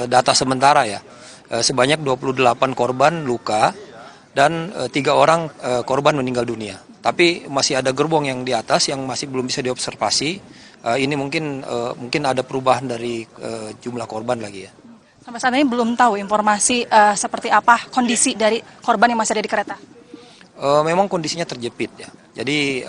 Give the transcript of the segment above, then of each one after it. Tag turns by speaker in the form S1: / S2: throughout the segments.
S1: Data sementara ya, sebanyak 28 korban luka dan 3 orang korban meninggal dunia. Tapi masih ada gerbong yang di atas yang masih belum bisa diobservasi. Ini mungkin ada perubahan dari jumlah korban lagi ya.
S2: Sampai saat ini belum tahu informasi seperti apa kondisi dari korban yang masih ada di kereta.
S1: Memang kondisinya terjepit ya. Jadi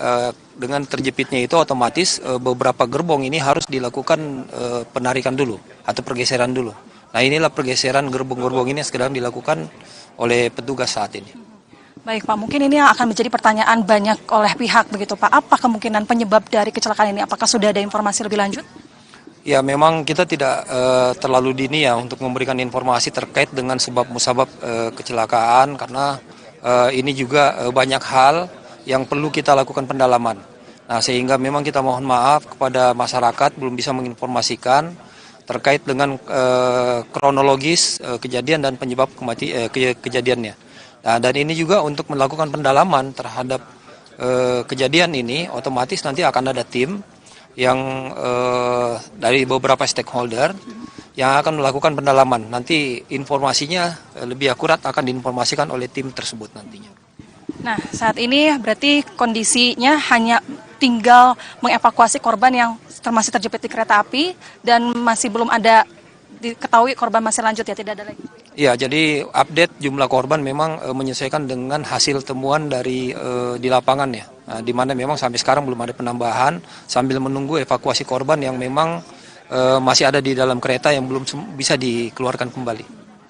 S1: dengan terjepitnya itu otomatis beberapa gerbong ini harus dilakukan penarikan dulu atau pergeseran dulu. Nah inilah pergeseran gerbong-gerbong ini yang sedang dilakukan oleh petugas saat ini.
S2: Baik Pak, mungkin ini akan menjadi pertanyaan banyak oleh pihak begitu Pak. Apa kemungkinan penyebab dari kecelakaan ini? Apakah sudah ada informasi lebih lanjut?
S1: Ya memang kita tidak terlalu dini ya untuk memberikan informasi terkait dengan sebab musabab kecelakaan karena ini juga banyak hal yang perlu kita lakukan pendalaman. Nah, sehingga memang kita mohon maaf kepada masyarakat belum bisa menginformasikan terkait dengan kronologis kejadian dan penyebab kejadiannya. Nah, dan ini juga untuk melakukan pendalaman terhadap kejadian ini, otomatis nanti akan ada tim yang dari beberapa stakeholder yang akan melakukan pendalaman. Nanti informasinya lebih akurat akan diinformasikan oleh tim tersebut nantinya.
S2: Nah, saat ini berarti kondisinya hanya tinggal mengevakuasi korban yang masih terjepit di kereta api dan masih belum ada diketahui korban masih lanjut ya, tidak ada lagi.
S1: Ya, jadi update jumlah korban memang menyesuaikan dengan hasil temuan dari di lapangan ya. Nah, di mana memang sampai sekarang belum ada penambahan sambil menunggu evakuasi korban yang memang masih ada di dalam kereta yang belum bisa dikeluarkan kembali.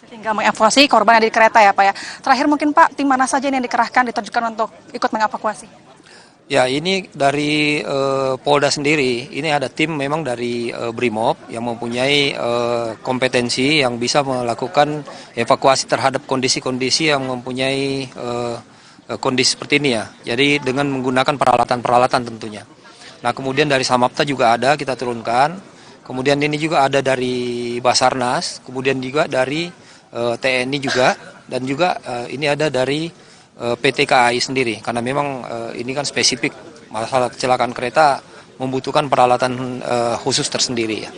S2: Tinggal mengevakuasi korban yang ada di kereta ya Pak ya. Terakhir mungkin Pak, tim mana saja yang dikerahkan, diterjunkan untuk ikut mengevakuasi?
S1: Ya ini dari Polda sendiri, ini ada tim memang dari Brimob yang mempunyai kompetensi yang bisa melakukan evakuasi terhadap kondisi-kondisi yang mempunyai kondisi seperti ini ya. Jadi dengan menggunakan peralatan-peralatan tentunya. Nah kemudian dari Samapta juga ada kita turunkan. Kemudian ini juga ada dari Basarnas, kemudian juga dari TNI juga, dan juga ini ada dari PT KAI sendiri, karena memang ini kan spesifik masalah kecelakaan kereta membutuhkan peralatan khusus tersendiri ya.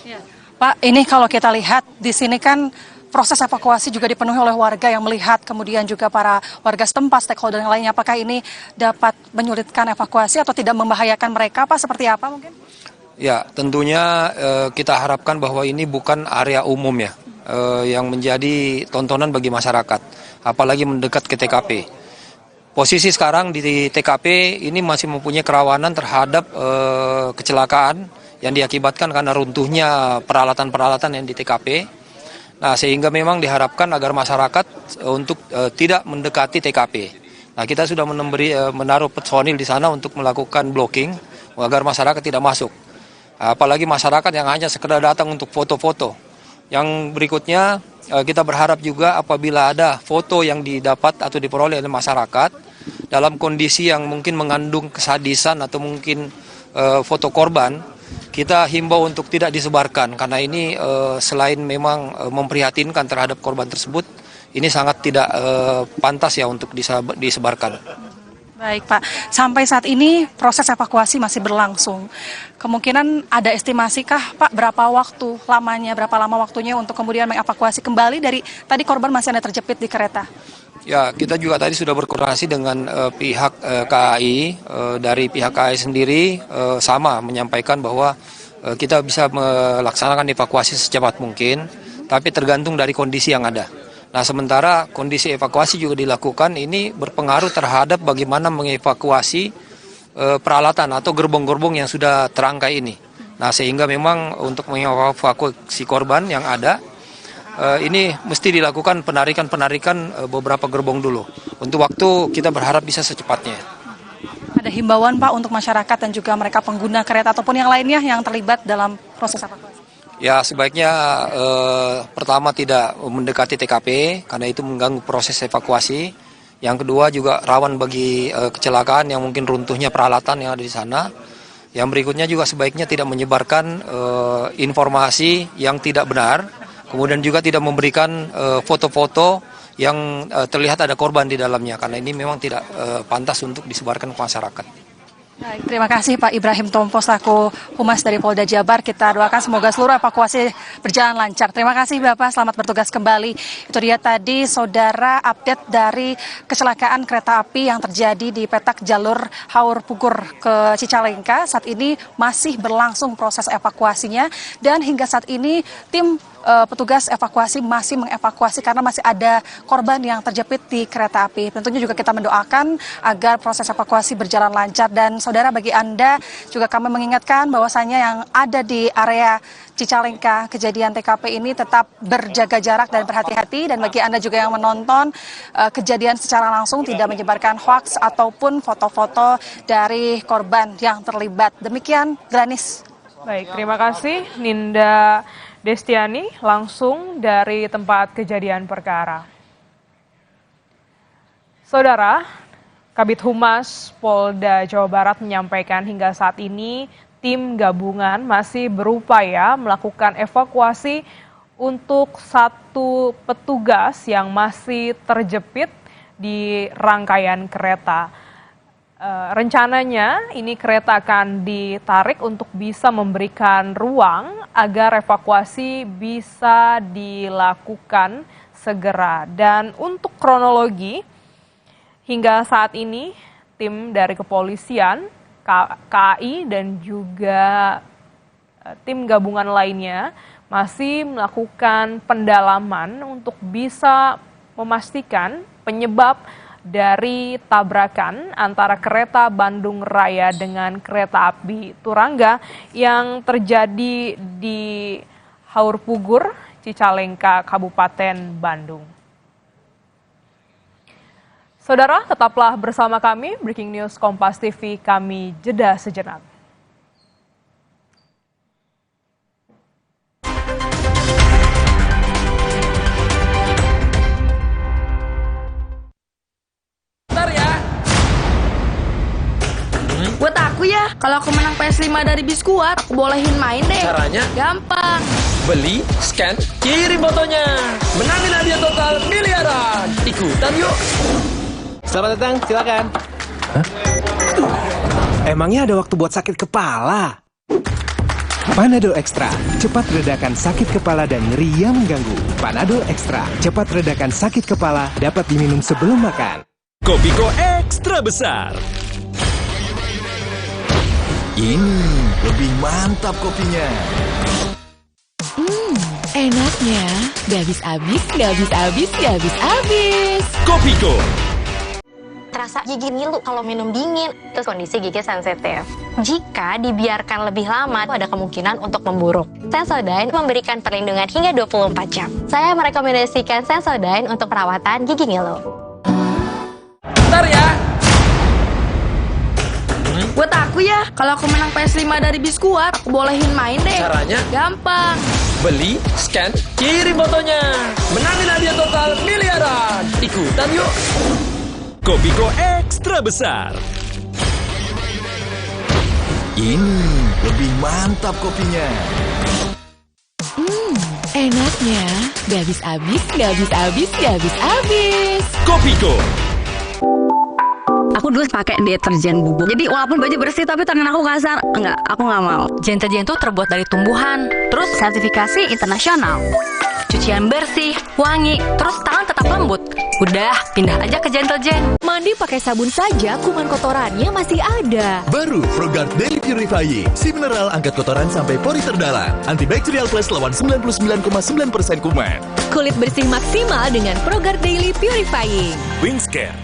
S2: Ya. Pak, ini kalau kita lihat di sini kan proses evakuasi juga dipenuhi oleh warga yang melihat, kemudian juga para warga setempat, stakeholder yang lainnya. Apakah ini dapat menyulitkan evakuasi atau tidak membahayakan mereka, Pak? Seperti apa mungkin?
S1: Ya, tentunya kita harapkan bahwa ini bukan area umum ya, yang menjadi tontonan bagi masyarakat, apalagi mendekat ke TKP. Posisi sekarang di TKP ini masih mempunyai kerawanan terhadap kecelakaan yang diakibatkan karena runtuhnya peralatan-peralatan yang di TKP. Nah, sehingga memang diharapkan agar masyarakat untuk tidak mendekati TKP. Nah, kita sudah menaruh personil di sana untuk melakukan blocking agar masyarakat tidak masuk. Apalagi masyarakat yang hanya sekedar datang untuk foto-foto. Yang berikutnya kita berharap juga apabila ada foto yang didapat atau diperoleh oleh masyarakat dalam kondisi yang mungkin mengandung kesadisan atau mungkin foto korban, kita himbau untuk tidak disebarkan karena ini selain memang memprihatinkan terhadap korban tersebut, ini sangat tidak pantas ya untuk disebarkan.
S2: Baik Pak, sampai saat ini proses evakuasi masih berlangsung. Kemungkinan ada estimasi kah Pak berapa lama waktunya untuk kemudian mengevakuasi kembali dari tadi korban masih ada terjepit di kereta?
S1: Ya, kita juga tadi sudah berkoordinasi dengan pihak KAI, dari pihak KAI sendiri sama menyampaikan bahwa kita bisa melaksanakan evakuasi secepat mungkin, tapi tergantung dari kondisi yang ada. Nah, sementara kondisi evakuasi juga dilakukan, ini berpengaruh terhadap bagaimana mengevakuasi peralatan atau gerbong-gerbong yang sudah terangkai ini. Nah, sehingga memang untuk mengevakuasi korban yang ada, ini mesti dilakukan penarikan beberapa gerbong dulu. Untuk waktu kita berharap bisa secepatnya.
S2: Ada himbauan Pak untuk masyarakat dan juga mereka pengguna kereta ataupun yang lainnya yang terlibat dalam proses evakuasi?
S1: Ya sebaiknya pertama tidak mendekati TKP karena itu mengganggu proses evakuasi. Yang kedua juga rawan bagi kecelakaan yang mungkin runtuhnya peralatan yang ada di sana. Yang berikutnya juga sebaiknya tidak menyebarkan informasi yang tidak benar. Kemudian juga tidak memberikan foto-foto yang terlihat ada korban di dalamnya karena ini memang tidak pantas untuk disebarkan ke masyarakat.
S2: Baik, terima kasih Pak Ibrahim Tompo selaku Humas dari Polda Jabar. Kita doakan semoga seluruh evakuasi berjalan lancar. Terima kasih Bapak, selamat bertugas kembali. Itu dia tadi saudara update dari kecelakaan kereta api yang terjadi di petak jalur Haur Pugur ke Cicalengka. Saat ini masih berlangsung proses evakuasinya dan hingga saat ini tim petugas evakuasi masih mengevakuasi karena masih ada korban yang terjepit di kereta api. Tentunya juga kita mendoakan agar proses evakuasi berjalan lancar dan saudara bagi Anda juga kami mengingatkan bahwasanya yang ada di area Cicalengka kejadian TKP ini tetap berjaga jarak dan berhati-hati dan bagi Anda juga yang menonton kejadian secara langsung tidak menyebarkan hoaks ataupun foto-foto dari korban yang terlibat. Demikian Granis.
S3: Baik, terima kasih Ninda Destiani langsung dari tempat kejadian perkara. Saudara, Kabid Humas Polda Jawa Barat menyampaikan hingga saat ini tim gabungan masih berupaya melakukan evakuasi untuk satu petugas yang masih terjepit di rangkaian kereta. Rencananya ini kereta akan ditarik untuk bisa memberikan ruang agar evakuasi bisa dilakukan segera. Dan untuk kronologi, hingga saat ini tim dari kepolisian, KAI dan juga tim gabungan lainnya masih melakukan pendalaman untuk bisa memastikan penyebab dari tabrakan antara kereta Bandung Raya dengan kereta api Turangga yang terjadi di Haur Pugur, Cicalengka, Kabupaten Bandung. Saudara, tetaplah bersama kami, Breaking News Kompas TV, kami jeda sejenak.
S4: Buat aku ya, kalau aku menang PS5 dari Biskuat, aku bolehin main deh.
S5: Caranya?
S4: Gampang.
S5: Beli, scan, kirim fotonya. Menangin hadiah total miliaran. Ikutan yuk.
S6: Selamat datang, silakan. Hah? Emangnya ada waktu buat sakit kepala? Panadol Extra, cepat redakan sakit kepala dan nyeri yang mengganggu. Panadol Extra, cepat redakan sakit kepala, dapat diminum sebelum makan.
S7: Kopiko Ekstra Besar. Ini lebih mantap kopinya.
S8: Enaknya, gak habis-habis, gak habis-habis, gak habis-habis.
S7: Kopiko.
S9: Terasa gigi ngilu kalau minum dingin. Terus kondisi gigi sensitif. Jika dibiarkan lebih lama, ada kemungkinan untuk memburuk. Sensodyne memberikan perlindungan hingga 24 jam. Saya merekomendasikan Sensodyne untuk perawatan gigi ngilu.
S5: Bentar ya.
S4: Buat aku ya, kalau aku menang PS5 dari Biskuat, aku bolehin main deh.
S5: Caranya?
S4: Gampang.
S5: Beli, scan, kirim fotonya. Menangin hadiah total miliaran. Ikutan yuk.
S7: Kopiko Ekstra Besar. Ini lebih mantap kopinya.
S8: Enaknya, gak habis-habis, gak habis-habis, gak habis-habis.
S7: Kopiko.
S4: Aku dulu pakai deterjen bubuk. Jadi walaupun baju bersih tapi tangan aku kasar. Enggak, aku nggak mau.
S10: Deterjen itu terbuat dari tumbuhan, terus sertifikasi internasional. Cucian bersih, wangi, terus tangan tetap lembut. Udah, pindah aja ke Deterjen.
S8: Mandi pakai sabun saja, kuman kotorannya masih ada.
S7: Baru Frogard Daily Purifying. Si mineral angkat kotoran sampai pori terdalam. Antibacterial Plus lawan 99,9% kuman.
S8: Kulit bersih maksimal dengan Frogard Daily Purifying.
S7: Wingscare.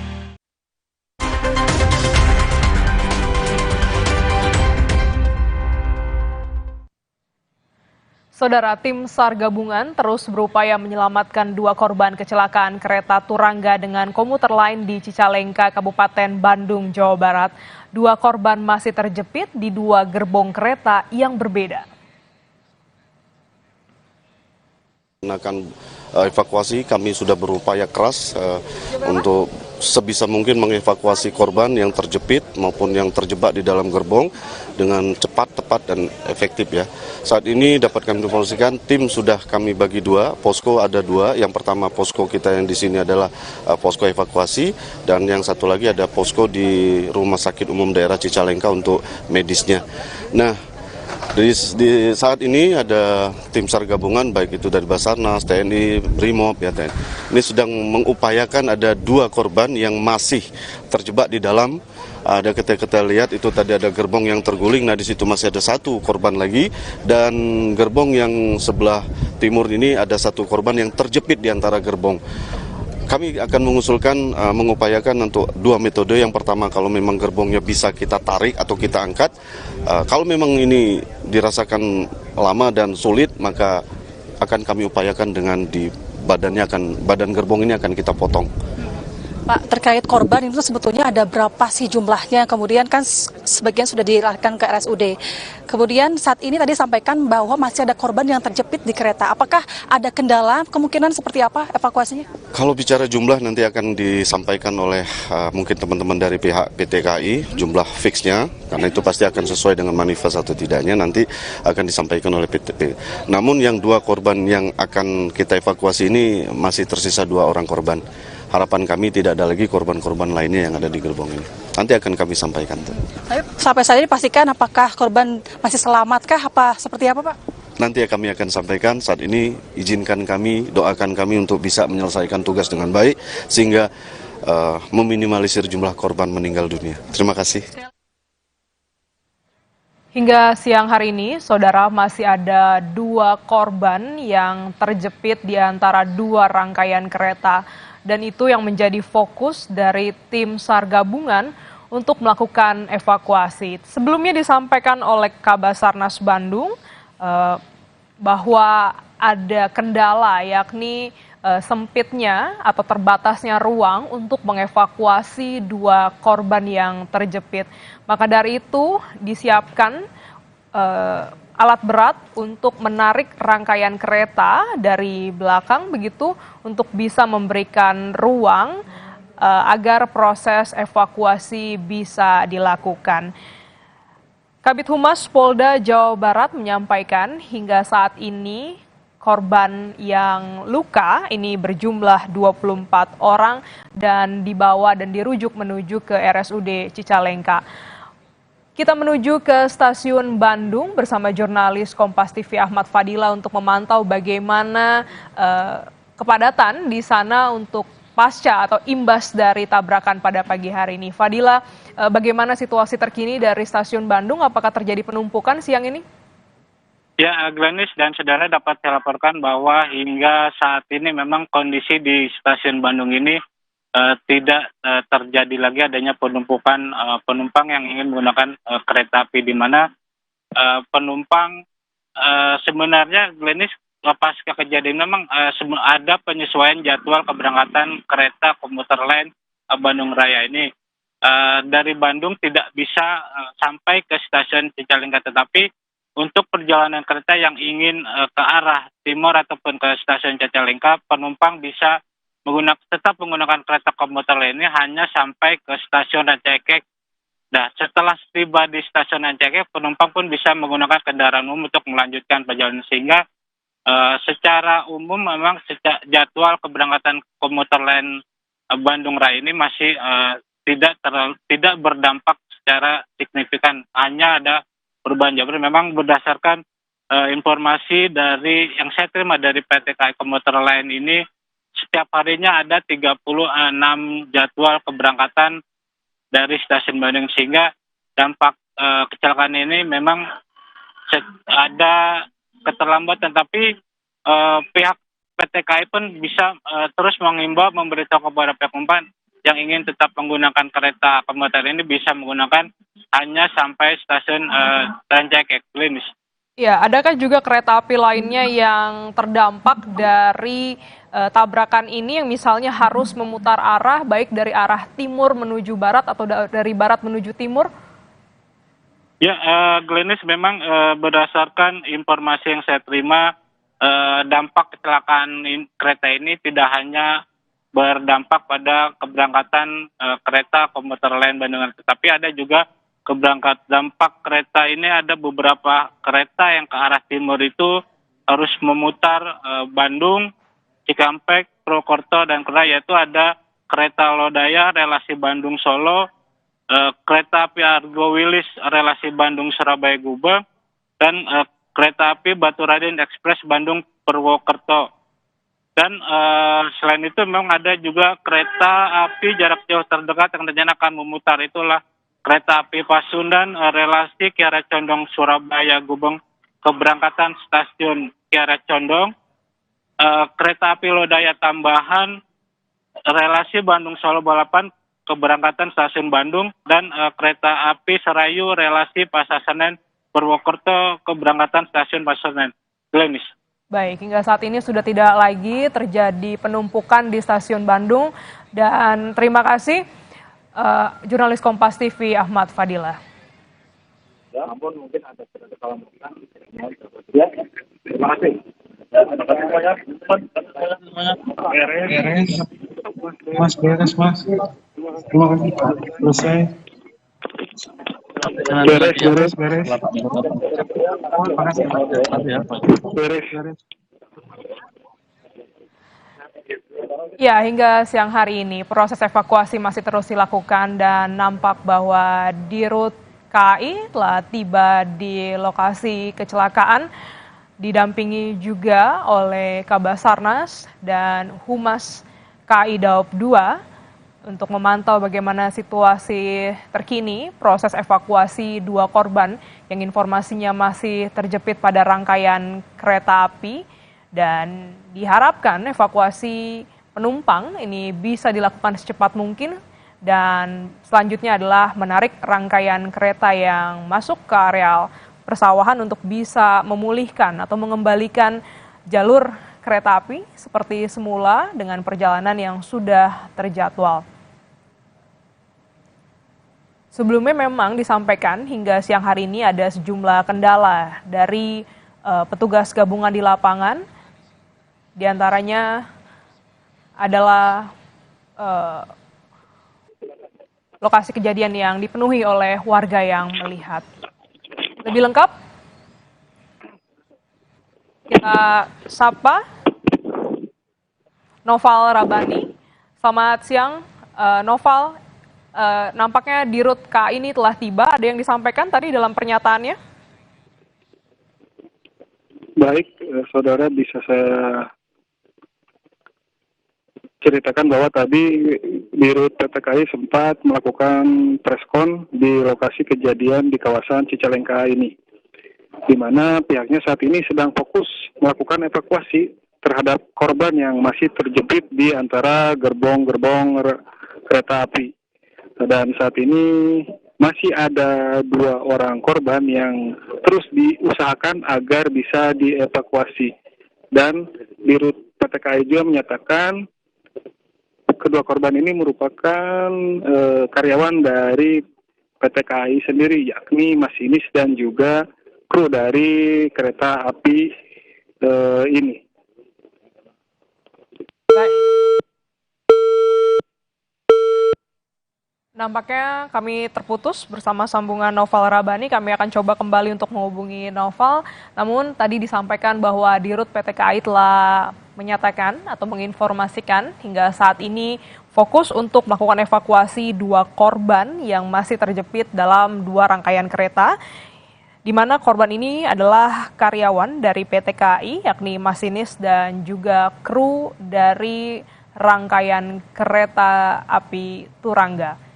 S3: Saudara, tim SAR gabungan terus berupaya menyelamatkan 2 korban kecelakaan kereta Turangga dengan komuter lain di Cicalengka, Kabupaten Bandung, Jawa Barat. 2 korban masih terjepit di 2 gerbong kereta yang berbeda.
S11: Akan evakuasi, kami sudah berupaya keras untuk sebisa mungkin mengevakuasi korban yang terjepit maupun yang terjebak di dalam gerbong dengan cepat, tepat, dan efektif ya. Saat ini dapat kami informasikan tim sudah kami bagi dua, posko ada dua. Yang pertama posko kita yang di sini adalah posko evakuasi, dan yang satu lagi ada posko di Rumah Sakit Umum Daerah Cicalengka untuk medisnya. Nah, di saat ini ada tim SAR gabungan baik itu dari Basarnas, TNI, Brimob ya TNI. Ini sedang mengupayakan ada 2 korban yang masih terjebak di dalam. Ada kita lihat itu tadi ada gerbong yang terguling. Nah di situ masih ada 1 korban lagi, dan gerbong yang sebelah timur ini ada 1 korban yang terjepit di antara gerbong. Kami akan mengusulkan, mengupayakan untuk 2 metode. Yang pertama, kalau memang gerbongnya bisa kita tarik atau kita angkat. Kalau memang ini dirasakan lama dan sulit, maka akan kami upayakan dengan di badan gerbong ini akan kita potong.
S2: Pak, terkait korban itu sebetulnya ada berapa sih jumlahnya? Kemudian kan sebagian sudah dilarikan ke RSUD. Kemudian saat ini tadi sampaikan bahwa masih ada korban yang terjepit di kereta. Apakah ada kendala? Kemungkinan seperti apa evakuasinya?
S11: Kalau bicara jumlah nanti akan disampaikan oleh mungkin teman-teman dari pihak PT KAI, jumlah fixnya, karena itu pasti akan sesuai dengan manifest atau tidaknya nanti akan disampaikan oleh PT. Namun yang 2 korban yang akan kita evakuasi ini masih tersisa 2 orang korban. Harapan kami tidak ada lagi korban-korban lainnya yang ada di gerbong ini. Nanti akan kami sampaikan.
S2: Tapi sampai saat ini pastikan apakah korban masih selamatkah? Apa seperti apa, Pak?
S11: Nanti kami akan sampaikan. Saat ini izinkan kami, doakan kami untuk bisa menyelesaikan tugas dengan baik sehingga meminimalisir jumlah korban meninggal dunia. Terima kasih.
S3: Hingga siang hari ini, saudara, masih ada 2 korban yang terjepit di antara 2 rangkaian kereta. Dan itu yang menjadi fokus dari tim SAR gabungan untuk melakukan evakuasi. Sebelumnya disampaikan oleh Kabasarnas Bandung bahwa ada kendala, yakni sempitnya atau terbatasnya ruang untuk mengevakuasi 2 korban yang terjepit. Maka dari itu disiapkan alat berat untuk menarik rangkaian kereta dari belakang begitu untuk bisa memberikan ruang agar proses evakuasi bisa dilakukan. Kabid Humas Polda Jawa Barat menyampaikan hingga saat ini korban yang luka ini berjumlah 24 orang dan dibawa dan dirujuk menuju ke RSUD Cicalengka. Kita menuju ke stasiun Bandung bersama jurnalis Kompas TV Ahmad Fadila untuk memantau bagaimana kepadatan di sana untuk pasca atau imbas dari tabrakan pada pagi hari ini. Fadila, bagaimana situasi terkini dari stasiun Bandung? Apakah terjadi penumpukan siang ini?
S12: Ya, Glenis dan saudara dapat dilaporkan bahwa hingga saat ini memang kondisi di stasiun Bandung ini tidak terjadi lagi adanya penumpukan penumpang yang ingin menggunakan kereta api, di mana penumpang sebenarnya Glenis pasca kejadian memang ada penyesuaian jadwal keberangkatan kereta komuter lain Bandung Raya ini dari Bandung tidak bisa sampai ke stasiun Cicalengka, tetapi untuk perjalanan kereta yang ingin ke arah timur ataupun ke stasiun Cicalengka, penumpang bisa tetap menggunakan kereta komuter lainnya hanya sampai ke stasiun Rancaikek. Nah, setelah tiba di stasiun Rancaikek, penumpang pun bisa menggunakan kendaraan umum untuk melanjutkan perjalanan, sehingga secara umum memang jadwal keberangkatan komuter lain Bandung Raya ini masih tidak berdampak secara signifikan, hanya ada perubahan jam. Memang berdasarkan informasi dari yang saya terima dari PT KAI Komuter Lain ini, setiap harinya ada 36 jadwal keberangkatan dari stasiun Bandung, sehingga dampak kecelakaan ini memang ada keterlambatan, tapi pihak PT KAI pun bisa terus mengimbau, memberitahu kepada penumpang yang ingin tetap menggunakan kereta komuter ini bisa menggunakan hanya sampai stasiun Rancaikek.
S3: Ya, adakah juga kereta api lainnya yang terdampak dari tabrakan ini yang misalnya harus memutar arah baik dari arah timur menuju barat atau dari barat menuju timur?
S12: Ya, Glenis, memang berdasarkan informasi yang saya terima, dampak kecelakaan kereta ini tidak hanya berdampak pada keberangkatan kereta komuter lain Bandung. Tetapi ada juga dampak kereta ini, ada beberapa kereta yang ke arah timur itu harus memutar Bandung, Cikampek, Purwokerto, dan Kuningan, yaitu ada kereta Lodaya relasi Bandung-Solo, kereta api Argo Wilis relasi Bandung-Surabaya Gubeng, dan kereta api Batu Raden Express Bandung-Purwokerto. Dan selain itu memang ada juga kereta api jarak jauh terdekat yang rencana akan memutar, itulah kereta api Pasundan relasi Kiara Condong Surabaya Gubeng, keberangkatan stasiun Kiara Condong, kereta api Lodaya tambahan relasi Bandung Solo Balapan, keberangkatan stasiun Bandung, dan kereta api Serayu relasi Pasar Senen Purwokerto, keberangkatan stasiun Pasar Senen. Glenis.
S3: Baik, hingga saat ini sudah tidak lagi terjadi penumpukan di stasiun Bandung, dan terima kasih jurnalis Kompas TV Ahmad Fadilah.
S13: Ya, namun mungkin ada kesalahan. Ya, terima kasih.
S14: Beres, Mas. Terima kasih, Pak. Selesai. Beres. Terima kasih, Pak. Beres.
S3: Ya, hingga siang hari ini proses evakuasi masih terus dilakukan dan nampak bahwa Dirut KAI telah tiba di lokasi kecelakaan, didampingi juga oleh Kabasarnas dan Humas KAI Daob 2 untuk memantau bagaimana situasi terkini proses evakuasi 2 korban yang informasinya masih terjepit pada rangkaian kereta api, dan diharapkan evakuasi penumpang ini bisa dilakukan secepat mungkin, dan selanjutnya adalah menarik rangkaian kereta yang masuk ke areal persawahan untuk bisa memulihkan atau mengembalikan jalur kereta api seperti semula dengan perjalanan yang sudah terjadwal. Sebelumnya memang disampaikan hingga siang hari ini ada sejumlah kendala dari petugas gabungan di lapangan, diantaranya adalah lokasi kejadian yang dipenuhi oleh warga yang melihat. Lebih lengkap, kita sapa Noval Rabani. Selamat siang, Noval. Nampaknya Dirut KAI ini telah tiba. Ada yang disampaikan tadi dalam pernyataannya?
S14: Baik, saudara, bisa saya ceritakan bahwa tadi Dirut PT KAI sempat melakukan preskon di lokasi kejadian di kawasan Cicalengka ini, di mana pihaknya saat ini sedang fokus melakukan evakuasi terhadap korban yang masih terjepit di antara gerbong-gerbong kereta api. Dan saat ini masih ada 2 orang korban yang terus diusahakan agar bisa dievakuasi. Dan Dirut PT KAI juga menyatakan kedua korban ini merupakan karyawan dari PT KAI sendiri, yakni masinis dan juga kru dari kereta api ini.
S3: Baik. Nampaknya kami terputus bersama sambungan Noval Rabani. Kami akan coba kembali untuk menghubungi Noval. Namun tadi disampaikan bahwa Dirut PT KAI telah menyatakan atau menginformasikan hingga saat ini fokus untuk melakukan evakuasi 2 korban yang masih terjepit dalam 2 rangkaian kereta, di mana korban ini adalah karyawan dari PT KAI, yakni masinis dan juga kru dari rangkaian kereta api Turangga.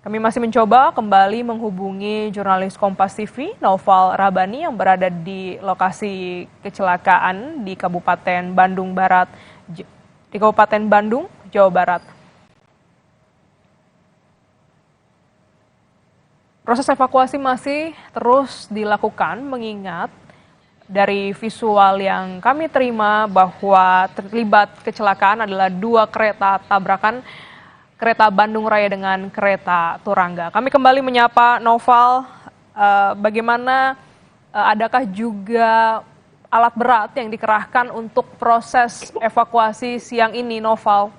S3: Kami masih mencoba kembali menghubungi jurnalis Kompas TV, Noval Rabani, yang berada di lokasi kecelakaan di Kabupaten Bandung Barat, Jawa Barat. Proses evakuasi masih terus dilakukan, mengingat dari visual yang kami terima bahwa terlibat kecelakaan adalah 2 kereta tabrakan, kereta Bandung Raya dengan kereta Turangga. Kami kembali menyapa Noval, bagaimana, adakah juga alat berat yang dikerahkan untuk proses evakuasi siang ini, Noval?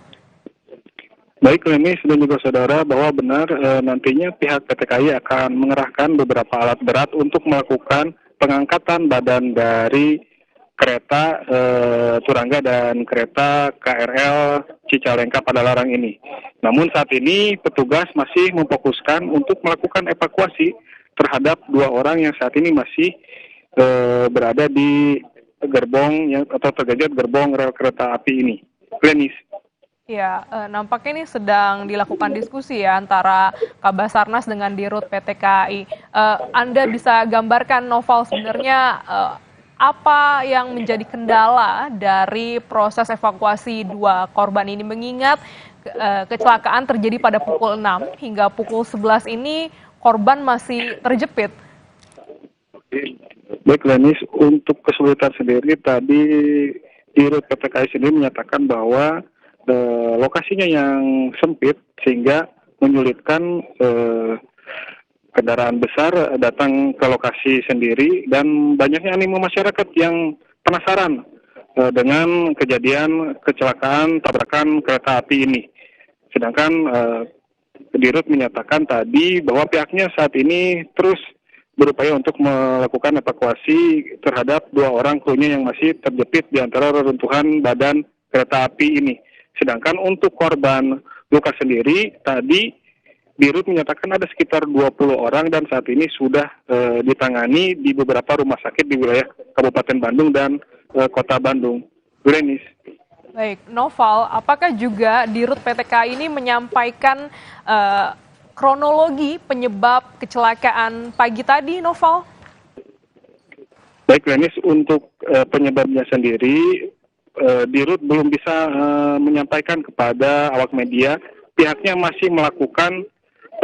S14: Baik, Lenis dan juga saudara, bahwa benar nantinya pihak PT KAI akan mengerahkan beberapa alat berat untuk melakukan pengangkatan badan dari kereta Turangga dan kereta KRL Cicalengka Padalarang ini. Namun saat ini petugas masih memfokuskan untuk melakukan evakuasi terhadap 2 orang yang saat ini masih berada di gerbong atau terjerat gerbong rel kereta api ini. Lenis.
S3: Ya, nampaknya ini sedang dilakukan diskusi ya antara Kabasarnas dengan Dirut PT KAI. Anda bisa gambarkan, Noval, sebenarnya apa yang menjadi kendala dari proses evakuasi 2 korban ini, mengingat kecelakaan terjadi pada pukul 6 hingga pukul 11 ini korban masih terjepit.
S14: Baik, Lenis, untuk kesulitan sendiri tadi Dirut PT KAI sendiri menyatakan bahwa lokasinya yang sempit sehingga menyulitkan kendaraan besar datang ke lokasi sendiri, dan banyaknya animo masyarakat yang penasaran dengan kejadian kecelakaan tabrakan kereta api ini. Sedangkan Dirut menyatakan tadi bahwa pihaknya saat ini terus berupaya untuk melakukan evakuasi terhadap 2 orang krunya yang masih terjepit di antara reruntuhan badan kereta api ini. Sedangkan untuk korban luka sendiri, tadi Dirut menyatakan ada sekitar 20 orang dan saat ini sudah ditangani di beberapa rumah sakit di wilayah Kabupaten Bandung dan Kota Bandung. Lenis.
S3: Baik, Noval, apakah juga Dirut PT KAI ini menyampaikan kronologi penyebab kecelakaan pagi tadi, Noval?
S14: Baik, Lenis, untuk penyebabnya sendiri, Dirut belum bisa menyampaikan kepada awak media. Pihaknya masih melakukan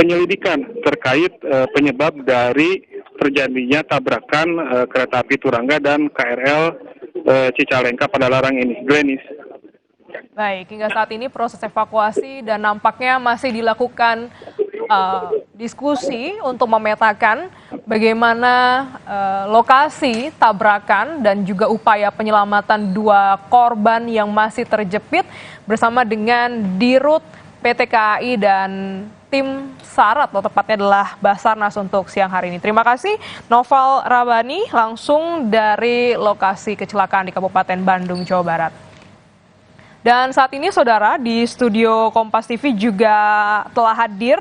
S14: penyelidikan terkait penyebab dari terjadinya tabrakan kereta api Turangga dan KRL Cicalengka Padalarang ini. Glenis.
S3: Baik, hingga saat ini proses evakuasi dan nampaknya masih dilakukan diskusi untuk memetakan bagaimana lokasi tabrakan dan juga upaya penyelamatan 2 korban yang masih terjepit bersama dengan Dirut PT KAI dan tim SAR, atau tepatnya adalah Basarnas untuk siang hari ini. Terima kasih Noval Rabani langsung dari lokasi kecelakaan di Kabupaten Bandung, Jawa Barat. Dan saat ini saudara, di studio Kompas TV juga telah hadir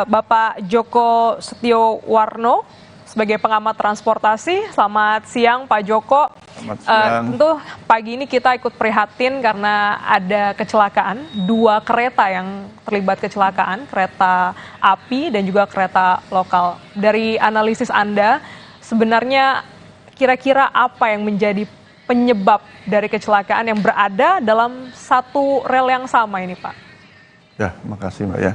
S3: Bapak Joko Setiowarno sebagai pengamat transportasi. Selamat siang Pak Joko.
S15: Selamat siang.
S3: Tentu pagi ini kita ikut prihatin karena ada kecelakaan, 2 kereta yang terlibat kecelakaan, kereta api dan juga kereta lokal. Dari analisis Anda, sebenarnya kira-kira apa yang menjadi penyebab dari kecelakaan yang berada dalam satu rel yang sama ini, Pak?
S15: Ya, makasih Mbak ya.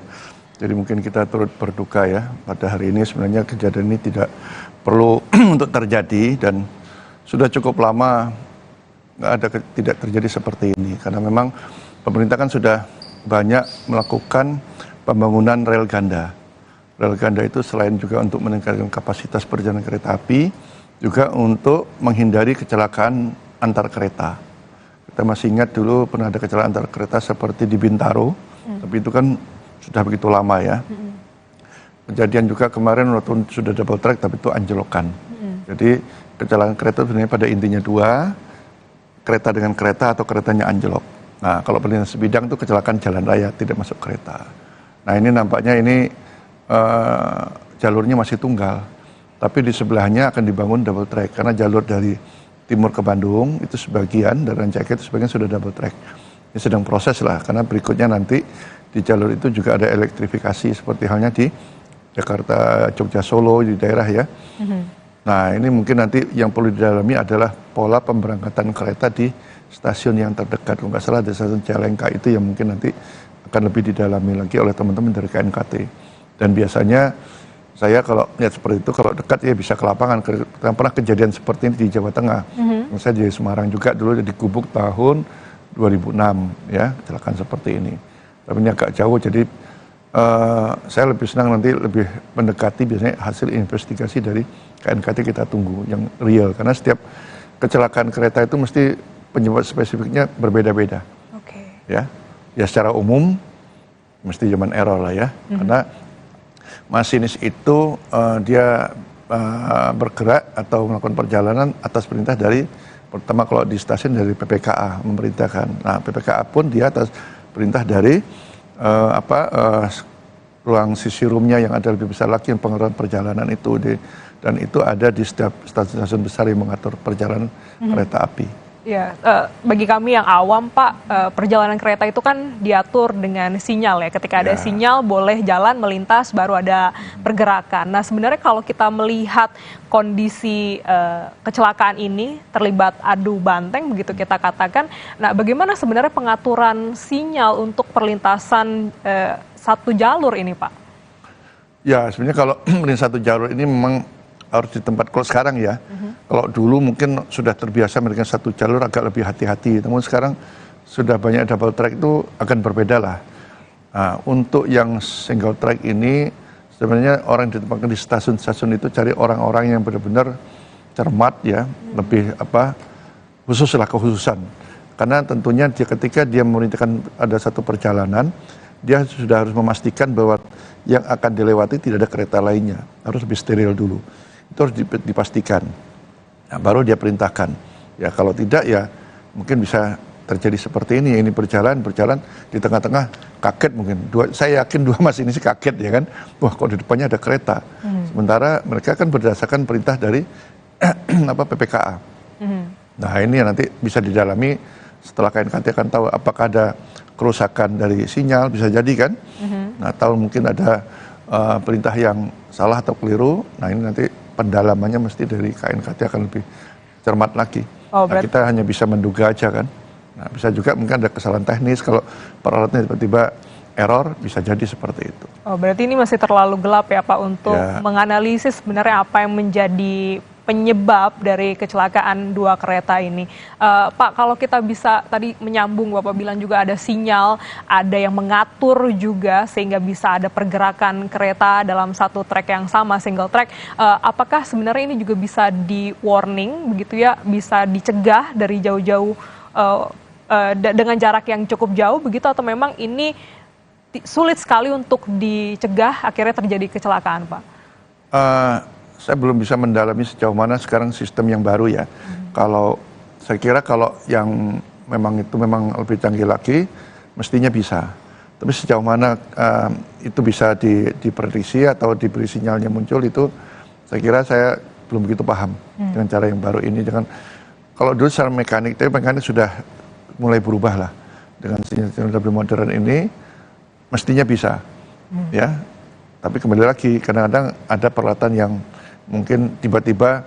S15: Jadi mungkin kita turut berduka ya, pada hari ini sebenarnya kejadian ini tidak perlu untuk terjadi dan sudah cukup lama tidak terjadi seperti ini. Karena memang pemerintah kan sudah banyak melakukan pembangunan rel ganda. Rel ganda itu selain juga untuk meningkatkan kapasitas perjalanan kereta api, juga untuk menghindari kecelakaan antar kereta. Kita masih ingat dulu pernah ada kecelakaan antar kereta seperti di Bintaro, tapi itu kan sudah begitu lama ya. Kejadian juga kemarin waktu sudah double track tapi itu anjlokan. Jadi kecelakaan kereta sebenarnya pada intinya 2, kereta dengan kereta atau keretanya anjlok. Nah kalau perlintasan sebidang itu kecelakaan jalan raya, tidak masuk kereta. Nah ini nampaknya ini jalurnya masih tunggal. Tapi di sebelahnya akan dibangun double track karena jalur dari timur ke Bandung itu sebagian, dari Rancaikek itu sebagian sudah double track. Ini sedang proses lah karena berikutnya nanti di jalur itu juga ada elektrifikasi seperti halnya di Jakarta, Jogja, Solo di daerah ya. Nah ini mungkin nanti yang perlu didalami adalah pola pemberangkatan kereta di stasiun yang terdekat. Kalau nggak salah ada stasiun Cicalengka itu yang mungkin nanti akan lebih didalami lagi oleh teman-teman dari KNKT. Dan biasanya saya kalau lihat seperti itu, kalau dekat ya bisa ke lapangan. Karena pernah kejadian seperti ini di Jawa Tengah. Saya di Semarang juga dulu di Gubuk tahun 2006 ya, kecelakaan seperti ini. Tapi ini agak jauh, jadi saya lebih senang nanti lebih mendekati biasanya hasil investigasi dari KNKT kita tunggu yang real. Karena setiap kecelakaan kereta itu mesti penyebab spesifiknya berbeda-beda. Ya secara umum mesti human error lah ya, karena masinis itu dia bergerak atau melakukan perjalanan atas perintah dari, pertama kalau di stasiun dari PPKA memerintahkan. Nah PPKA pun dia atas perintah dari ruang sisi roomnya yang ada lebih besar lagi yang pengaruh perjalanan itu dan itu ada di setiap stasiun besar yang mengatur perjalanan kereta api.
S3: Ya, bagi kami yang awam Pak, perjalanan kereta itu kan diatur dengan sinyal ya. Ketika ada sinyal boleh jalan melintas, baru ada pergerakan. Nah sebenarnya kalau kita melihat kondisi kecelakaan ini terlibat adu banteng begitu kita katakan. Nah bagaimana sebenarnya pengaturan sinyal untuk perlintasan satu jalur ini Pak?
S15: Ya sebenarnya kalau satu jalur ini memang harus di tempat, kalau sekarang ya, kalau dulu mungkin sudah terbiasa memberikan satu jalur agak lebih hati-hati, namun sekarang sudah banyak double track itu akan berbeda lah. Nah, untuk yang single track ini sebenarnya orang yang ditempatkan di stasiun-stasiun itu cari orang-orang yang benar-benar cermat ya, lebih khusus lah, kekhususan. Karena tentunya ketika dia memerintahkan ada satu perjalanan, dia sudah harus memastikan bahwa yang akan dilewati tidak ada kereta lainnya, harus lebih steril dulu. Itu harus dipastikan. Nah, baru dia perintahkan. Ya kalau tidak ya mungkin bisa terjadi seperti ini berjalan di tengah-tengah kaget mungkin. Saya yakin dua masinis kaget ya kan. Wah kok di depannya ada kereta. Sementara mereka kan berdasarkan perintah dari PPKA. Nah ini nanti bisa didalami setelah KNKT akan tahu apakah ada kerusakan dari sinyal, bisa jadi kan. Atau mungkin ada perintah yang salah atau keliru. Nah ini nanti pendalamannya mesti dari KNKT akan lebih cermat lagi. Kita hanya bisa menduga aja kan. Nah, bisa juga mungkin ada kesalahan teknis kalau peralatannya tiba-tiba error, bisa jadi seperti itu.
S3: Oh, berarti ini masih terlalu gelap ya Pak untuk menganalisis sebenarnya apa yang menjadi penyebab dari kecelakaan dua kereta ini. Pak, kalau kita bisa tadi menyambung, Bapak bilang juga ada sinyal, ada yang mengatur juga sehingga bisa ada pergerakan kereta dalam satu trek yang sama, single track. Apakah sebenarnya ini juga bisa di warning begitu ya, bisa dicegah dari jauh-jauh dengan jarak yang cukup jauh begitu, atau memang ini sulit sekali untuk dicegah akhirnya terjadi kecelakaan, Pak?
S15: Saya belum bisa mendalami sejauh mana sekarang sistem yang baru ya. Kalau saya kira kalau yang memang itu memang lebih canggih lagi, mestinya bisa. Tapi sejauh mana itu bisa diprediksi atau diberi sinyalnya muncul itu, saya kira saya belum begitu paham dengan cara yang baru ini. Kalau dulu secara mekanik, tapi mekanik sudah mulai berubah lah dengan sinyal lebih modern ini, mestinya bisa, ya. Tapi kembali lagi, kadang-kadang ada peralatan yang mungkin tiba-tiba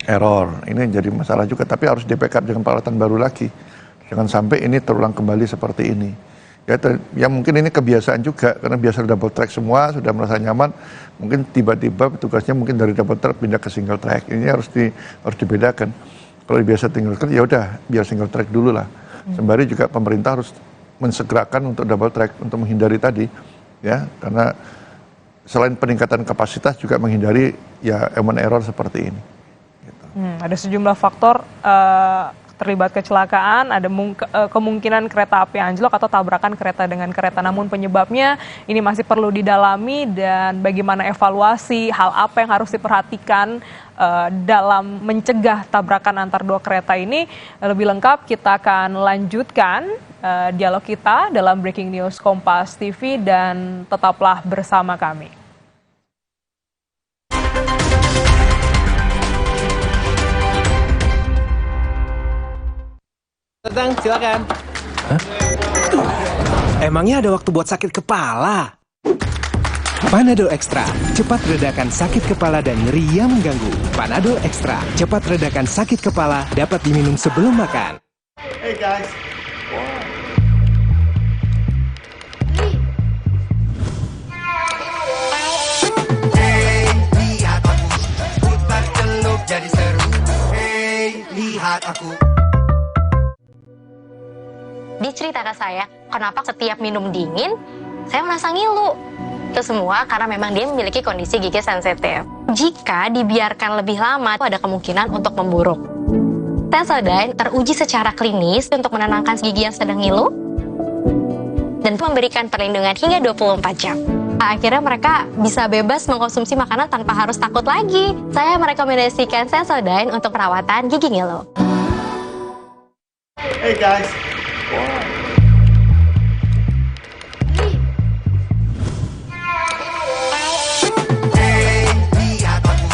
S15: error, ini jadi masalah juga, tapi harus di-backup dengan peralatan baru lagi. Jangan sampai ini terulang kembali seperti ini. Ya mungkin ini kebiasaan juga, karena biasa double track semua, sudah merasa nyaman, mungkin tiba-tiba tugasnya mungkin dari double track pindah ke single track. Ini harus dibedakan. Kalau biasa single track, ya udah biar single track dulu lah. Sembari juga pemerintah harus mensegerakan untuk double track, untuk menghindari tadi, ya, karena selain peningkatan kapasitas juga menghindari ya human error seperti ini. Gitu.
S3: Ada sejumlah faktor terlibat kecelakaan, ada kemungkinan kereta api anjlok atau tabrakan kereta dengan kereta. Namun penyebabnya ini masih perlu didalami, dan bagaimana evaluasi, hal apa yang harus diperhatikan dalam mencegah tabrakan antar dua kereta ini. Lebih lengkap kita akan lanjutkan dialog kita dalam Breaking News Kompas TV, dan tetaplah bersama kami.
S6: Datang, silakan. Emangnya ada waktu buat sakit kepala? Panadol Extra, cepat redakan sakit kepala dan nyeri yang mengganggu. Panadol Extra, cepat redakan sakit kepala, dapat diminum sebelum makan.
S16: Hey guys. Hey, lihat aku, putar celup jadi seru. Hey, lihat aku.
S9: Diceritakan saya, kenapa setiap minum dingin, saya merasa ngilu. Itu semua karena memang dia memiliki kondisi gigi sensitif. Jika dibiarkan lebih lama, ada kemungkinan untuk memburuk. Sensodyne teruji secara klinis untuk menenangkan gigi yang sedang ngilu dan memberikan perlindungan hingga 24 jam. Akhirnya mereka bisa bebas mengkonsumsi makanan tanpa harus takut lagi. Saya merekomendasikan Sensodyne untuk perawatan gigi ngilu.
S16: Hey guys. Hey, lihat aku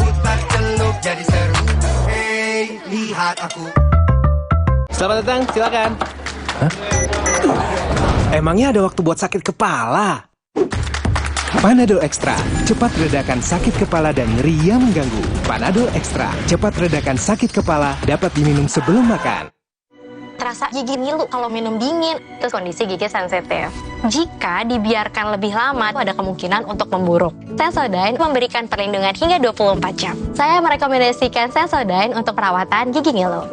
S16: putar celup jadi seru. Hey, lihat aku.
S6: Selamat datang, silakan. Emangnya ada waktu buat sakit kepala? Panadol Extra, cepat redakan sakit kepala dan nyeri yang mengganggu. Panadol Extra, cepat redakan sakit kepala, dapat diminum sebelum makan.
S9: Terasa gigi ngilu kalau minum dingin, terus kondisi gigi sensitif. Jika dibiarkan lebih lama, ada kemungkinan untuk memburuk. Sensodyne memberikan perlindungan hingga 24 jam. Saya merekomendasikan Sensodyne untuk perawatan gigi ngilu.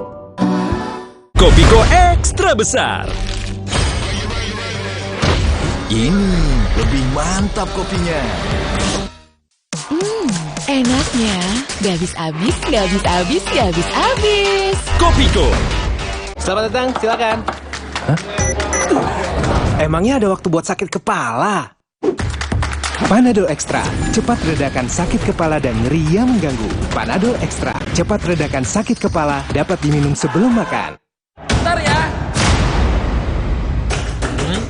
S17: Kopiko Extra besar.
S7: Ini lebih mantap kopinya.
S8: Enaknya, gak habis-habis, gak habis-habis, gak habis-habis.
S17: Kopiko.
S6: Selamat datang, silakan. Emangnya ada waktu buat sakit kepala? Panadol Extra, cepat redakan sakit kepala dan nyeri yang mengganggu. Panadol Extra, cepat redakan sakit kepala, dapat diminum sebelum makan.
S5: Bentar ya.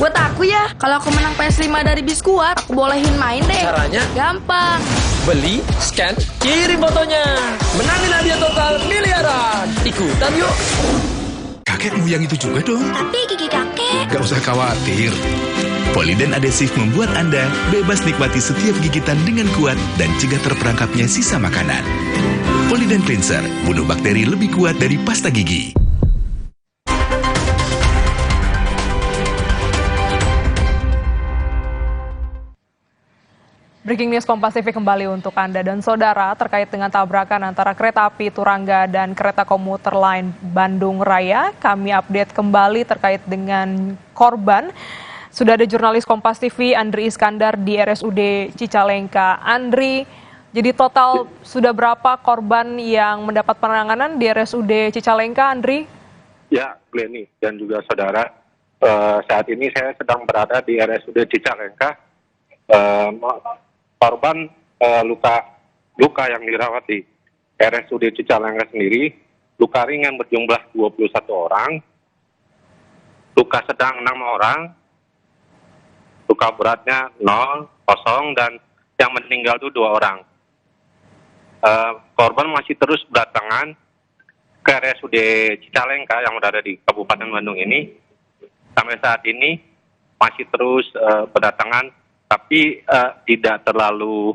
S4: Buat aku ya, kalau aku menang PS5 dari Biskuat, aku bolehin main deh.
S5: Caranya?
S4: Gampang.
S5: Beli, scan, kirim fotonya. Menangin hadiah total miliaran. Ikutan yuk.
S7: Kakekmu yang itu juga dong.
S4: Tapi gigi kakek.
S7: Gak usah khawatir. Poliden adhesif membuat Anda bebas nikmati setiap gigitan dengan kuat dan cegah terperangkapnya sisa makanan. Poliden Cleanser, bunuh bakteri lebih kuat dari pasta gigi.
S3: Breaking News Kompas TV kembali untuk Anda dan Saudara terkait dengan tabrakan antara kereta api Turangga dan kereta komuter lain Bandung Raya. Kami update kembali terkait dengan korban. Sudah ada jurnalis Kompas TV Andri Iskandar di RSUD Cicalengka. Andri, jadi total sudah berapa korban yang mendapat penanganan di RSUD Cicalengka, Andri?
S14: Ya, Glenny dan juga saudara, saat ini saya sedang berada di RSUD Cicalengka. Korban luka yang dirawat di RSUD Cicalengka sendiri, luka ringan berjumlah 21 orang, luka sedang 6 orang, luka beratnya 0, dan yang meninggal itu 2 orang. Korban masih terus berdatangan ke RSUD Cicalengka yang berada di Kabupaten Bandung ini. Sampai saat ini masih terus berdatangan, tapi tidak terlalu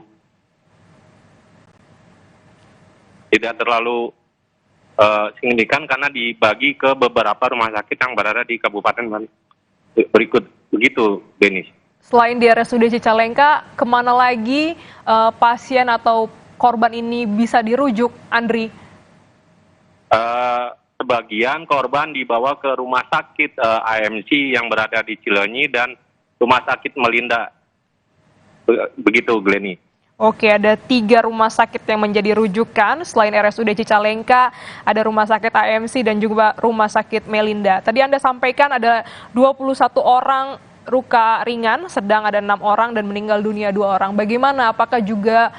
S14: signifikan karena dibagi ke beberapa rumah sakit yang berada di Kabupaten Bandung. Berikut begitu, Denis.
S3: Selain di RSUD Cicalengka, kemana lagi pasien atau korban ini bisa dirujuk, Andri?
S14: Sebagian korban dibawa ke rumah sakit AMC yang berada di Cileunyi dan rumah sakit Melinda. Begitu, Glenny.
S3: Oke, ada 3 rumah sakit yang menjadi rujukan. Selain RSUD Cicalengka, ada rumah sakit AMC dan juga rumah sakit Melinda. Tadi Anda sampaikan ada 21 orang luka ringan, sedang ada 6 orang dan meninggal dunia 2 orang. Bagaimana? Apakah juga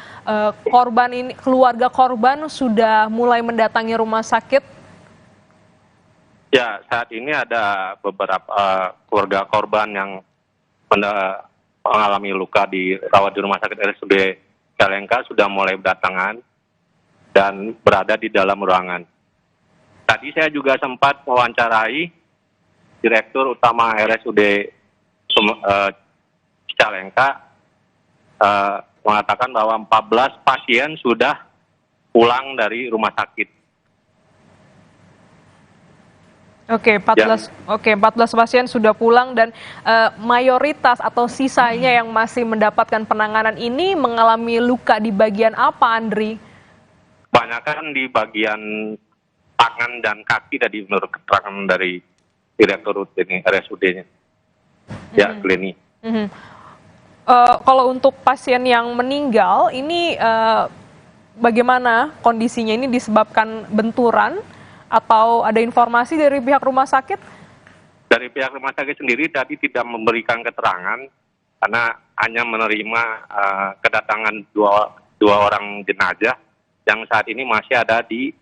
S3: korban ini, keluarga korban sudah mulai mendatangi rumah sakit?
S14: Ya, saat ini ada beberapa keluarga korban yang mengalami luka dirawat di rumah sakit RSUD Cicalengka sudah mulai berdatangan dan berada di dalam ruangan. Tadi saya juga sempat mewawancarai Direktur Utama RSUD Cicalengka, mengatakan bahwa 14 pasien sudah pulang dari rumah sakit.
S3: Oke, 14 pasien sudah pulang dan mayoritas atau sisanya yang masih mendapatkan penanganan ini mengalami luka di bagian apa, Andri?
S14: Kebanyakan di bagian tangan dan kaki tadi menurut keterangan dari Direktur RSUD-nya. Ya, Glenny.
S3: Kalau untuk pasien yang meninggal, ini bagaimana kondisinya? Ini disebabkan benturan Atau ada informasi dari pihak rumah sakit?
S18: Dari pihak rumah sakit sendiri tadi tidak memberikan keterangan karena hanya menerima kedatangan dua orang jenazah yang saat ini masih ada di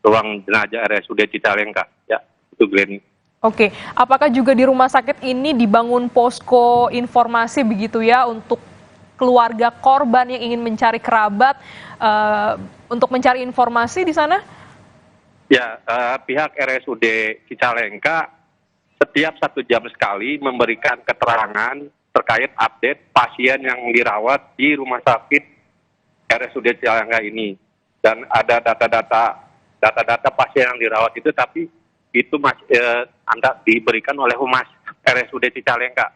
S18: ruang jenazah RSUD Cicalengka. Ya, itu Glenny.
S3: Oke, apakah juga di rumah sakit ini dibangun posko informasi begitu ya untuk keluarga korban yang ingin mencari kerabat untuk mencari informasi di sana?
S18: Ya, pihak RSUD Cicalengka setiap 1 jam sekali memberikan keterangan terkait update pasien yang dirawat di rumah sakit RSUD Cicalengka ini. Dan ada data pasien yang dirawat itu, tapi itu masih diberikan oleh Humas RSUD Cicalengka.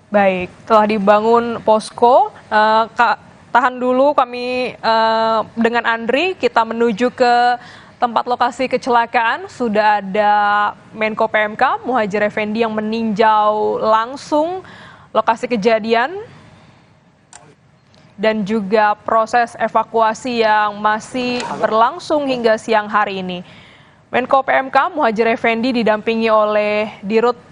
S3: Baik, telah dibangun posko. Tahan dulu kami dengan Andri, kita menuju ke tempat lokasi kecelakaan. Sudah ada Menko PMK Muhadjir Effendi yang meninjau langsung lokasi kejadian dan juga proses evakuasi yang masih berlangsung hingga siang hari ini. Menko PMK Muhadjir Effendi didampingi oleh Dirut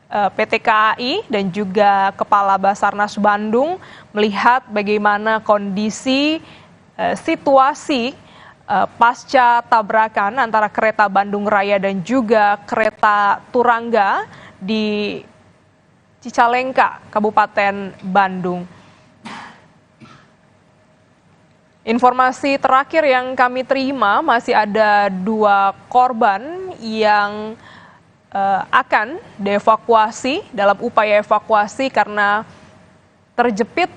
S3: PT KAI dan juga Kepala Basarnas Bandung melihat bagaimana kondisi situasi pasca tabrakan antara kereta Bandung Raya dan juga kereta Turangga di Cicalengka, Kabupaten Bandung. Informasi terakhir yang kami terima, masih ada 2 korban yang akan dievakuasi dalam upaya evakuasi karena terjepit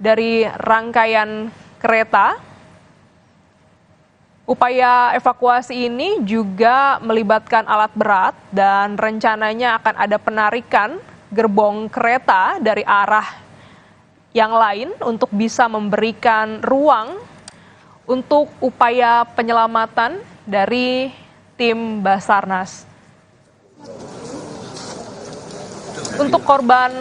S3: dari rangkaian kereta. Upaya evakuasi ini juga melibatkan alat berat dan rencananya akan ada penarikan gerbong kereta dari arah yang lain untuk bisa memberikan ruang untuk upaya penyelamatan dari tim Basarnas. Untuk korban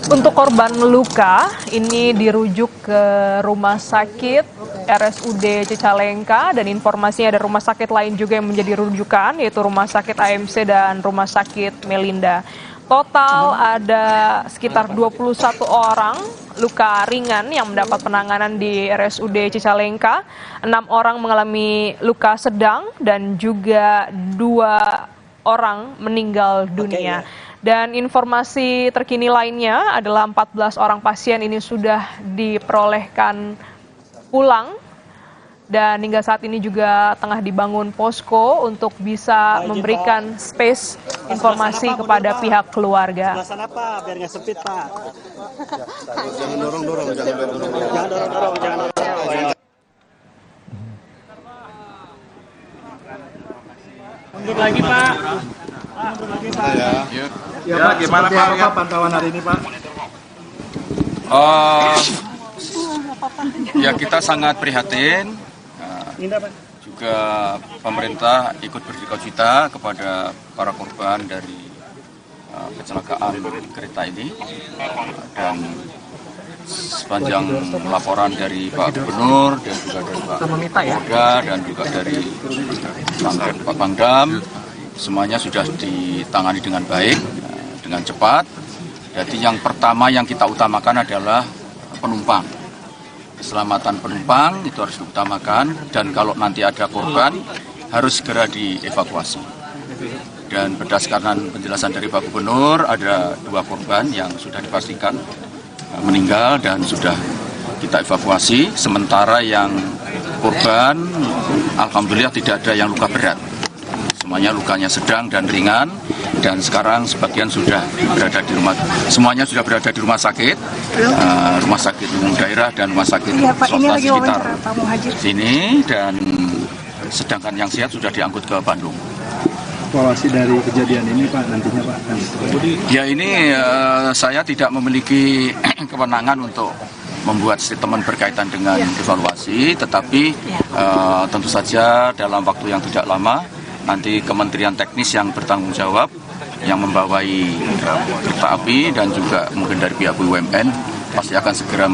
S3: untuk korban luka ini dirujuk ke rumah sakit RSUD Cicalengka dan informasinya ada rumah sakit lain juga yang menjadi rujukan yaitu rumah sakit AMC dan rumah sakit Melinda. Total ada sekitar 21 orang luka ringan yang mendapat penanganan di RSUD Cicalengka, 6 orang mengalami luka sedang dan juga 2 orang meninggal dunia. Dan informasi terkini lainnya adalah 14 orang pasien ini sudah diperolehkan pulang dan hingga saat ini juga tengah dibangun posko untuk bisa memberikan space informasi kepada pihak keluarga.
S19: Sebelah sana Pak, biar nggak sempit Pak.
S11: Jangan dorong-dorong, jangan dorong-dorong.
S19: Jangan dorong-dorong, jangan dorong-dorong. Mundur lagi Pak. Mundur lagi Pak. Ya Pak, gimana Pak pantauan hari ini Pak?
S20: Ya kita sangat prihatin. Juga pemerintah ikut berduka cita kepada para korban dari kecelakaan kereta ini dan sepanjang laporan dari Pak Gubernur dan juga dari Pak Kapolda dan juga dari Pak Pangdam semuanya sudah ditangani dengan baik, dengan cepat. Jadi yang pertama yang kita utamakan adalah penumpang. Keselamatan penumpang itu harus diutamakan dan kalau nanti ada korban harus segera dievakuasi. Dan berdasarkan penjelasan dari Pak Gubernur ada 2 korban yang sudah dipastikan meninggal dan sudah kita evakuasi. Sementara yang korban alhamdulillah tidak ada yang luka berat. Semuanya lukanya sedang dan ringan dan sekarang sebagian sudah berada di semuanya sudah berada di rumah sakit, rumah sakit umum daerah dan rumah sakit swasta sekitar sini dan sedangkan yang sehat sudah diangkut ke Bandung.
S19: Evaluasi dari kejadian ini Pak nantinya Pak.
S20: Ya ini saya tidak memiliki kewenangan untuk membuat statement berkaitan dengan evaluasi, tetapi tentu saja dalam waktu yang tidak lama nanti Kementerian Teknis yang bertanggung jawab yang membawai kereta api dan juga mungkin dari pihak BUMN pasti akan segera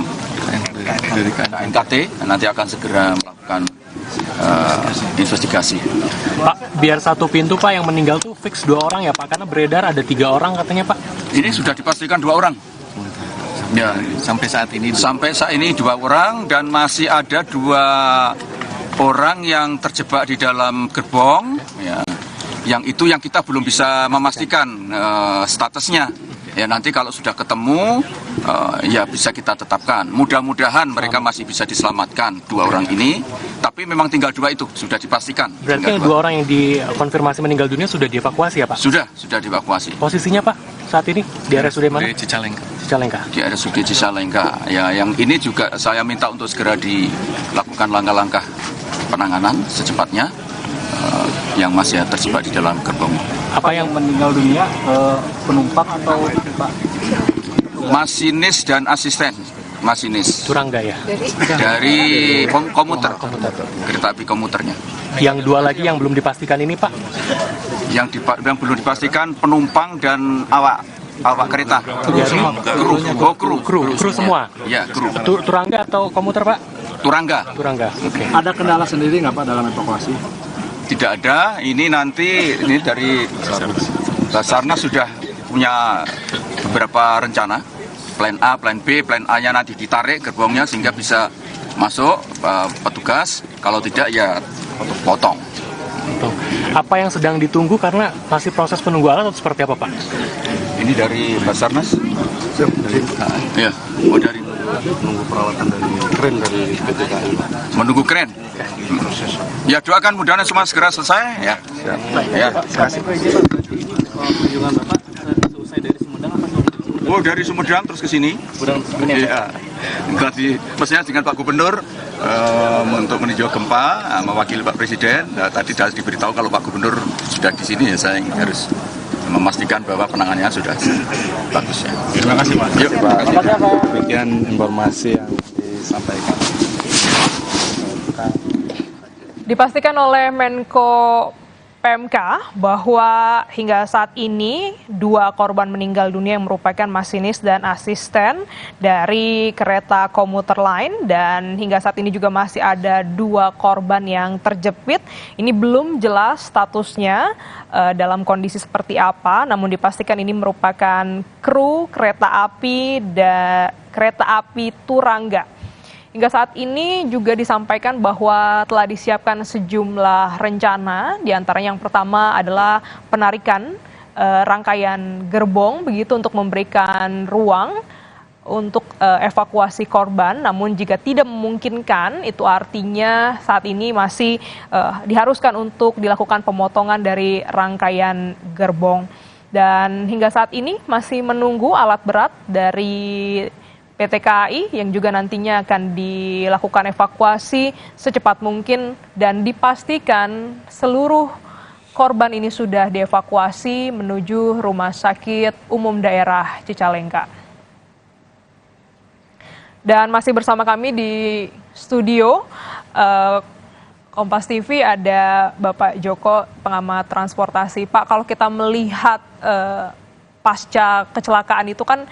S20: dari KNKT nanti akan segera melakukan investigasi.
S21: Pak, biar satu pintu Pak yang meninggal tuh fix 2 orang ya Pak, karena beredar ada 3 orang katanya Pak.
S20: Ini sudah dipastikan 2 orang. Ya, sampai saat ini 2 orang dan masih ada 2 orang yang terjebak di dalam gerbong. Ya, yang itu yang kita belum bisa memastikan statusnya. Ya nanti kalau sudah ketemu ya bisa kita tetapkan. Mudah-mudahan mereka masih bisa diselamatkan 2 orang ini. Tapi memang tinggal 2 itu sudah dipastikan.
S21: Berarti yang 2 orang yang dikonfirmasi meninggal dunia sudah dievakuasi ya Pak?
S20: Sudah dievakuasi.
S21: Posisinya Pak saat ini di RSUD mana?
S20: Di Cicalengka.
S21: Cicalengka.
S20: Di RSUD Cicalengka. Ya yang ini juga saya minta untuk segera dilakukan langkah-langkah penanganan secepatnya yang masih terjebak di dalam gerbong.
S19: Apa yang meninggal dunia penumpang atau Pak?
S20: Masinis dan asisten. Masinis.
S21: Turangga ya?
S20: Dari komuter. Kereta api komuternya.
S21: Yang 2 lagi yang belum dipastikan ini Pak?
S20: Yang belum dipastikan penumpang dan awak kereta. Kru
S21: semua?
S20: Ya, kru.
S21: Turangga atau komuter Pak?
S20: Turangga.
S21: Oke.
S19: Ada kendala sendiri nggak Pak dalam evakuasi?
S20: Tidak ada, ini dari Basarnas sudah punya beberapa rencana, plan A, plan B, plan A-nya nanti ditarik gerbongnya sehingga bisa masuk petugas, kalau tidak ya potong.
S21: Apa yang sedang ditunggu karena masih proses penunggu alat atau seperti apa Pak?
S20: Ini dari Basarnas? Ya, dari
S11: menunggu peralatan dari kren dari PT KAI.
S20: Menunggu kren. Ya doakan mudah-mudahan semua segera selesai ya. Ya. Terima kasih.
S19: Kunjungan Bapak selesai dari Sumedang apa?
S20: Oh dari Sumedang terus ke sini. Iya. Tadi maksudnya dengan Pak Gubernur untuk meninjau gempa mewakili Pak Presiden. Tadi sudah diberitahu kalau Pak Gubernur sudah di sini ya saya harus memastikan bahwa penanganannya sudah bagus ya.
S19: Terima kasih Pak.
S20: Yuk, Pak.
S19: Demikian informasi yang disampaikan.
S3: Dipastikan oleh Menko PMK bahwa hingga saat ini 2 korban meninggal dunia yang merupakan masinis dan asisten dari kereta komuter lain dan hingga saat ini juga masih ada 2 korban yang terjepit. Ini belum jelas statusnya dalam kondisi seperti apa, namun dipastikan ini merupakan kru kereta api Turangga. Hingga saat ini juga disampaikan bahwa telah disiapkan sejumlah rencana, diantaranya yang pertama adalah penarikan rangkaian gerbong begitu untuk memberikan ruang untuk evakuasi korban, namun jika tidak memungkinkan itu artinya saat ini masih diharuskan untuk dilakukan pemotongan dari rangkaian gerbong. Dan hingga saat ini masih menunggu alat berat dari PT KAI yang juga nantinya akan dilakukan evakuasi secepat mungkin dan dipastikan seluruh korban ini sudah dievakuasi menuju Rumah Sakit Umum Daerah Cicalengka. Dan masih bersama kami di studio Kompas TV ada Bapak Joko, pengamat transportasi. Pak, kalau kita melihat pasca kecelakaan itu kan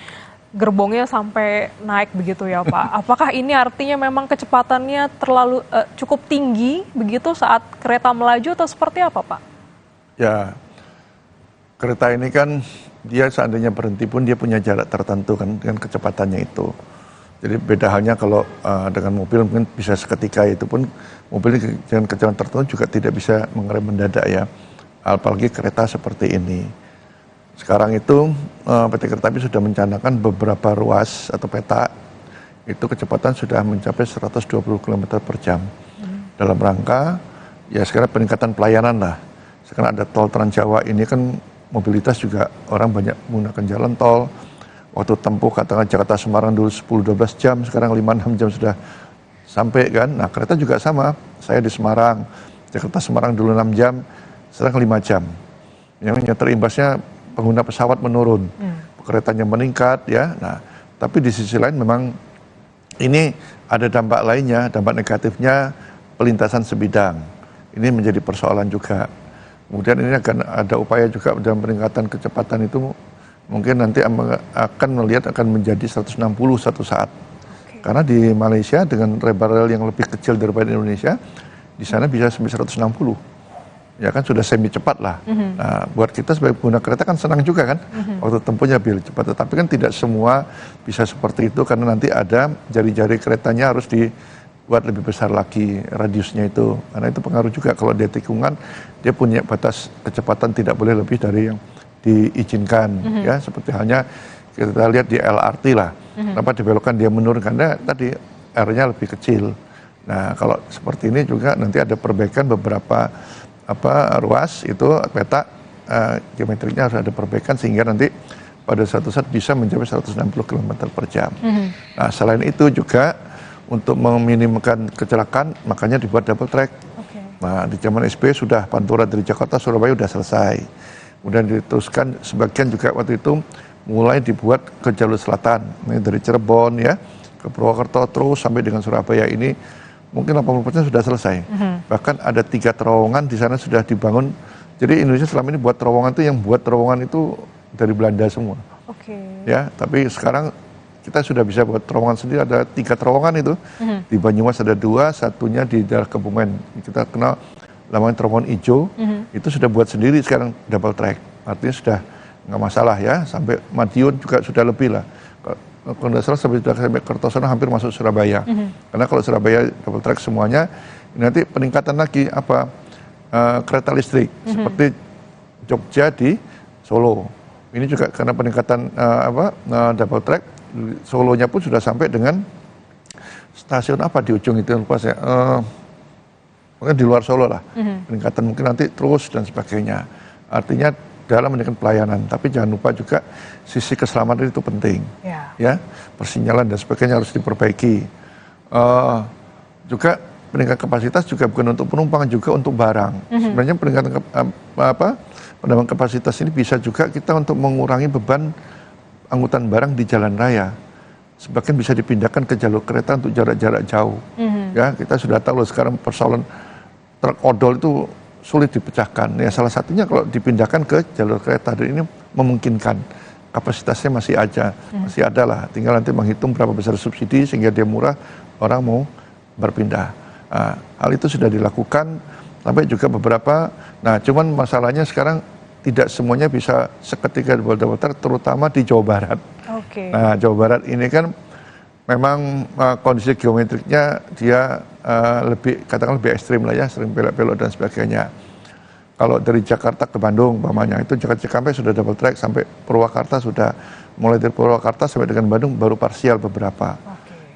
S3: gerbongnya sampai naik begitu ya Pak. Apakah ini artinya memang kecepatannya terlalu cukup tinggi begitu saat kereta melaju atau seperti apa Pak?
S15: Ya, kereta ini kan dia seandainya berhenti pun dia punya jarak tertentu kan dengan kecepatannya itu. Jadi beda halnya kalau dengan mobil mungkin bisa seketika, itu pun mobil dengan kecepatan tertentu juga tidak bisa mengerem mendadak ya. Apalagi kereta seperti ini. Sekarang itu PT Kereta Api sudah mencanakan beberapa ruas atau peta itu kecepatan sudah mencapai 120 km per jam. Dalam rangka ya sekarang peningkatan pelayanan lah. Sekarang ada tol Trans Jawa ini kan mobilitas juga orang banyak menggunakan jalan tol. Waktu tempuh katakan Jakarta Semarang dulu 10-12 jam, sekarang 5-6 jam sudah sampai kan. Nah kereta juga sama, saya di Semarang Jakarta-Semarang dulu 6 jam, sekarang 5 jam. Yang terimbasnya pengguna pesawat menurun, keretanya meningkat ya. Nah, tapi di sisi lain memang ini ada dampak lainnya, dampak negatifnya pelintasan sebidang. Ini menjadi persoalan juga. Kemudian ini akan ada upaya juga dalam peningkatan kecepatan itu mungkin nanti akan melihat akan menjadi 160 satu saat. Karena di Malaysia dengan rel yang lebih kecil daripada Indonesia, di sana bisa sampai 160. Ya kan sudah semi cepat lah. Nah, buat kita sebagai pengguna kereta kan senang juga kan, waktu tempuhnya lebih cepat. Tetapi kan tidak semua bisa seperti itu karena nanti ada jari-jari keretanya harus dibuat lebih besar lagi radiusnya itu. Karena itu pengaruh juga kalau dia tikungan, dia punya batas kecepatan tidak boleh lebih dari yang diizinkan. Ya seperti halnya kita lihat di LRT lah. Kenapa dibelokkan dia menurun karena tadi R-nya lebih kecil. Nah kalau seperti ini juga nanti ada perbaikan beberapa ruas itu peta geometriknya harus ada perbaikan sehingga nanti pada suatu saat bisa mencapai 160 km per jam. Nah selain itu juga untuk meminimumkan kecelakaan makanya dibuat double track. Nah di zaman SBY sudah Pantura dari Jakarta Surabaya sudah selesai. Kemudian diteruskan sebagian juga waktu itu mulai dibuat ke jalur selatan, dari Cirebon ya ke Purwokerto terus sampai dengan Surabaya ini. Mungkin 80% sudah selesai. Bahkan ada 3 terowongan di sana sudah dibangun. Jadi Indonesia selama ini buat terowongan itu yang buat terowongan itu dari Belanda semua. Ya, tapi sekarang kita sudah bisa buat terowongan sendiri. Ada 3 terowongan itu. Di Banyumas ada 2, satunya di daerah Kebumen. Kita kenal namanya terowongan hijau. Itu sudah buat sendiri sekarang double track. Artinya sudah nggak masalah ya. Sampai Madiun juga sudah lebih lah. Kalau tidak salah sampai Kertosono hampir masuk Surabaya. Karena kalau Surabaya double track semuanya, nanti peningkatan lagi kereta listrik seperti Jogja di Solo. Ini juga karena peningkatan double track, Solonya pun sudah sampai dengan stasiun apa di ujung itu lupa saya. Mungkin di luar Solo lah. Peningkatan mungkin nanti terus dan sebagainya. Artinya dalam meningkatkan pelayanan, tapi jangan lupa juga sisi keselamatan itu penting, ya persinyalan dan sebagainya harus diperbaiki. Juga peningkatan kapasitas juga bukan untuk penumpang, juga untuk barang. Sebenarnya peningkatan penambahan kapasitas ini bisa juga kita untuk mengurangi beban angkutan barang di jalan raya. Sebagian bisa dipindahkan ke jalur kereta untuk jarak-jarak jauh. Ya kita sudah tahu loh sekarang persoalan truk odol itu sulit dipecahkan. Ya salah satunya kalau dipindahkan ke jalur kereta dan ini memungkinkan. Kapasitasnya masih ada lah. Tinggal nanti menghitung berapa besar subsidi sehingga dia murah, orang mau berpindah. Nah, hal itu sudah dilakukan sampai juga beberapa. Nah, cuman masalahnya sekarang tidak semuanya bisa seketika double track, terutama di Jawa Barat. Nah, Jawa Barat ini kan memang kondisi geometriknya dia katakan lebih ekstrim lah ya, sering belok-belok dan sebagainya. Kalau dari Jakarta ke Bandung, umpamanya itu Jakarta Cikampek sudah double track, sampai Purwakarta sudah, mulai dari Purwakarta sampai dengan Bandung baru parsial beberapa.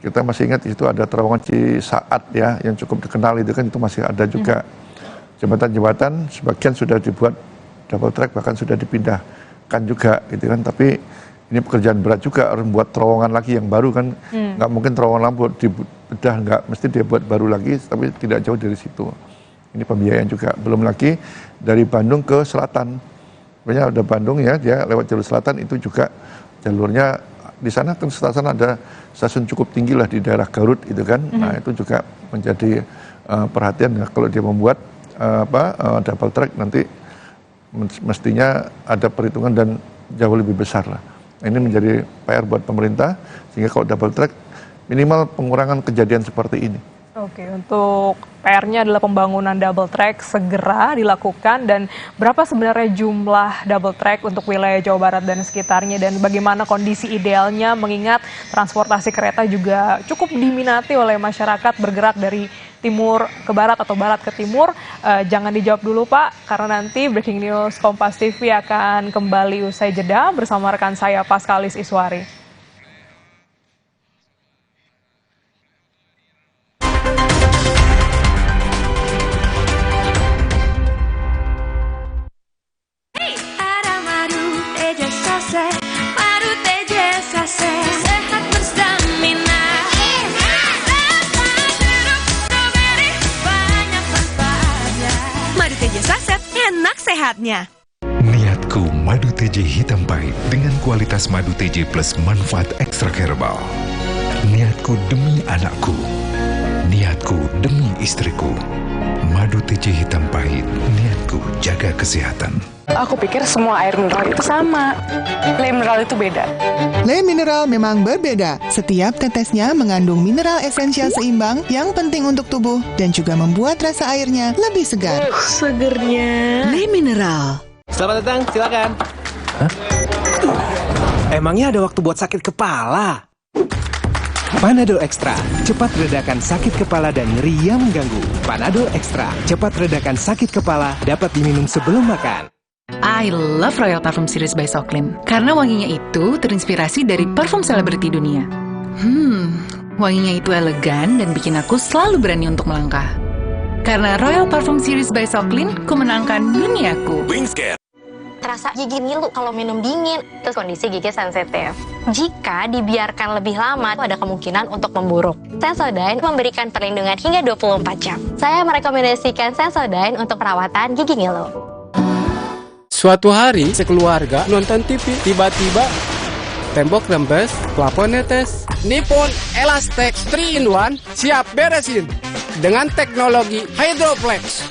S15: Kita masih ingat itu ada terowongan Cisaat ya, yang cukup dikenal itu kan, itu masih ada juga. Jembatan-jembatan sebagian sudah dibuat double track, bahkan sudah dipindahkan juga gitu kan, tapi ini pekerjaan berat juga, harus membuat terowongan lagi yang baru kan, nggak mungkin terowongan lama dibedah, nggak, mesti dia buat baru lagi, tapi tidak jauh dari situ. Ini pembiayaan juga, belum lagi dari Bandung ke selatan, sebenarnya ada Bandung ya, dia lewat jalur selatan itu juga jalurnya di sana kan selatan ada stasiun cukup tinggi lah di daerah Garut itu kan, nah itu juga menjadi perhatian ya, kalau dia membuat double track nanti mestinya ada perhitungan dan jauh lebih besar lah. Ini menjadi PR buat pemerintah, sehingga kalau double track minimal pengurangan kejadian seperti ini.
S3: Oke, untuk PR-nya adalah pembangunan double track segera dilakukan, dan berapa sebenarnya jumlah double track untuk wilayah Jawa Barat dan sekitarnya, dan bagaimana kondisi idealnya mengingat transportasi kereta juga cukup diminati oleh masyarakat bergerak dari timur ke barat atau barat ke timur. Jangan dijawab dulu Pak, karena nanti Breaking News Kompas TV akan kembali usai jeda bersama rekan saya Paskalis Iswari.
S16: Sehat berstamina, banyak manfaatnya.
S1: sehatnya.
S22: Niatku madu TJ hitam pahit dengan kualitas madu TJ plus manfaat ekstra herbal. Niatku demi anakku. Niatku demi istriku. Madu TJ hitam pahit. Niatku jaga kesehatan.
S23: Aku pikir semua air mineral itu sama. Le mineral itu beda.
S1: Le mineral memang berbeda. Setiap tetesnya mengandung mineral esensial seimbang yang penting untuk tubuh dan juga membuat rasa airnya lebih segar.
S23: Segernya.
S1: Le mineral.
S6: Selamat datang, silakan. Emangnya ada waktu buat sakit kepala? Panadol Extra, cepat redakan sakit kepala dan nyeri yang mengganggu. Panadol Extra, cepat redakan sakit kepala, dapat diminum sebelum makan.
S8: I love Royal Parfum Series by Soclin karena wanginya itu terinspirasi dari parfum selebriti dunia. Wanginya itu elegan dan bikin aku selalu berani untuk melangkah. Karena Royal Parfum Series by Soclin, ku menangkan duniaku.
S22: Wingscare.
S9: Terasa gigi ngilu kalau minum dingin, terus kondisi gigi sensitif. Jika dibiarkan lebih lama, ada kemungkinan untuk memburuk. Sensodyne memberikan perlindungan hingga 24 jam. Saya merekomendasikan Sensodyne untuk perawatan gigi ngilu.
S24: Suatu hari, sekeluarga nonton TV, tiba-tiba tembok rembes, plafon netes. Nippon Elastex 3-in-1 siap beresin dengan teknologi Hydroflex.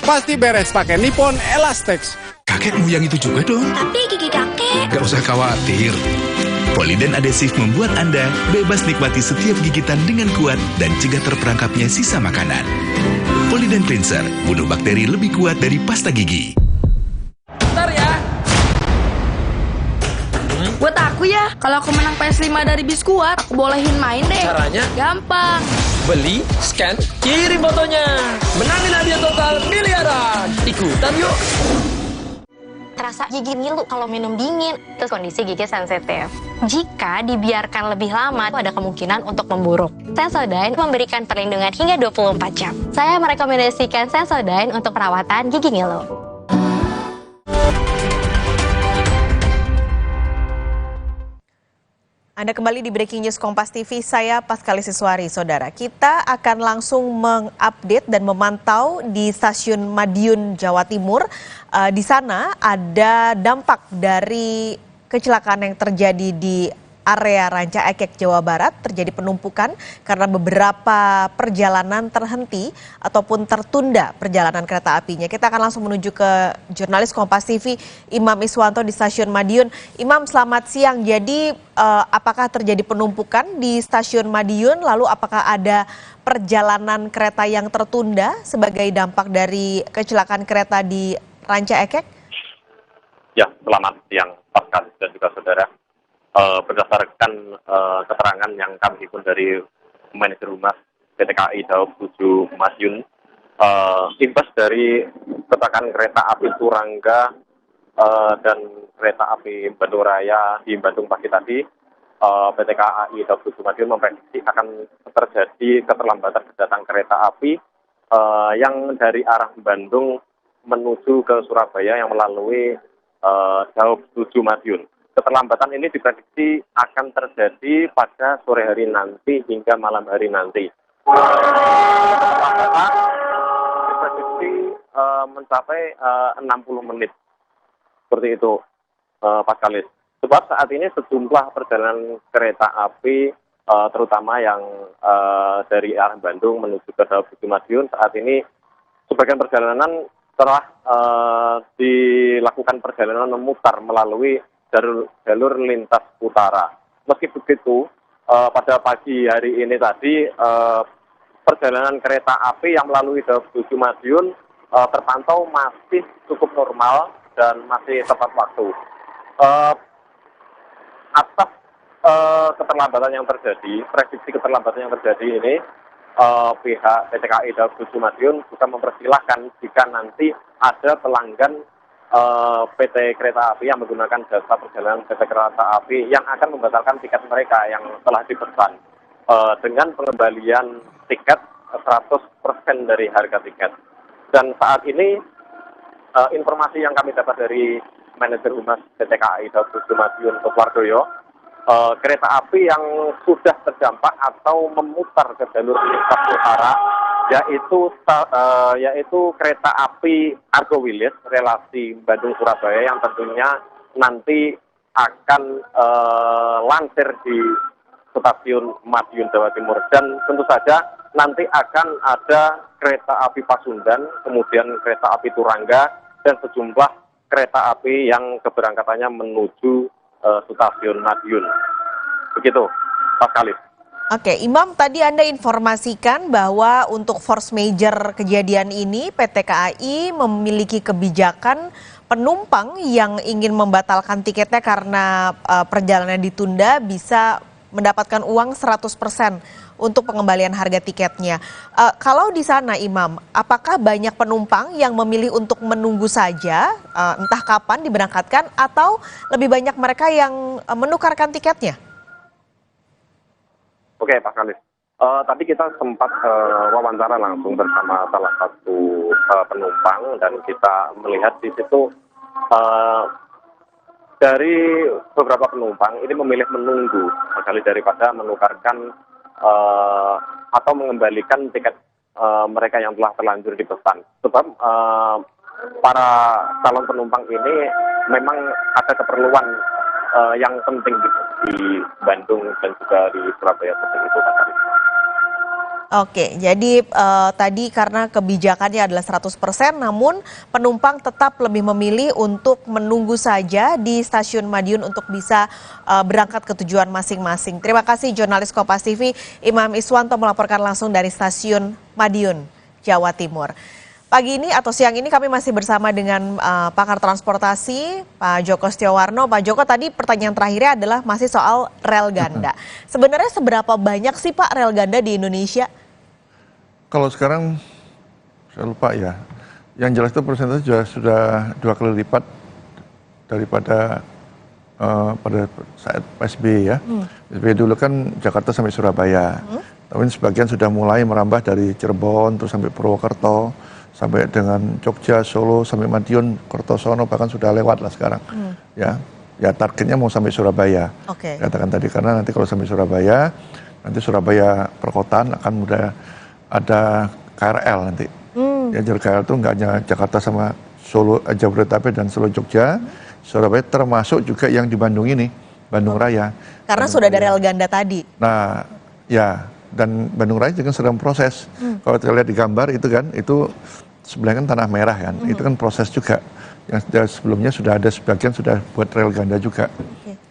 S24: Pasti beres pakai Nippon Elastex.
S22: Kakekmu yang itu juga dong.
S9: Tapi gigi kakek.
S22: Gak usah khawatir.
S7: Poliden adhesif membuat Anda bebas nikmati setiap gigitan dengan kuat dan cegah terperangkapnya sisa makanan. Poliden Cleanser, bunuh bakteri lebih kuat dari pasta gigi.
S5: Bentar ya.
S10: Buat aku ya, kalau aku menang PS5 dari Biskuat, aku bolehin main deh.
S5: Caranya?
S10: Gampang.
S5: Beli, scan, kirim fotonya. Menangin hadiah total miliaran. Ikutan yuk.
S9: Terasa gigi ngilu kalau minum dingin, terus kondisi gigi sensitif. Jika dibiarkan lebih lama, ada kemungkinan untuk memburuk. Sensodyne memberikan perlindungan hingga 24 jam. Saya merekomendasikan Sensodyne untuk perawatan gigi ngilu.
S1: Anda kembali di Breaking News Kompas TV, saya Paskali Siswari, Saudara. Kita akan langsung mengupdate dan memantau di stasiun Madiun, Jawa Timur. Di sana ada dampak dari kecelakaan yang terjadi di area Ranca Ekek, Jawa Barat. Terjadi penumpukan karena beberapa perjalanan terhenti ataupun tertunda perjalanan kereta apinya. Kita akan langsung menuju ke jurnalis Kompas TV, Imam Iswanto di stasiun Madiun. Imam, selamat siang. Jadi apakah terjadi penumpukan di stasiun Madiun? Lalu apakah ada perjalanan kereta yang tertunda sebagai dampak dari kecelakaan kereta di Ranca Ekek?
S18: Ya, selamat siang Pascal dan juga saudara. Berdasarkan keterangan yang kami himpun dari manajer humas PT KAI Daob 7 Madiun, imbas dari kecelakaan kereta api Turangga dan kereta api Bandung Raya di Bandung pagi tadi, PT KAI Daob 7 Madiun memprediksi akan terjadi keterlambatan kedatangan kereta api yang dari arah Bandung menuju ke Surabaya yang melalui Daob 7 Madiun. Keterlambatan ini diprediksi akan terjadi pada sore hari nanti hingga malam hari nanti. Keterlambatan diprediksi mencapai 60 menit. Seperti itu, Pak Kalis. Sebab saat ini sejumlah perjalanan kereta api, terutama yang dari arah Bandung menuju ke Daob 7 Madiun, saat ini sebagian perjalanan telah dilakukan perjalanan memutar melalui jalur lintas utara. Meski begitu, pada pagi hari ini tadi perjalanan kereta api yang melalui Daob 7 Madiun terpantau masih cukup normal dan masih tepat waktu. Atas keterlambatan yang terjadi, prediksi keterlambatan yang terjadi ini, pihak PT KAI Daob 7 Madiun juga mempersilahkan jika nanti ada pelanggan PT Kereta Api yang menggunakan jasa perjalanan PT Kereta Api yang akan membatalkan tiket mereka yang telah dipesan dengan pengembalian tiket 100% dari harga tiket. Dan saat ini informasi yang kami dapat dari manajer humas PT KAI Daob 7 Madiun Wardoyo, kereta api yang sudah terdampak atau memutar ke jalur lintas utara yaitu kereta api Argo Wilis relasi Bandung Surabaya yang tentunya nanti akan lansir di stasiun Madiun Jawa Timur, dan tentu saja nanti akan ada kereta api Pasundan, kemudian kereta api Turangga, dan sejumlah kereta api yang keberangkatannya menuju stasiun Madiun. Begitu, Pak Khalid.
S1: Oke, Imam, tadi Anda informasikan bahwa untuk force major kejadian ini PT KAI memiliki kebijakan penumpang yang ingin membatalkan tiketnya karena perjalanan ditunda bisa mendapatkan uang 100% untuk pengembalian harga tiketnya. Kalau di sana, Imam, apakah banyak penumpang yang memilih untuk menunggu saja, entah kapan diberangkatkan, atau lebih banyak mereka yang menukarkan tiketnya?
S18: Oke, Pak Khalid. Tadi kita sempat wawancara langsung bersama salah satu penumpang, dan kita melihat di situ dari beberapa penumpang ini memilih menunggu sekali daripada menukarkan atau mengembalikan tiket mereka yang telah terlanjur dipesan. Sebab para calon penumpang ini memang ada keperluan yang penting di Bandung dan juga di Surabaya seperti itu, Pak Khalid.
S1: Oke, jadi tadi karena kebijakannya adalah 100%, namun penumpang tetap lebih memilih untuk menunggu saja di stasiun Madiun untuk bisa berangkat ke tujuan masing-masing. Terima kasih jurnalis Kompas TV Imam Iswanto melaporkan langsung dari stasiun Madiun, Jawa Timur. Pagi ini atau siang ini kami masih bersama dengan pakar transportasi Pak Joko Setiowarno. Pak Joko, tadi pertanyaan terakhirnya adalah masih soal rel ganda. Sebenarnya seberapa banyak sih Pak rel ganda di Indonesia?
S15: Kalau sekarang saya lupa ya. Yang jelas itu persentase sudah 2 kali lipat daripada pada saat PSBY ya. PSBY dulu kan Jakarta sampai Surabaya. Tapi sebagian sudah mulai merambah dari Cirebon terus sampai Purwokerto, sampai dengan Jogja, Solo, sampai Madiun, Kertosono, bahkan sudah lewat lah sekarang. Ya targetnya mau sampai Surabaya. Katakan tadi, karena nanti kalau sampai Surabaya, nanti Surabaya perkotaan akan mudah ada KRL nanti. Ya, jalur KRL itu nggak hanya Jakarta sama Solo, Jabodetabek dan Solo Jogja, Surabaya termasuk juga yang di Bandung ini, Bandung Raya.
S1: Karena sudah ada rel ganda tadi.
S15: Nah, ya, dan Bandung Raya juga sedang proses. Kalau kita lihat di gambar itu kan, itu sebenarnya kan tanah merah kan, itu kan proses juga. Yang sebelumnya sudah ada sebagian sudah buat rel ganda juga.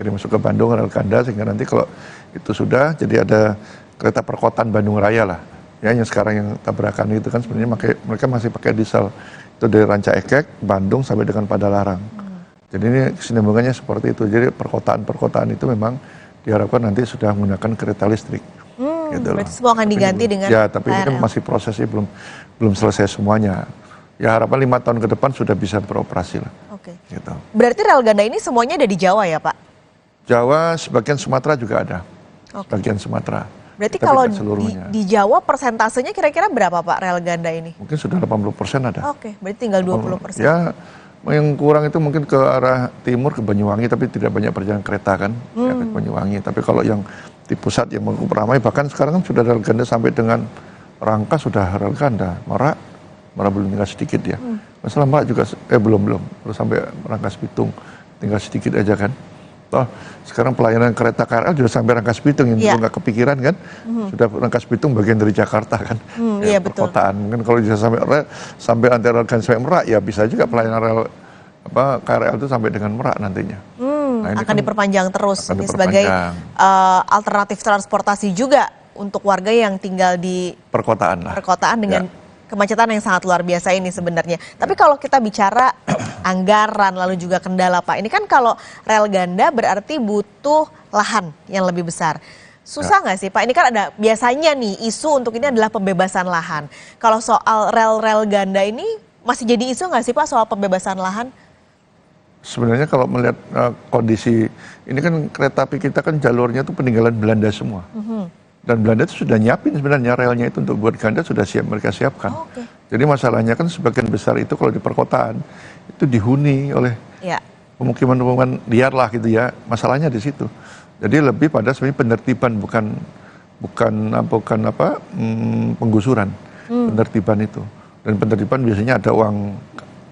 S15: Jadi masuk ke Bandung rel ganda, sehingga nanti kalau itu sudah, jadi ada kereta perkotaan Bandung Raya lah. Ya, yang sekarang yang tabrakan itu kan sebenarnya mereka masih pakai diesel. Itu dari Ranca Ekek, Bandung sampai dengan Padalarang. Jadi ini kesinambungannya seperti itu. Jadi perkotaan-perkotaan itu memang diharapkan nanti sudah menggunakan kereta listrik. Gitu
S1: berarti semua akan diganti dengan
S15: ya, tapi ini kan masih prosesnya belum selesai semuanya. Ya, harapan 5 tahun ke depan sudah bisa beroperasi lah. Gitu.
S1: Berarti rel ganda ini semuanya ada di Jawa ya Pak?
S15: Jawa, sebagian Sumatera juga ada. Sebagian Sumatera.
S1: Berarti kalau di Jawa persentasenya kira-kira berapa Pak rel ganda ini?
S15: Mungkin sudah 80% ada.
S1: Berarti tinggal 20%.
S15: Ya, yang kurang itu mungkin ke arah timur, ke Banyuwangi, tapi tidak banyak perjalanan kereta kan, ya, ke Banyuwangi. Tapi kalau yang di pusat yang ramai, bahkan sekarang kan sudah rel ganda sampai dengan Rangka sudah rel ganda, Merak belum tinggal sedikit ya. Masalah Merak juga belum sampai Rangkas Bitung, tinggal sedikit aja kan. Toh sekarang pelayanan kereta KRL juga sampai Rangkas Bitung, yang dulu nggak kepikiran kan, sudah Rangkas Bitung bagian dari Jakarta kan, ya, perkotaan. Mungkin kalau bisa sampai antara rel sampai Merak, ya bisa juga pelayanan rel KRL itu sampai dengan Merak nantinya. Nah,
S1: akan diperpanjang terus ini sebagai alternatif transportasi juga untuk warga yang tinggal di perkotaan dengan kemacetan yang sangat luar biasa ini sebenarnya. Tapi kalau kita bicara anggaran lalu juga kendala Pak, ini kan kalau rel ganda berarti butuh lahan yang lebih besar. Susah nggak sih Pak? Ini kan ada biasanya nih isu untuk ini adalah pembebasan lahan. Kalau soal rel-rel ganda ini masih jadi isu nggak sih Pak soal pembebasan lahan?
S15: Sebenarnya kalau melihat kondisi ini kan kereta api kita kan jalurnya itu peninggalan Belanda semua. Dan Belanda itu sudah nyiapin sebenarnya relnya itu untuk buat ganda, sudah mereka siapkan. Jadi masalahnya kan sebagian besar itu kalau di perkotaan itu dihuni oleh pemukiman-pemukiman liar lah gitu ya. Masalahnya di situ. Jadi lebih pada sebenarnya penertiban bukan penggusuran. penertiban itu. Dan penertiban biasanya ada uang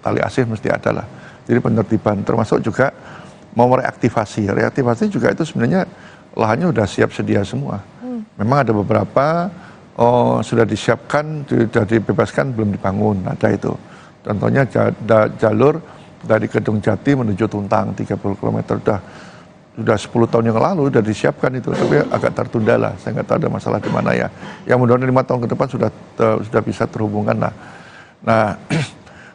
S15: tali asih mesti ada lah. Jadi penertiban termasuk juga mau reaktivasi. Reaktivasi juga itu sebenarnya lahannya sudah siap sedia semua. Memang ada beberapa sudah disiapkan, sudah dibebaskan belum dibangun, ada itu. Contohnya jalur dari Kedung Jati menuju Tuntang 30 km sudah 10 tahun yang lalu sudah disiapkan itu, tapi agak tertunda lah. Saya nggak tahu ada masalah di mana ya. Yang mudah-mudahan 5 tahun ke depan sudah bisa terhubungkan lah. Nah,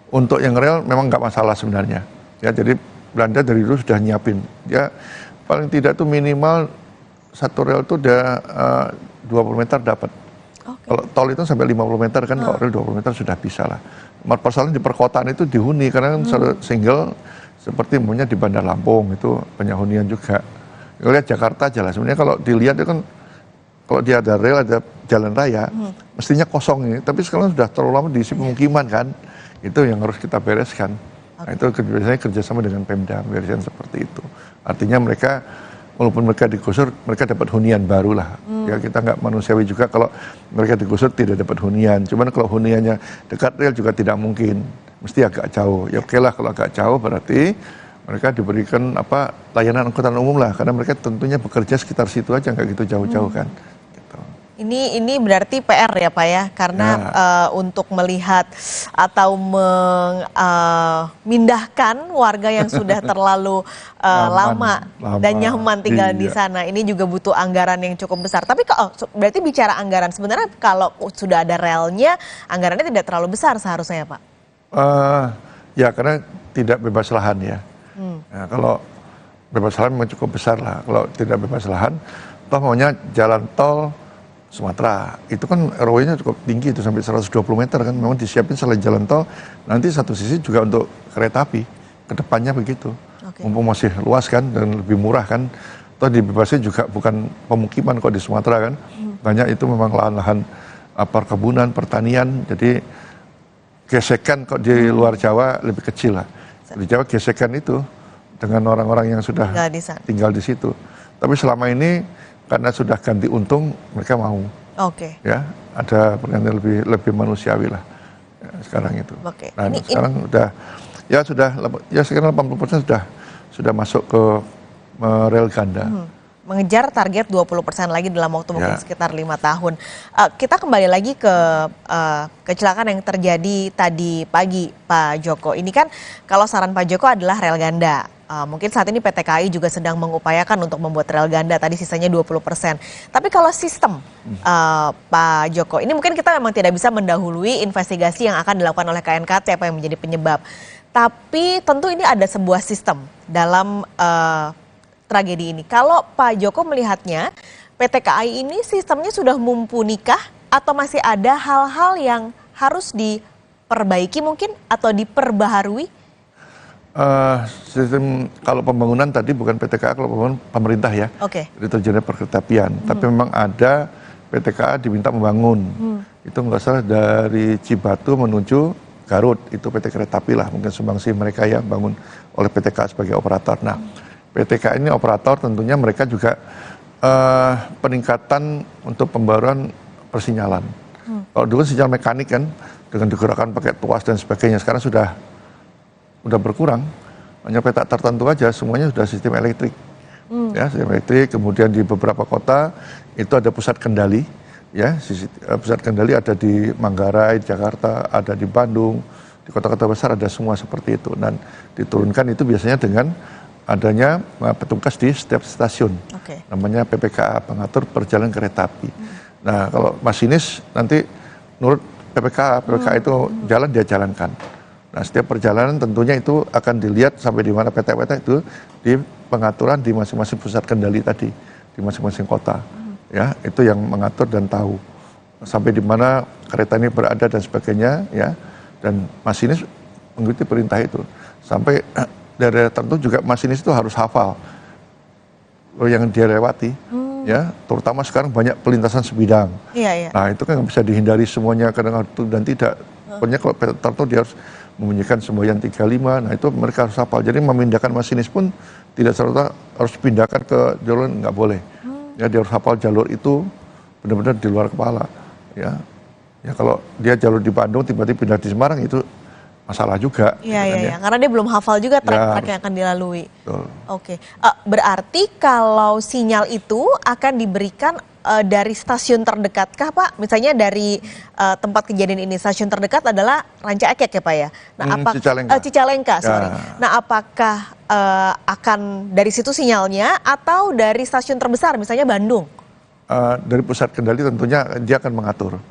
S15: untuk yang rel memang nggak masalah sebenarnya. Ya, jadi Belanda dari dulu sudah nyiapin. Ya, paling tidak tuh minimal satu rel itu udah 20 meter dapat. Kalau tol itu sampai 50 meter kan, kalau rel 20 meter sudah bisa lah. Persoalan di perkotaan itu dihuni karena kan single seperti umumnya di Bandar Lampung itu banyak hunian juga. Lihat Jakarta aja lah. Sebenarnya kalau dilihat itu kan kalau dia ada rel, ada jalan raya, mestinya kosong ini. Tapi sekarang sudah terlalu lama diisi pemukiman kan. Itu yang harus kita bereskan. Nah, itu biasanya kerjasama dengan Pemda, bereskan seperti itu. Artinya mereka, walaupun mereka digusur, mereka dapat hunian baru lah. Ya, kita nggak manusiawi juga kalau mereka digusur tidak dapat hunian. Cuman kalau huniannya dekat rel juga tidak mungkin. Mesti agak jauh. Ya oke lah kalau agak jauh berarti mereka diberikan layanan angkutan umum lah. Karena mereka tentunya bekerja sekitar situ aja, nggak gitu jauh-jauh kan.
S1: Ini berarti PR ya Pak ya, karena untuk melihat atau memindahkan warga yang sudah terlalu lama dan nyaman tinggal di sana. Ini juga butuh anggaran yang cukup besar. Tapi berarti bicara anggaran, sebenarnya kalau sudah ada relnya, anggarannya tidak terlalu besar seharusnya ya Pak?
S15: Ya karena tidak bebas lahan ya. Nah, kalau bebas lahan memang cukup besar lah. Kalau tidak bebas lahan, toh maunya jalan tol Sumatera, itu kan ROI-nya cukup tinggi, itu sampai 120 meter kan, memang disiapin selain jalan tol, nanti satu sisi juga untuk kereta api, kedepannya begitu. Mumpung masih luas kan, dan lebih murah kan, toh dibebasnya juga bukan pemukiman kok di Sumatera kan, banyak itu memang lahan-lahan perkebunan, pertanian, jadi gesekan kok di luar Jawa lebih kecil lah. Di Jawa gesekan itu dengan orang-orang yang sudah tinggal di situ. Tapi selama ini karena sudah ganti untung, mereka mau. Ya, ada pergantian lebih manusiawi lah ya, sekarang itu. Nah, sekarang sekarang 80% sudah masuk ke rel ganda.
S1: Mengejar target 20% lagi dalam waktu mungkin sekitar 5 tahun. Kita kembali lagi ke kecelakaan yang terjadi tadi pagi Pak Joko. Ini kan kalau saran Pak Joko adalah rel ganda. Mungkin saat ini PT KAI juga sedang mengupayakan untuk membuat rel ganda, tadi sisanya 20%. Tapi kalau sistem, Pak Joko, ini mungkin kita memang tidak bisa mendahului investigasi yang akan dilakukan oleh KNKT apa yang menjadi penyebab. Tapi tentu ini ada sebuah sistem dalam tragedi ini. Kalau Pak Joko melihatnya, PT KAI ini sistemnya sudah mumpunikah atau masih ada hal-hal yang harus diperbaiki mungkin atau diperbaharui?
S15: Sistem kalau pembangunan tadi bukan PT KA, kalau pembangunan pemerintah ya. Jadi terjadi perkeretapian. Tapi memang ada PT KA diminta membangun. Itu nggak salah dari Cibatu menuju Garut, itu PT Kereta Api lah, mungkin sumbangsi mereka ya bangun oleh PT KA sebagai operator. Nah, PT KA ini operator tentunya mereka juga peningkatan untuk pembaruan persinyalan. Kalau dulu sinyal mekanik kan dengan digerakkan pakai tuas dan sebagainya, sekarang sudah berkurang, hanya petak tertentu aja, semuanya sudah sistem elektrik. Ya, sistem elektrik, kemudian di beberapa kota itu ada pusat kendali, ya, pusat kendali ada di Manggarai, Jakarta, ada di Bandung, di kota-kota besar ada semua seperti itu. Dan diturunkan itu biasanya dengan adanya petugas di setiap stasiun, namanya PPKA, pengatur perjalanan kereta api. Nah, kalau masinis nanti menurut PPKA itu jalan dia jalankan. Nah, setiap perjalanan tentunya itu akan dilihat sampai di mana PT itu di pengaturan di masing-masing pusat kendali tadi, di masing-masing kota. Ya, itu yang mengatur dan tahu sampai di mana kereta ini berada dan sebagainya, ya. Dan masinis mengikuti perintah itu. Sampai daerah tertentu juga masinis itu harus hafal yang dia lewati. Ya, terutama sekarang banyak pelintasan sebidang. Nah, itu kan nggak bisa dihindari semuanya kadang dan tidak. Pokoknya kalau tertentu dia harus membunyikan semboyan 35, nah itu mereka harus hafal. Jadi memindahkan masinis pun tidak serta harus pindahkan ke jalur, nggak boleh. Ya, dia harus hafal jalur itu benar-benar di luar kepala. Ya, Ya kalau dia jalur di Bandung tiba-tiba pindah di Semarang itu masalah juga.
S1: Iya, karena dia belum hafal juga trek-trek yang akan dilalui.
S15: Betul.
S1: Oke, berarti kalau sinyal itu akan diberikan dari stasiun terdekat kah Pak? Misalnya dari tempat kejadian ini, stasiun terdekat adalah Ranca Ekek ya Pak ya? Nah, Cicalengka, sorry. Nah, apakah akan dari situ sinyalnya atau dari stasiun terbesar, misalnya Bandung?
S15: Dari pusat kendali tentunya dia akan mengatur.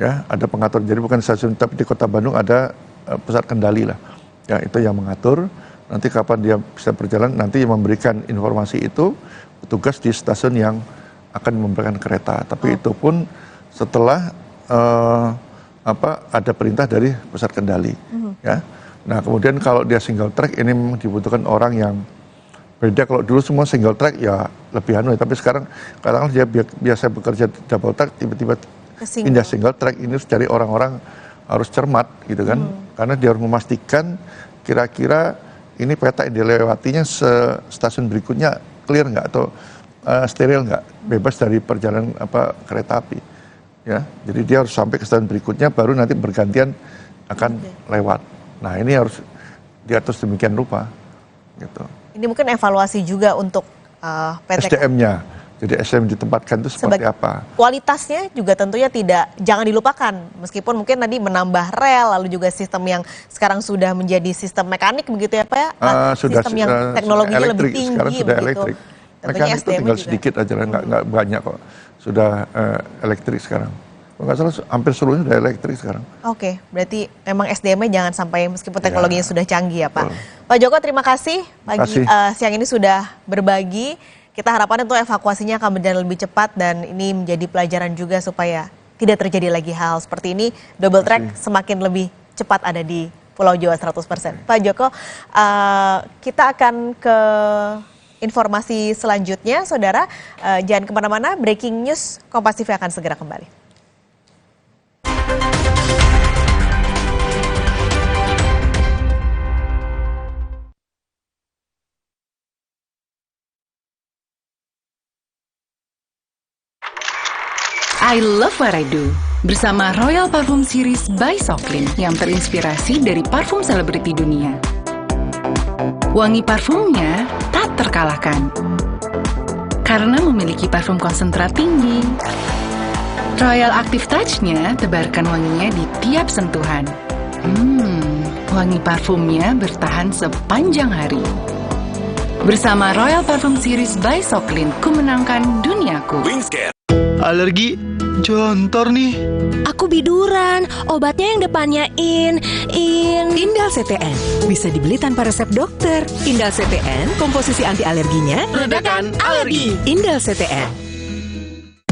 S15: Ya, ada pengatur. Jadi bukan stasiun, tapi di Kota Bandung ada pusat kendali lah. Ya, itu yang mengatur. Nanti kapan dia bisa berjalan, nanti yang memberikan informasi itu petugas di stasiun yang akan memberikan kereta. Tapi itu pun setelah ada perintah dari pusat kendali. Ya. Nah, kemudian kalau dia single track ini memang dibutuhkan orang yang beda. Kalau dulu semua single track ya lebih anu ya. Tapi sekarang kadang-kadang dia biasa bekerja double track, tiba-tiba pindah single track. Ini harus cari orang-orang harus cermat gitu kan. Karena dia harus memastikan kira-kira ini peta yang dilewatinya stasiun berikutnya clear nggak atau steril nggak, bebas dari perjalanan kereta api. Ya, jadi dia harus sampai ke stasiun berikutnya baru nanti bergantian akan lewat. Nah, ini harus diatur sedemikian rupa. Gitu.
S1: Ini mungkin evaluasi juga untuk PT
S15: SDM-nya. Jadi SDM ditempatkan itu seperti apa?
S1: Kualitasnya juga tentunya jangan dilupakan. Meskipun mungkin tadi menambah rel, lalu juga sistem yang sekarang sudah menjadi sistem mekanik begitu ya Pak ya? Sistem yang teknologinya lebih tinggi.
S15: Sekarang sudah elektrik. Mekanik itu tinggal sedikit aja, nggak banyak kok. Sudah elektrik sekarang. Kalau nggak salah hampir seluruhnya sudah elektrik sekarang.
S1: Oke, berarti memang SDM-nya jangan sampai meskipun teknologinya sudah canggih ya Pak. Pak Joko, terima kasih pagi siang ini sudah berbagi. Kita harapkan itu evakuasinya akan berjalan lebih cepat dan ini menjadi pelajaran juga supaya tidak terjadi lagi hal seperti ini. Double track semakin lebih cepat ada di Pulau Jawa 100%. Pak Joko, kita akan ke informasi selanjutnya, Saudara. Jangan kemana-mana, breaking news Kompas TV akan segera kembali.
S8: I love what I do bersama Royal Parfum Series by Socklin yang terinspirasi dari parfum selebriti dunia. Wangi parfumnya tak terkalahkan karena memiliki parfum konsentrat tinggi. Royal Active Touch-nya tebarkan wanginya di tiap sentuhan. Wangi parfumnya bertahan sepanjang hari. Bersama Royal Parfum Series by Socklin, ku menangkan duniaku.
S2: Alergi jontor nih.
S12: Aku biduran, obatnya yang depannya Indal CTN. Bisa dibeli tanpa resep dokter. Indal CTN, komposisi anti alerginya
S2: Redakan alergi.
S12: Indal CTN.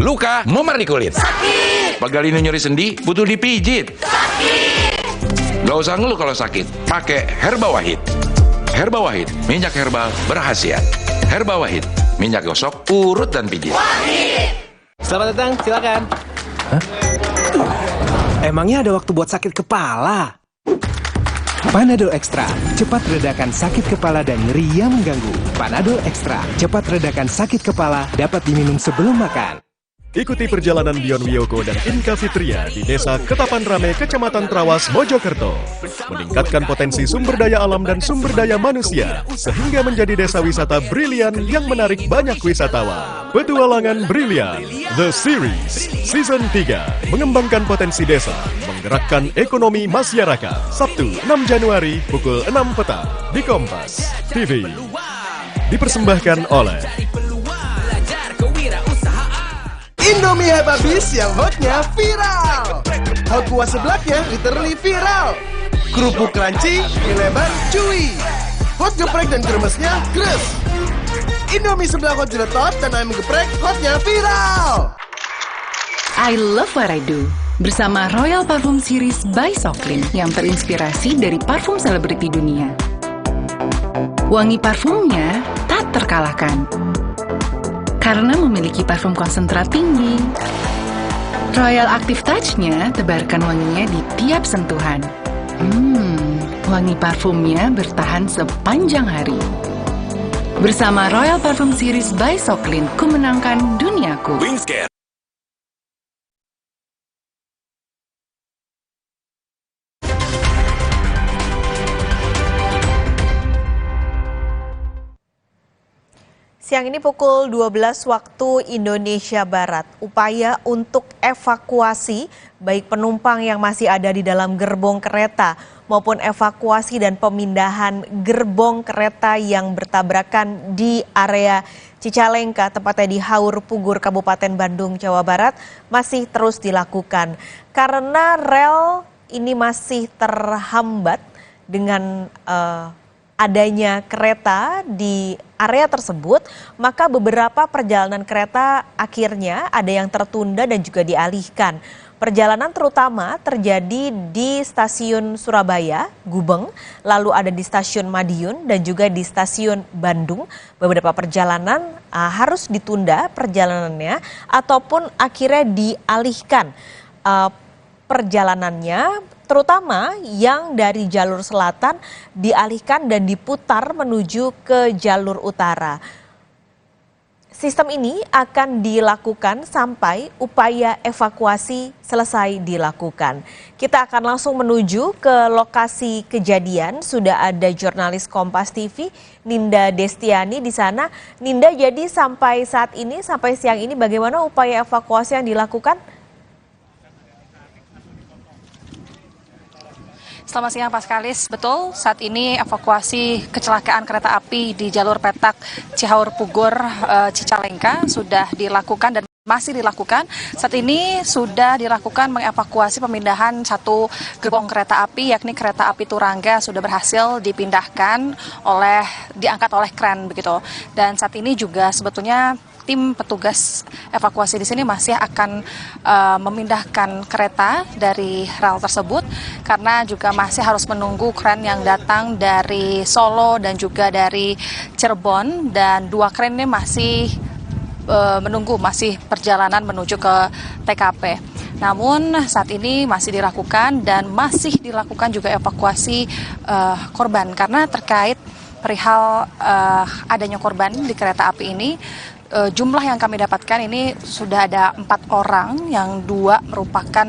S13: Luka, memar di kulit.
S12: Sakit.
S13: Pegal ini nyeri sendi, butuh dipijit.
S12: Sakit.
S13: Gak usah ngeluh kalau sakit, pakai Herba Wahid. Herba Wahid, minyak herbal berkhasiat. Herba Wahid, minyak gosok, urut dan pijit.
S12: Wahid.
S6: Selamat datang, silakan. Emangnya ada waktu buat sakit kepala? Panadol Extra, cepat redakan sakit kepala dan nyeri yang mengganggu. Panadol Extra, cepat redakan sakit kepala, dapat diminum sebelum makan.
S17: Ikuti perjalanan Dion Wiyoko dan Inka Fitria di Desa Ketapan Rame, Kecamatan Trawas, Mojokerto. Meningkatkan potensi sumber daya alam dan sumber daya manusia, sehingga menjadi desa wisata brilian yang menarik banyak wisatawan. Petualangan Brilian, The Series, Season 3, mengembangkan potensi desa, menggerakkan ekonomi masyarakat. Sabtu 6 Januari, pukul 6 petang, di Kompas TV. Dipersembahkan oleh
S25: Indomie habis yang hotnya viral. Hot kuah seblaknya literally viral. Kerupuk crunchy, mie lebar, chewy. Hot geprek dan kremesnya gres. Indomie seblak hot jeletot dan ayam geprek hotnya viral.
S8: I love what I do bersama Royal Parfum Series by Socklin yang terinspirasi dari parfum selebriti dunia. Wangi parfumnya tak terkalahkan karena memiliki parfum konsentrat tinggi. Royal Active Touch-nya tebarkan wanginya di tiap sentuhan. Wangi parfumnya bertahan sepanjang hari. Bersama Royal Parfum Series by Socklin, ku menangkan duniaku.
S1: Siang ini pukul 12 waktu Indonesia Barat, upaya untuk evakuasi baik penumpang yang masih ada di dalam gerbong kereta maupun evakuasi dan pemindahan gerbong kereta yang bertabrakan di area Cicalengka, tepatnya di Haur Pugur, Kabupaten Bandung, Jawa Barat, masih terus dilakukan. Karena rel ini masih terhambat dengan adanya kereta di area tersebut, maka beberapa perjalanan kereta akhirnya ada yang tertunda dan juga dialihkan. Perjalanan terutama terjadi di stasiun Surabaya, Gubeng, lalu ada di stasiun Madiun dan juga di stasiun Bandung. Beberapa perjalanan harus ditunda perjalanannya ataupun akhirnya dialihkan perjalanannya, terutama yang dari jalur selatan dialihkan dan diputar menuju ke jalur utara. Sistem ini akan dilakukan sampai upaya evakuasi selesai dilakukan. Kita akan langsung menuju ke lokasi kejadian. Sudah ada jurnalis Kompas TV, Ninda Destiani di sana. Ninda, jadi sampai saat ini, sampai siang ini bagaimana upaya evakuasi yang dilakukan?
S4: Selamat siang Paskalis, betul saat ini evakuasi kecelakaan kereta api di jalur petak Cihaur Pugur Cicalengka sudah dilakukan dan masih dilakukan. Saat ini sudah dilakukan mengevakuasi pemindahan satu gerbong kereta api, yakni kereta api Turangga sudah berhasil dipindahkan diangkat oleh kren begitu. Dan saat ini juga sebetulnya tim petugas evakuasi di sini masih akan memindahkan kereta dari rel tersebut karena juga masih harus menunggu kren yang datang dari Solo dan juga dari Cirebon, dan dua kren ini masih masih perjalanan menuju ke TKP. Namun saat ini masih dilakukan dan masih dilakukan juga evakuasi korban karena terkait perihal adanya korban di kereta api ini. Jumlah yang kami dapatkan ini sudah ada 4 orang, yang 2 merupakan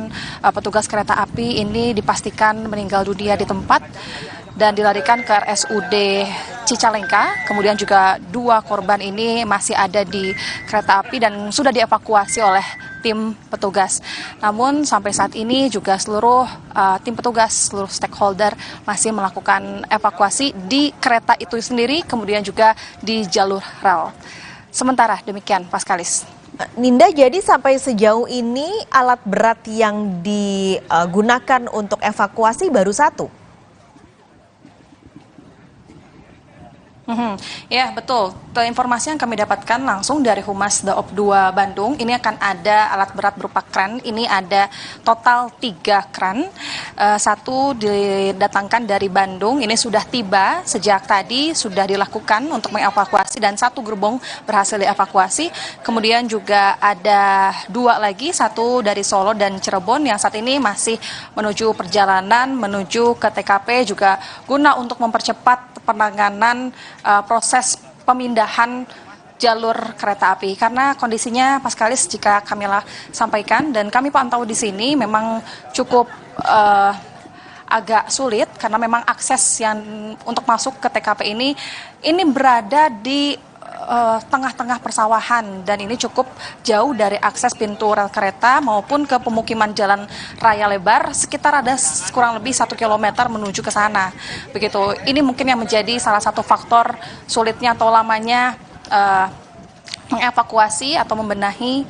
S4: petugas kereta api ini dipastikan meninggal dunia di tempat dan dilarikan ke RSUD Cicalengka. Kemudian juga 2 korban ini masih ada di kereta api dan sudah dievakuasi oleh tim petugas. Namun sampai saat ini juga seluruh tim petugas, seluruh stakeholder masih melakukan evakuasi di kereta itu sendiri, kemudian juga di jalur rel. Sementara demikian, Paskalis.
S1: Ninda, jadi sampai sejauh ini alat berat yang digunakan untuk evakuasi baru 1?
S4: Ya betul, informasi yang kami dapatkan langsung dari Humas Daop 2 Bandung, ini akan ada alat berat berupa kren, ini ada total 3 kren, 1 didatangkan dari Bandung, ini sudah tiba sejak tadi, sudah dilakukan untuk mengevakuasi dan 1 gerbong berhasil dievakuasi, kemudian juga ada 2 lagi, 1 dari Solo dan Cirebon yang saat ini masih menuju perjalanan, menuju ke TKP juga guna untuk mempercepat penanganan proses pemindahan jalur kereta api karena kondisinya Paskalis jika Kamila sampaikan dan kami pantau di sini memang cukup agak sulit karena memang akses yang untuk masuk ke TKP ini berada di tengah-tengah persawahan dan ini cukup jauh dari akses pintu rel kereta maupun ke pemukiman jalan raya lebar sekitar ada kurang lebih 1 kilometer menuju ke sana. Begitu. Ini mungkin yang menjadi salah satu faktor sulitnya atau lamanya mengevakuasi atau membenahi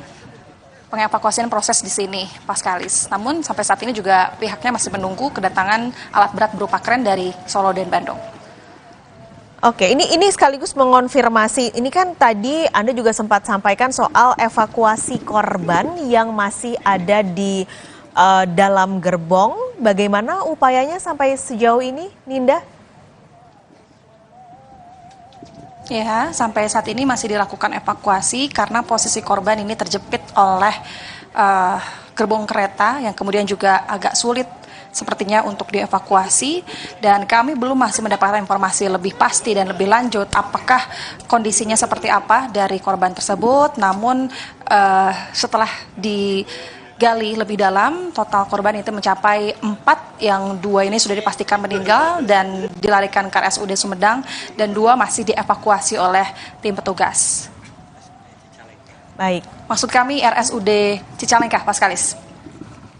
S4: pengevakuasian proses di sini, Paskalis. Namun sampai saat ini juga pihaknya masih menunggu kedatangan alat berat berupa kren dari Solo dan Bandung.
S1: Oke, ini sekaligus mengonfirmasi, ini kan tadi Anda juga sempat sampaikan soal evakuasi korban yang masih ada di dalam gerbong. Bagaimana upayanya sampai sejauh ini, Ninda?
S4: Ya, sampai saat ini masih dilakukan evakuasi karena posisi korban ini terjepit oleh gerbong kereta yang kemudian juga agak sulit sepertinya untuk dievakuasi dan kami belum masih mendapatkan informasi lebih pasti dan lebih lanjut apakah kondisinya seperti apa dari korban tersebut. Namun setelah digali lebih dalam. Total korban itu mencapai 4, yang 2 ini sudah dipastikan meninggal dan dilarikan ke RSUD Sumedang, dan 2 masih dievakuasi oleh tim petugas.
S1: Baik.
S4: Maksud kami RSUD Cicalengka, Pak Skalis.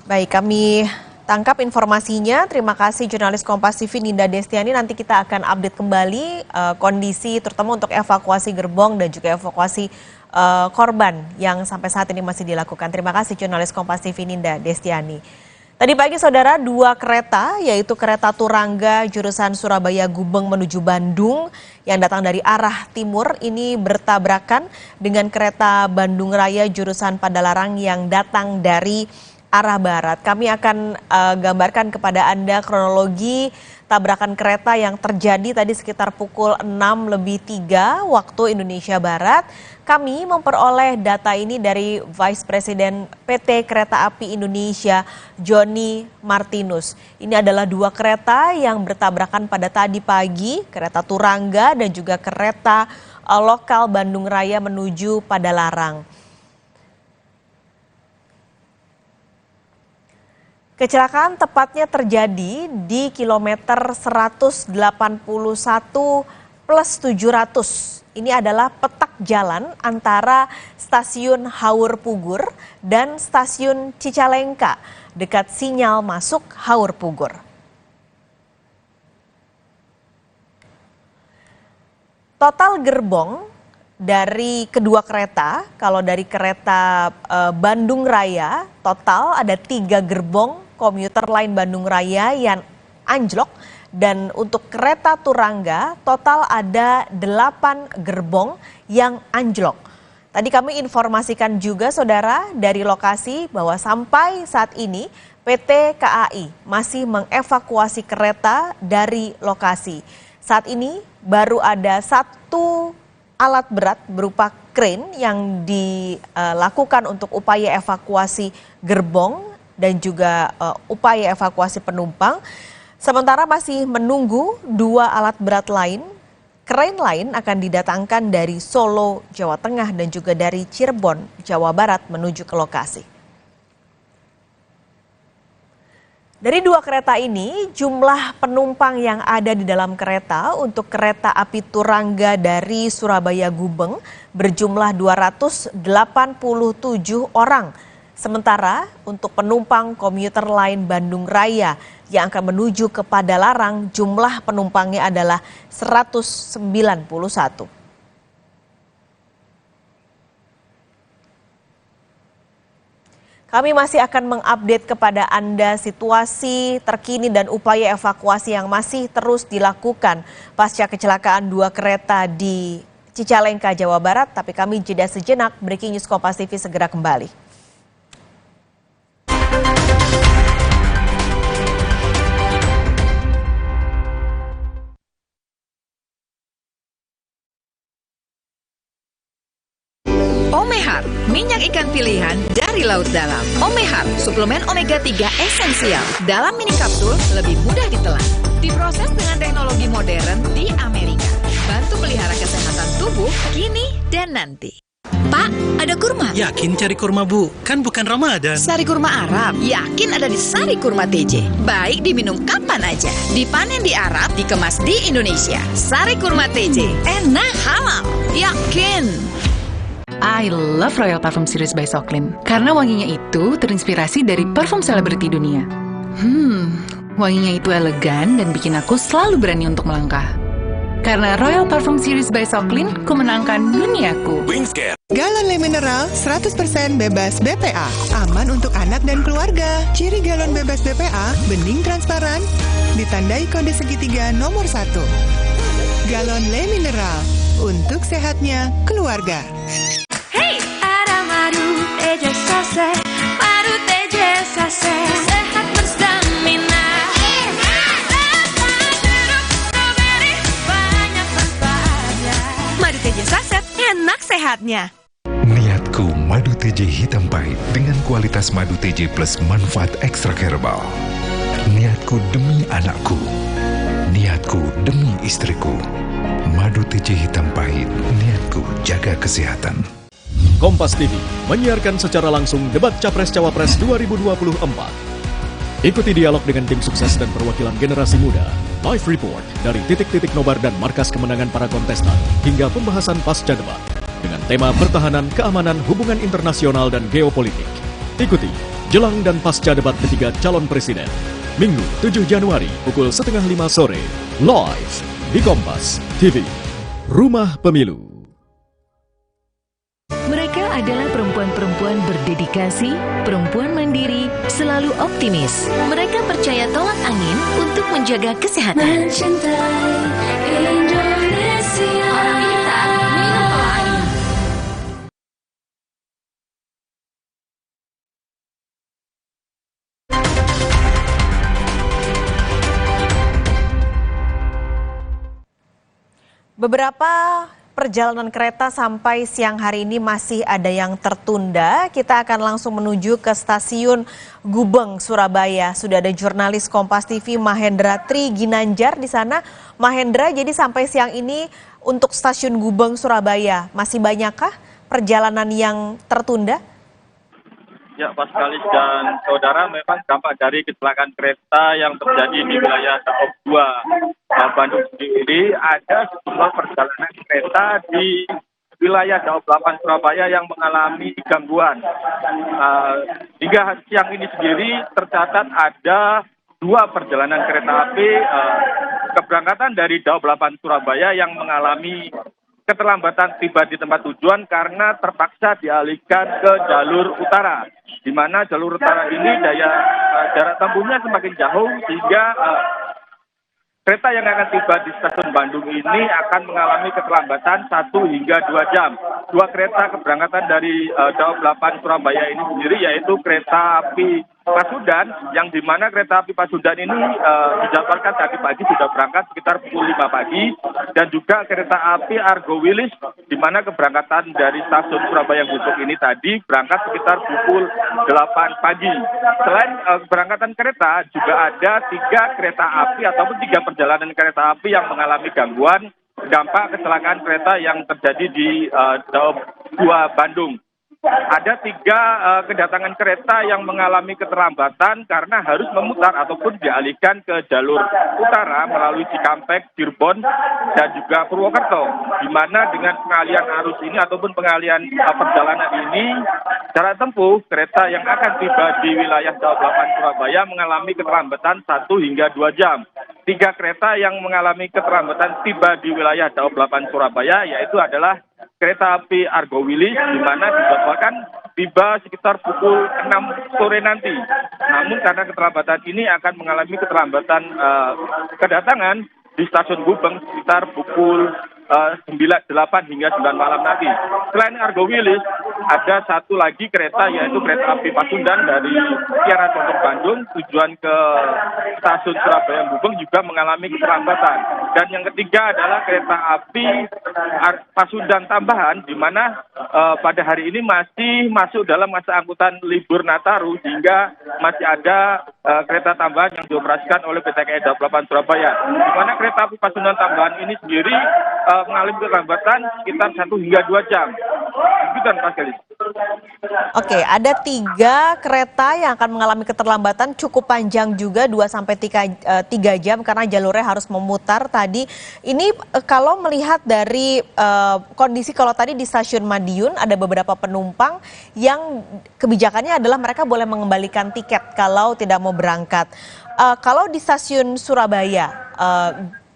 S1: Baik, kami tangkap informasinya. Terima kasih jurnalis Kompas TV Ninda Destiani. Nanti kita akan update kembali kondisi terutama untuk evakuasi gerbong dan juga evakuasi korban yang sampai saat ini masih dilakukan. Terima kasih jurnalis Kompas TV Ninda Destiani. Tadi pagi saudara, 2 kereta yaitu kereta Turangga jurusan Surabaya Gubeng menuju Bandung yang datang dari arah timur ini bertabrakan dengan kereta Bandung Raya jurusan Padalarang yang datang dari arah barat. Kami akan gambarkan kepada Anda kronologi tabrakan kereta yang terjadi tadi sekitar pukul 6:03 waktu Indonesia Barat. Kami memperoleh data ini dari Vice President PT Kereta Api Indonesia, Joni Martinus. Ini adalah 2 kereta yang bertabrakan pada tadi pagi, kereta Turangga dan juga kereta lokal Bandung Raya menuju Padalarang. Kecelakaan tepatnya terjadi di kilometer 181+700. Ini adalah petak jalan antara stasiun Haur Pugur dan stasiun Cicalengka dekat sinyal masuk Haur Pugur. Total gerbong dari kedua kereta, kalau dari kereta Bandung Raya, total ada 3 gerbong komuter lain Bandung Raya yang anjlok, dan untuk kereta Turangga total ada 8 gerbong yang anjlok. Tadi kami informasikan juga saudara dari lokasi bahwa sampai saat ini PT KAI masih mengevakuasi kereta dari lokasi. Saat ini baru ada 1 alat berat berupa krain yang dilakukan untuk upaya evakuasi gerbong dan juga upaya evakuasi penumpang. Sementara masih menunggu 2 alat berat lain. Krain lain akan didatangkan dari Solo, Jawa Tengah dan juga dari Cirebon, Jawa Barat menuju ke lokasi. Dari 2 kereta ini, jumlah penumpang yang ada di dalam kereta untuk kereta api Turangga dari Surabaya Gubeng berjumlah 287 orang. Sementara untuk penumpang komuter lain Bandung Raya yang akan menuju ke Padalarang, jumlah penumpangnya adalah 191. Kami masih akan mengupdate kepada Anda situasi terkini dan upaya evakuasi yang masih terus dilakukan pasca kecelakaan 2 kereta di Cicalengka, Jawa Barat. Tapi kami jeda sejenak, Breaking News Kompas TV segera kembali.
S12: Omehar, minyak ikan pilihan dari laut dalam. Omehar, suplemen omega 3 esensial. Dalam mini kapsul, lebih mudah ditelan. Diproses dengan teknologi modern di Amerika. Bantu pelihara kesehatan tubuh kini dan nanti. Pak, ada kurma?
S11: Yakin cari kurma, Bu? Kan bukan Ramadan.
S12: Sari kurma Arab? Yakin ada di Sari Kurma TJ. Baik diminum kapan aja. Dipanen di Arab, dikemas di Indonesia. Sari Kurma TJ. Enak, halal. Yakin.
S8: I love Royal Parfum Series by Socklin karena wanginya itu terinspirasi dari parfum selebriti dunia. Wanginya itu elegan dan bikin aku selalu berani untuk melangkah. Karena Royal Parfum Series by Socklin, ku menangkan duniaku.
S14: Galon Le Mineral 100% bebas BPA. Aman untuk anak dan keluarga. Ciri galon bebas BPA, bening transparan, ditandai kode segitiga nomor 1. Galon Le Mineral, untuk sehatnya keluarga.
S19: Hey, ada madu TJ Sase, madu TJ Sase, sehat berstamina. Banyak manfaatnya.
S12: Madu TJ Saset, enak sehatnya.
S22: Niatku madu TJ hitam pahit dengan kualitas madu TJ plus manfaat ekstrak herbal. Niatku demi anakku. Niatku demi istriku. Madu TJ hitam pahit, niatku jaga kesehatan.
S17: Kompas TV menyiarkan secara langsung debat Capres-Cawapres 2024. Ikuti dialog dengan tim sukses dan perwakilan generasi muda. Live report dari titik-titik nobar dan markas kemenangan para kontestan hingga pembahasan pasca debat dengan tema pertahanan, keamanan, hubungan internasional dan geopolitik. Ikuti jelang dan pasca debat ketiga calon presiden. Minggu 7 Januari pukul 4:30 sore. Live di Kompas TV. Rumah Pemilu.
S3: Mereka adalah perempuan-perempuan berdedikasi, perempuan mandiri, selalu optimis. Mereka percaya tolak angin untuk menjaga kesehatan.
S19: Mencintai Indonesia.
S1: Beberapa perjalanan kereta sampai siang hari ini masih ada yang tertunda. Kita akan langsung menuju ke stasiun Gubeng, Surabaya. Sudah ada jurnalis Kompas TV Mahendra Tri Ginanjar di sana. Mahendra, jadi sampai siang ini untuk stasiun Gubeng, Surabaya, masih banyakkah perjalanan yang tertunda?
S16: Ya, Pak Skalis dan saudara, memang dampak dari kecelakaan kereta yang terjadi di wilayah Daob 2 Bandung sendiri, ada sejumlah perjalanan kereta di wilayah Daob 8 Surabaya yang mengalami gangguan. Hingga siang ini sendiri tercatat ada 2 perjalanan kereta api keberangkatan dari Daob 8 Surabaya yang mengalami keterlambatan tiba di tempat tujuan karena terpaksa dialihkan ke jalur utara, di mana jalur utara ini jarak tempuhnya semakin jauh sehingga kereta yang akan tiba di stasiun Bandung ini akan mengalami keterlambatan 1 hingga 2 jam. 2 kereta keberangkatan dari Daob 8 Surabaya ini sendiri yaitu kereta api Pasundan, yang di mana kereta api Pasundan ini dijadwalkan tadi pagi sudah berangkat sekitar pukul 5 pagi, dan juga kereta api Argo Wilis, di mana keberangkatan dari stasiun Surabaya Gubeng ini tadi berangkat sekitar pukul 8 pagi. Selain keberangkatan kereta, juga ada 3 kereta api ataupun 3 perjalanan kereta api yang mengalami gangguan dampak kecelakaan kereta yang terjadi di Daob 2 Bandung. Ada 3 kedatangan kereta yang mengalami keterlambatan karena harus memutar ataupun dialihkan ke jalur utara melalui Cikampek, Cirebon, dan juga Purwokerto. Di mana dengan pengalian arus ini ataupun pengalian perjalanan ini, jarak tempuh kereta yang akan tiba di wilayah Daob 8 Surabaya mengalami keterlambatan 1 hingga 2 jam. 3 kereta yang mengalami keterlambatan tiba di wilayah Daob 8 Surabaya yaitu adalah kereta api Argo Wilis, di mana dijadwalkan tiba sekitar pukul 6 sore nanti. Namun karena keterlambatan ini akan mengalami keterlambatan kedatangan di stasiun Gubeng sekitar pukul 8 hingga 9 malam nanti. Selain Argo Wilis, ada 1 lagi kereta yaitu kereta api Pasundan dari Kiara Condong Bandung tujuan ke stasiun Surabaya Gubeng juga mengalami keterlambatan. Dan yang ketiga adalah kereta api Pasundan tambahan, di mana pada hari ini masih masuk dalam masa angkutan libur Nataru sehingga masih ada kereta tambahan yang dioperasikan oleh PT KAI Daob 8 Surabaya. Di mana kereta api Pasundan tambahan ini sendiri mengalami keterlambatan sekitar 1 hingga 2 jam. Begitu, Pak Skalis.
S1: Oke, ada 3 kereta yang akan mengalami keterlambatan cukup panjang juga 2-3 jam karena jalurnya harus memutar tadi. Ini kalau melihat dari kondisi kalau tadi di stasiun Madiun ada beberapa penumpang yang kebijakannya adalah mereka boleh mengembalikan tiket kalau tidak mau berangkat. Kalau di stasiun Surabaya,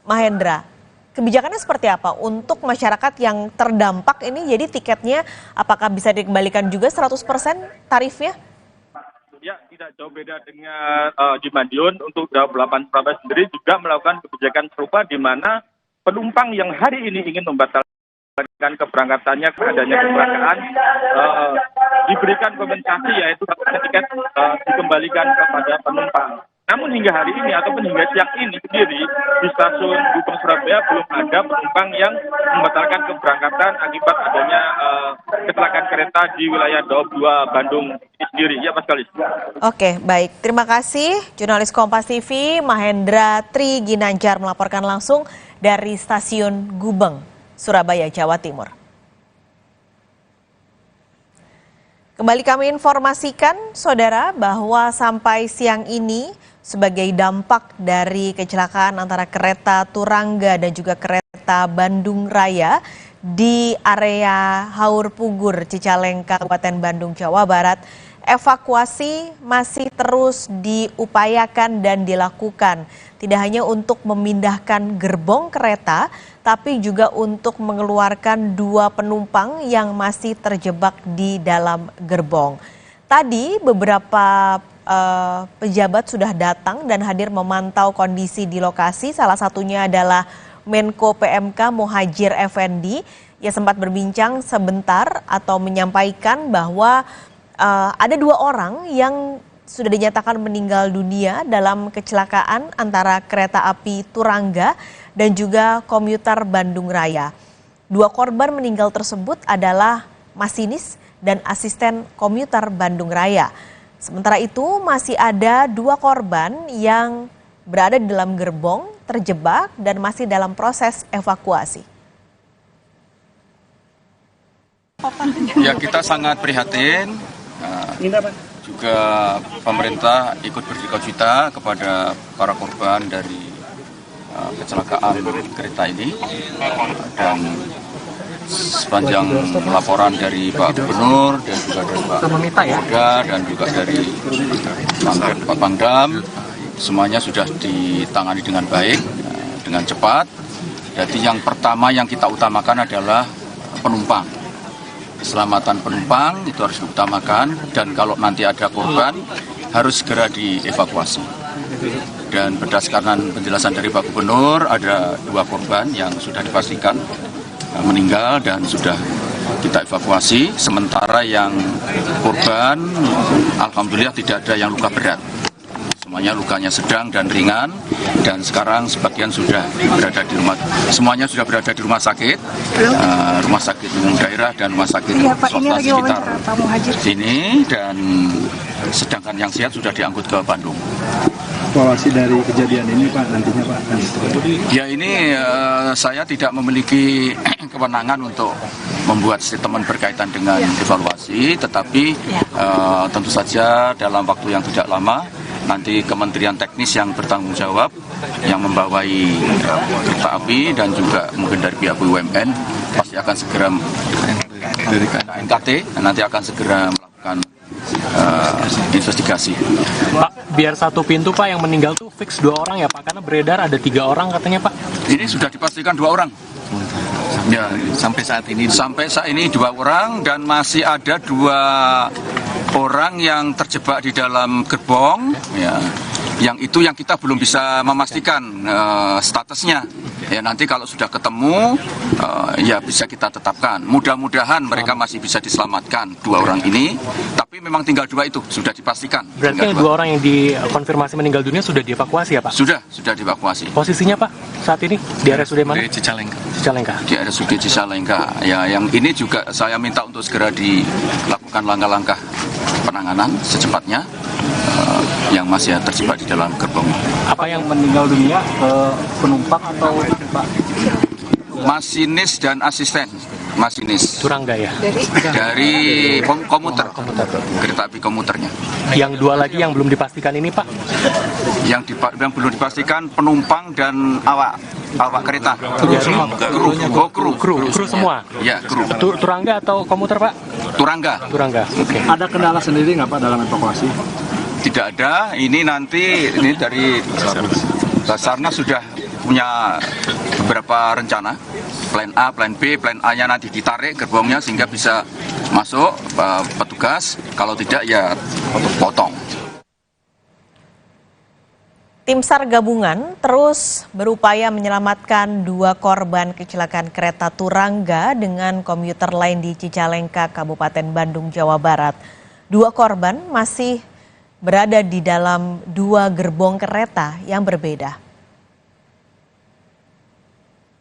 S1: Mahendra, kebijakannya seperti apa untuk masyarakat yang terdampak ini? Jadi tiketnya apakah bisa dikembalikan juga 100% tarifnya?
S16: Ya, tidak jauh beda dengan di Madiun. Untuk Daob 8 Surabaya sendiri juga melakukan kebijakan serupa di mana penumpang yang hari ini ingin membatalkan keberangkatannya karena adanya kecelakaan diberikan kompensasi yaitu tiket dikembalikan kepada penumpang. Namun hingga hari ini ataupun hingga siang ini sendiri di stasiun Gubeng Surabaya belum ada penumpang yang membatalkan keberangkatan akibat adanya kecelakaan kereta di wilayah Daob 2 Bandung ini sendiri. Ya, Pak Skalis.
S1: Oke, baik. Terima kasih jurnalis Kompas TV Mahendra Tri Ginanjar melaporkan langsung dari stasiun Gubeng, Surabaya, Jawa Timur. Kembali kami informasikan, Saudara, bahwa sampai siang ini sebagai dampak dari kecelakaan antara kereta Turangga dan juga kereta Bandung Raya di area Haur Pugur, Cicalengka, Kabupaten Bandung, Jawa Barat, evakuasi masih terus diupayakan dan dilakukan. Tidak hanya untuk memindahkan gerbong kereta, tapi juga untuk mengeluarkan 2 penumpang yang masih terjebak di dalam gerbong. Tadi beberapa pejabat sudah datang dan hadir memantau kondisi di lokasi. Salah satunya adalah Menko PMK Muhadjir Effendi. Ia sempat berbincang sebentar atau menyampaikan bahwa ada 2 orang yang sudah dinyatakan meninggal dunia dalam kecelakaan antara kereta api Turangga dan juga komuter Bandung Raya. 2 korban meninggal tersebut adalah masinis dan asisten komuter Bandung Raya. Sementara itu masih ada 2 korban yang berada di dalam gerbong, terjebak dan masih dalam proses evakuasi.
S7: Ya, kita sangat prihatin. Juga pemerintah ikut berduka cita kepada para korban dari kecelakaan kereta ini, dan sepanjang laporan dari Pak Gubernur dan juga dari Pak Kapolda dan juga dari Pak Pangdam, semuanya sudah ditangani dengan baik, dengan cepat. Jadi yang pertama yang kita utamakan adalah penumpang. Keselamatan penumpang itu harus diutamakan, dan kalau nanti ada korban harus segera dievakuasi. Dan berdasarkan penjelasan dari Pak Gubernur, ada 2 korban yang sudah dipastikan meninggal dan sudah kita evakuasi. Sementara yang korban alhamdulillah tidak ada yang luka berat. Semuanya lukanya sedang dan ringan, dan sekarang sebagian sudah berada di rumah, semuanya sudah berada di rumah sakit umum daerah dan rumah sakit swasta sekitar sini, dan sedangkan yang sehat sudah diangkut ke Bandung.
S20: Evaluasi dari kejadian ini Pak nantinya Pak?
S7: Ya, ini saya tidak memiliki kewenangan untuk membuat statement berkaitan dengan evaluasi, tetapi tentu saja dalam waktu yang tidak lama nanti Kementerian Teknis yang bertanggung jawab, yang membawai kereta api dan juga mungkin dari pihak BUMN pasti akan segera dari KNKT nanti akan segera melakukan investigasi.
S21: Pak, biar satu pintu Pak, yang meninggal tuh fix 2 orang ya Pak, karena beredar ada 3 orang katanya Pak.
S7: Ini sudah dipastikan 2 orang. Ya, sampai saat ini 2 orang, dan masih ada 2 orang yang terjebak di dalam gerbong, ya. Yang itu yang kita belum bisa memastikan statusnya. Ya, nanti kalau sudah ketemu ya bisa kita tetapkan. Mudah-mudahan mereka masih bisa diselamatkan 2 orang ini. Tapi memang tinggal 2 itu sudah dipastikan.
S21: Berarti yang 2 orang yang dikonfirmasi meninggal dunia sudah dievakuasi ya Pak?
S7: Sudah dievakuasi.
S21: Posisinya Pak saat ini di RSUD mana?
S7: Di Cicalengka.
S21: Di
S7: RSUD Cicalengka. Ya, yang ini juga saya minta untuk segera dilakukan langkah-langkah penanganan secepatnya yang masih terjebak di dalam gerbong.
S21: Apa yang meninggal dunia, penumpang atau Pak?
S7: Masinis dan asisten. Masinis.
S21: Turangga ya?
S7: Dari komuter. Kereta api komuternya.
S21: Yang 2 lagi yang belum dipastikan ini Pak?
S7: Yang belum dipastikan penumpang dan awak kereta. Kru
S21: semua?
S7: Ya, kru.
S21: Turangga atau komuter Pak?
S7: Turangga.
S21: Oke.
S20: Ada kendala sendiri nggak Pak dalam evakuasi?
S7: Tidak ada. Ini dari Basarnas sudah punya beberapa rencana. Plan A, Plan B, Plan A-nya nanti ditarik gerbongnya sehingga bisa masuk petugas. Kalau tidak ya potong.
S1: Tim SAR gabungan terus berupaya menyelamatkan 2 korban kecelakaan kereta Turangga dengan komuter lain di Cicalengka, Kabupaten Bandung, Jawa Barat. 2 korban masih berada di dalam 2 gerbong kereta yang berbeda.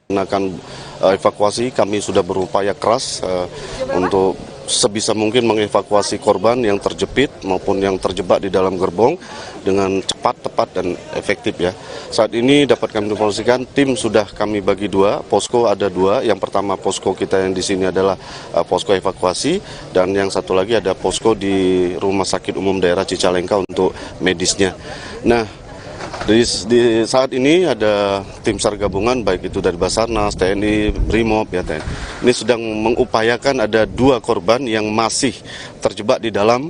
S23: Akan evakuasi, kami sudah berupaya keras untuk
S5: sebisa mungkin mengevakuasi korban yang terjepit maupun yang terjebak di dalam gerbong dengan cepat, tepat, dan efektif ya. Saat ini dapat kami informasikan tim sudah kami bagi dua, posko ada dua. Yang pertama posko kita yang di sini adalah posko evakuasi, dan yang satu lagi ada posko di Rumah Sakit Umum Daerah Cicalengka untuk medisnya. Nah, di saat ini ada tim SAR gabungan baik itu dari Basarnas, TNI, Brimob ya TNI. Ini sedang mengupayakan, ada 2 korban yang masih terjebak di dalam.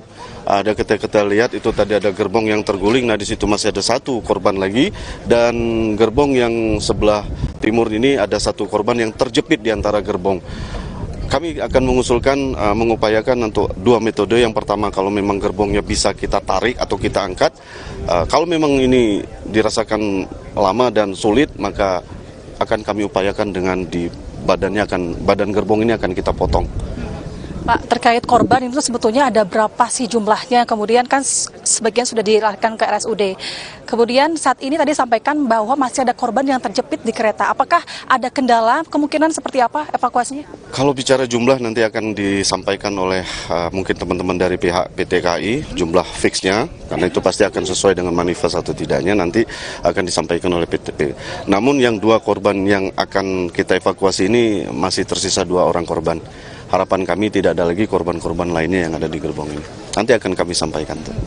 S5: Ada kita lihat itu tadi ada gerbong yang terguling. Nah, di situ masih ada 1 korban lagi, dan gerbong yang sebelah timur ini ada 1 korban yang terjepit di antara gerbong. Kami akan mengusulkan, mengupayakan untuk 2 metode. Yang pertama, kalau memang gerbongnya bisa kita tarik atau kita angkat. Kalau memang ini dirasakan lama dan sulit, maka akan kami upayakan dengan di badan gerbong ini akan kita potong.
S4: Pak, terkait korban itu sebetulnya ada berapa sih jumlahnya? Kemudian kan sebagian sudah dilarikan ke RSUD. Kemudian saat ini tadi sampaikan bahwa masih ada korban yang terjepit di kereta. Apakah ada kendala? Kemungkinan seperti apa evakuasinya?
S5: Kalau bicara jumlah nanti akan disampaikan oleh mungkin teman-teman dari pihak PT KAI, jumlah fixnya, karena itu pasti akan sesuai dengan manifest atau tidaknya nanti akan disampaikan oleh PT. Namun yang 2 korban yang akan kita evakuasi ini masih tersisa 2 orang korban. Harapan kami tidak ada lagi korban-korban lainnya yang ada di gerbong ini. Nanti akan kami sampaikan tuh.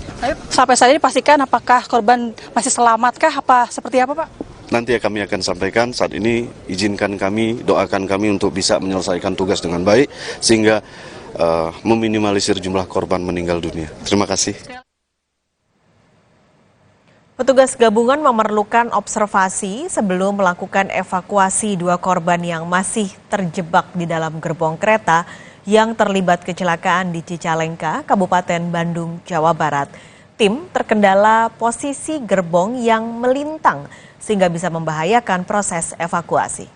S4: Sampai saat ini pastikan apakah korban masih selamatkah, apa seperti apa Pak?
S5: Nanti kami akan sampaikan. Saat ini izinkan kami, doakan kami untuk bisa menyelesaikan tugas dengan baik sehingga meminimalisir jumlah korban meninggal dunia. Terima kasih.
S1: Petugas gabungan memerlukan observasi sebelum melakukan evakuasi 2 korban yang masih terjebak di dalam gerbong kereta yang terlibat kecelakaan di Cicalengka, Kabupaten Bandung, Jawa Barat. Tim terkendala posisi gerbong yang melintang sehingga bisa membahayakan proses evakuasi.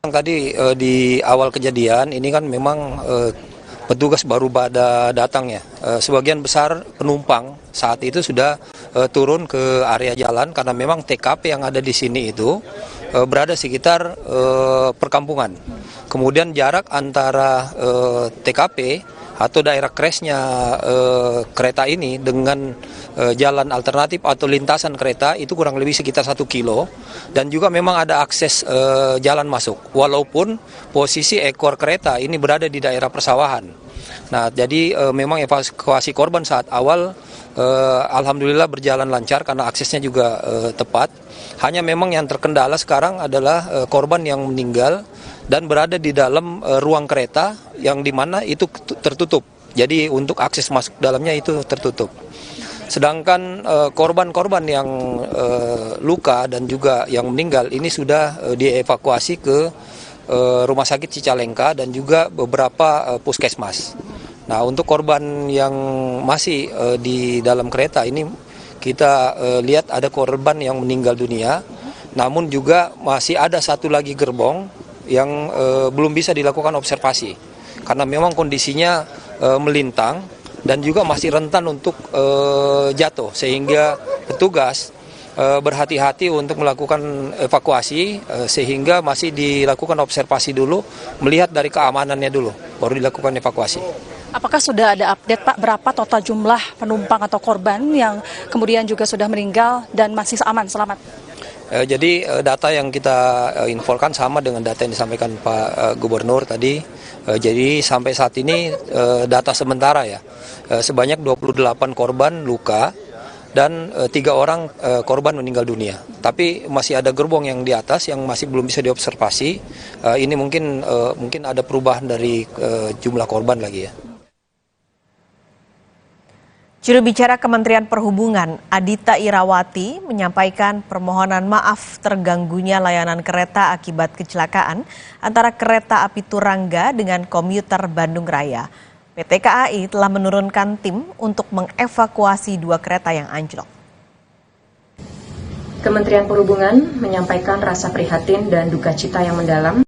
S9: Tadi di awal kejadian ini kan memang petugas baru pada datang ya. Sebagian besar penumpang saat itu sudah turun ke area jalan karena memang TKP yang ada di sini itu berada sekitar perkampungan. Kemudian jarak antara TKP atau daerah crashnya kereta ini dengan jalan alternatif atau lintasan kereta itu kurang lebih sekitar 1 kilo, dan juga memang ada akses jalan masuk walaupun posisi ekor kereta ini berada di daerah persawahan. Nah, jadi memang evakuasi korban saat awal alhamdulillah berjalan lancar karena aksesnya juga tepat. Hanya memang yang terkendala sekarang adalah korban yang meninggal dan berada di dalam ruang kereta yang dimana itu tertutup. Jadi untuk akses masuk dalamnya itu tertutup. Sedangkan korban-korban yang luka dan juga yang meninggal ini sudah dievakuasi ke Rumah Sakit Cicalengka dan juga beberapa puskesmas. Nah, untuk korban yang masih di dalam kereta ini kita lihat ada korban yang meninggal dunia, namun juga masih ada 1 lagi gerbong yang belum bisa dilakukan observasi karena memang kondisinya melintang dan juga masih rentan untuk jatuh, sehingga petugas berhati-hati untuk melakukan evakuasi sehingga masih dilakukan observasi dulu, melihat dari keamanannya dulu, baru dilakukan evakuasi.
S4: Apakah sudah ada update Pak berapa total jumlah penumpang atau korban yang kemudian juga sudah meninggal dan masih aman, selamat?
S9: Jadi data yang kita infokan sama dengan data yang disampaikan Pak Gubernur tadi. Jadi sampai saat ini data sementara ya, sebanyak 28 korban luka dan 3 orang korban meninggal dunia. Tapi masih ada gerbong yang di atas yang masih belum bisa diobservasi. Ini mungkin ada perubahan dari jumlah korban lagi ya.
S1: Juru bicara Kementerian Perhubungan, Adita Irawati, menyampaikan permohonan maaf terganggunya layanan kereta akibat kecelakaan antara kereta api Turangga dengan komuter Bandung Raya. PT KAI telah menurunkan tim untuk mengevakuasi 2 kereta yang anjlok.
S10: Kementerian Perhubungan menyampaikan rasa prihatin dan duka cita yang mendalam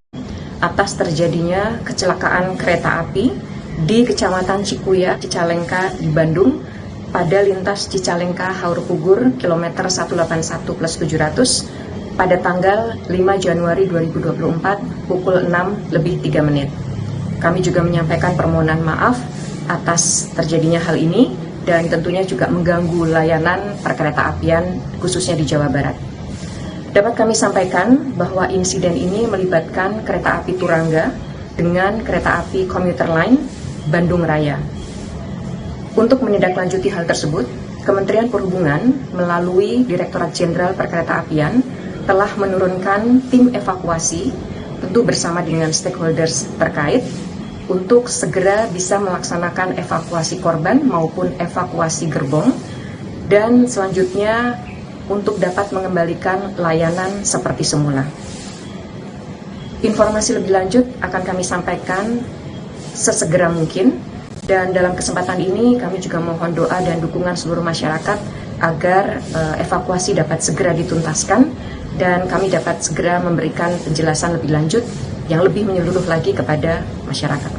S10: atas terjadinya kecelakaan kereta api di Kecamatan Cikuya, Cicalengka di Bandung pada lintas Cicalengka Haur Pugur kilometer 181+700 pada tanggal 5 Januari 2024 pukul 6:03. Kami juga menyampaikan permohonan maaf atas terjadinya hal ini dan tentunya juga mengganggu layanan perkereta-apian khususnya di Jawa Barat. Dapat kami sampaikan bahwa insiden ini melibatkan kereta api Turangga dengan kereta api komuter lain Bandung Raya. Untuk menindaklanjuti hal tersebut, Kementerian Perhubungan melalui Direktorat Jenderal Perkeretaapian telah menurunkan tim evakuasi tentu bersama dengan stakeholders terkait untuk segera bisa melaksanakan evakuasi korban maupun evakuasi gerbong dan selanjutnya untuk dapat mengembalikan layanan seperti semula. Informasi lebih lanjut akan kami sampaikan sesegera mungkin dan dalam kesempatan ini kami juga mohon doa dan dukungan seluruh masyarakat agar evakuasi dapat segera dituntaskan dan kami dapat segera memberikan penjelasan lebih lanjut yang lebih menyeluruh lagi kepada masyarakat.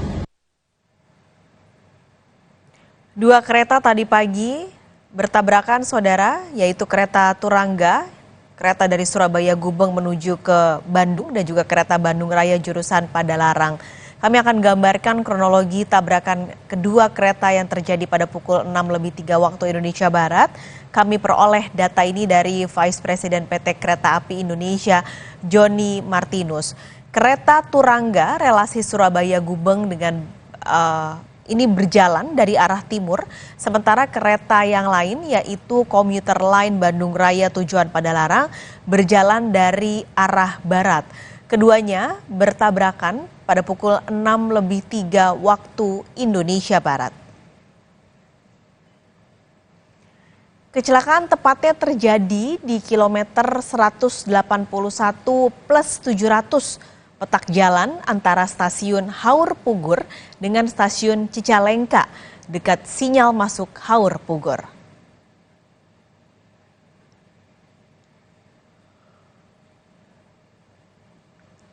S1: Dua kereta tadi pagi bertabrakan saudara, yaitu kereta Turangga, kereta dari Surabaya Gubeng menuju ke Bandung dan juga kereta Bandung Raya jurusan Padalarang. Kami akan gambarkan kronologi tabrakan kedua kereta yang terjadi pada pukul 6:03 waktu Indonesia Barat. Kami peroleh data ini dari Vice President PT Kereta Api Indonesia, Joni Martinus. Kereta Turangga relasi Surabaya Gubeng dengan ini berjalan dari arah timur, sementara kereta yang lain yaitu komuter line Bandung Raya tujuan Padalarang berjalan dari arah barat. Keduanya bertabrakan pada pukul 6:03 waktu Indonesia Barat. Kecelakaan tepatnya terjadi di kilometer 181 plus 700 petak jalan antara stasiun Haur Pugur dengan stasiun Cicalengka dekat sinyal masuk Haur Pugur.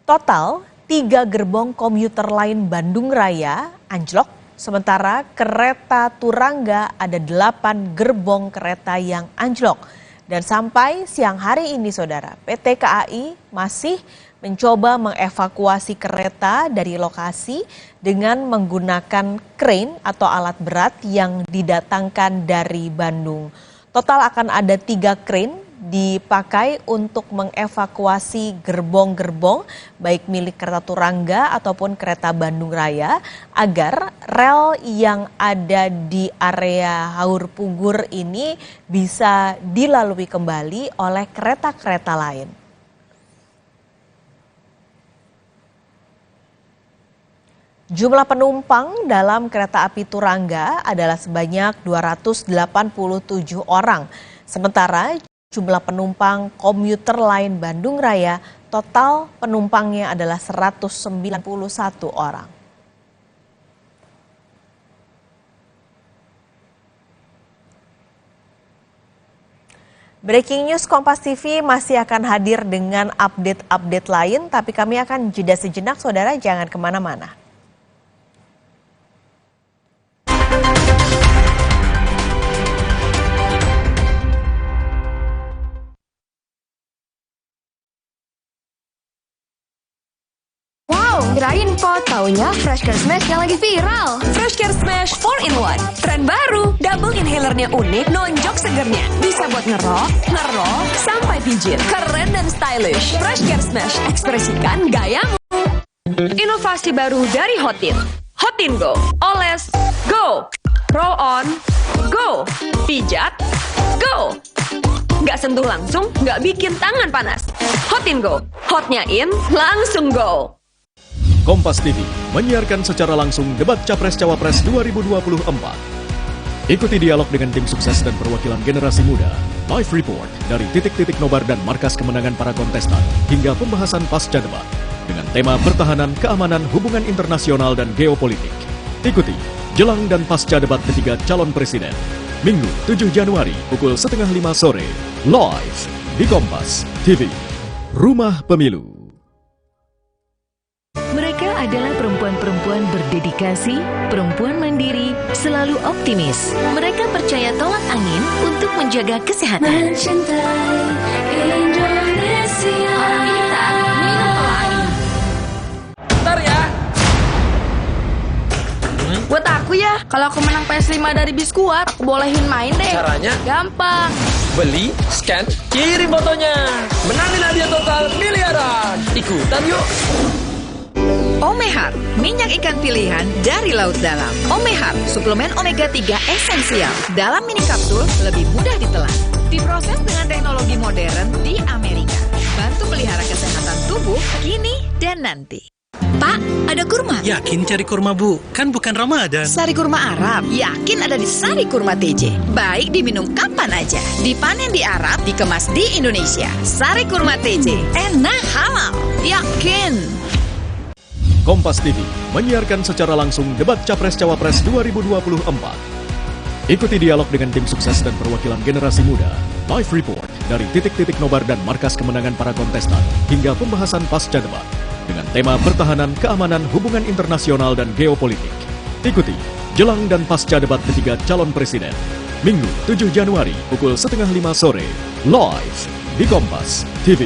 S1: Total 3 gerbong komuter lain Bandung Raya anjlok, sementara kereta Turangga ada 8 gerbong kereta yang anjlok. Dan sampai siang hari ini saudara, PT KAI masih mencoba mengevakuasi kereta dari lokasi dengan menggunakan crane atau alat berat yang didatangkan dari Bandung. Total akan ada 3 crane dipakai untuk mengevakuasi gerbong-gerbong baik milik kereta Turangga ataupun kereta Bandung Raya agar rel yang ada di area Haur Pugur ini bisa dilalui kembali oleh kereta-kereta lain. Jumlah penumpang dalam kereta api Turangga adalah sebanyak 287 orang. Sementara jumlah penumpang komuter lain Bandung Raya total penumpangnya adalah 191 orang. Breaking News Kompas TV masih akan hadir dengan update-update lain, tapi kami akan jeda sejenak, saudara, jangan kemana-mana.
S2: Kirain pot, taunya Fresh Care Smash yang lagi viral. Fresh Care Smash 4-in-1, tren baru. Double inhalernya unik, nonjok segernya. Bisa buat ngerok, sampai pijit. Keren dan stylish. Fresh Care Smash, ekspresikan gayamu. Inovasi baru dari Hotin. Hotin Go, oles, go. Roll on, go. Pijat, go. Nggak sentuh langsung, nggak bikin tangan panas. Hotin Go, hotnya in, langsung go.
S17: Kompas TV menyiarkan secara langsung debat Capres-Cawapres 2024. Ikuti dialog dengan tim sukses dan perwakilan generasi muda, live report dari titik-titik nobar dan markas kemenangan para kontestan, hingga pembahasan pasca debat dengan tema pertahanan, keamanan, hubungan internasional, dan geopolitik. Ikuti jelang dan pasca debat ketiga calon presiden, Minggu 7 Januari pukul 4:30 sore, live di Kompas TV, Rumah Pemilu.
S3: Mereka adalah perempuan-perempuan berdedikasi, perempuan mandiri, selalu optimis. Mereka percaya tolak angin untuk menjaga kesehatan.
S19: Mencintai Indonesia.
S3: Minum tolak angin.
S15: Bentar ya.
S13: Buat aku ya, kalau aku menang PS5 dari Biskuat, aku bolehin main deh.
S15: Caranya?
S13: Gampang.
S15: Beli, scan, kirim fotonya. Menangin hadiah total miliaran. Ikutan yuk.
S12: Omehar, minyak ikan pilihan dari laut dalam. Omehar, suplemen omega 3 esensial. Dalam mini kapsul, lebih mudah ditelan. Diproses dengan teknologi modern di Amerika. Bantu pelihara kesehatan tubuh kini dan nanti. Pak, ada kurma?
S11: Yakin cari kurma, Bu? Kan bukan Ramadan.
S12: Sari kurma Arab, yakin ada di Sari Kurma TJ. Baik diminum kapan aja. Dipanen di Arab, dikemas di Indonesia. Sari Kurma TJ, enak halal, yakin.
S17: Kompas TV menyiarkan secara langsung debat Capres-Cawapres 2024. Ikuti dialog dengan tim sukses dan perwakilan generasi muda. Live report dari titik-titik nobar dan markas kemenangan para kontestan hingga pembahasan pasca debat dengan tema pertahanan, keamanan, hubungan internasional dan geopolitik. Ikuti jelang dan pasca debat ketiga calon presiden. Minggu 7 Januari pukul 4:30 sore. Live di Kompas TV.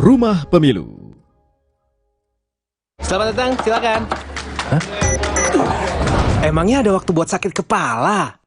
S17: Rumah Pemilu.
S6: Selamat datang, silakan. Hah? Emangnya ada waktu buat sakit kepala?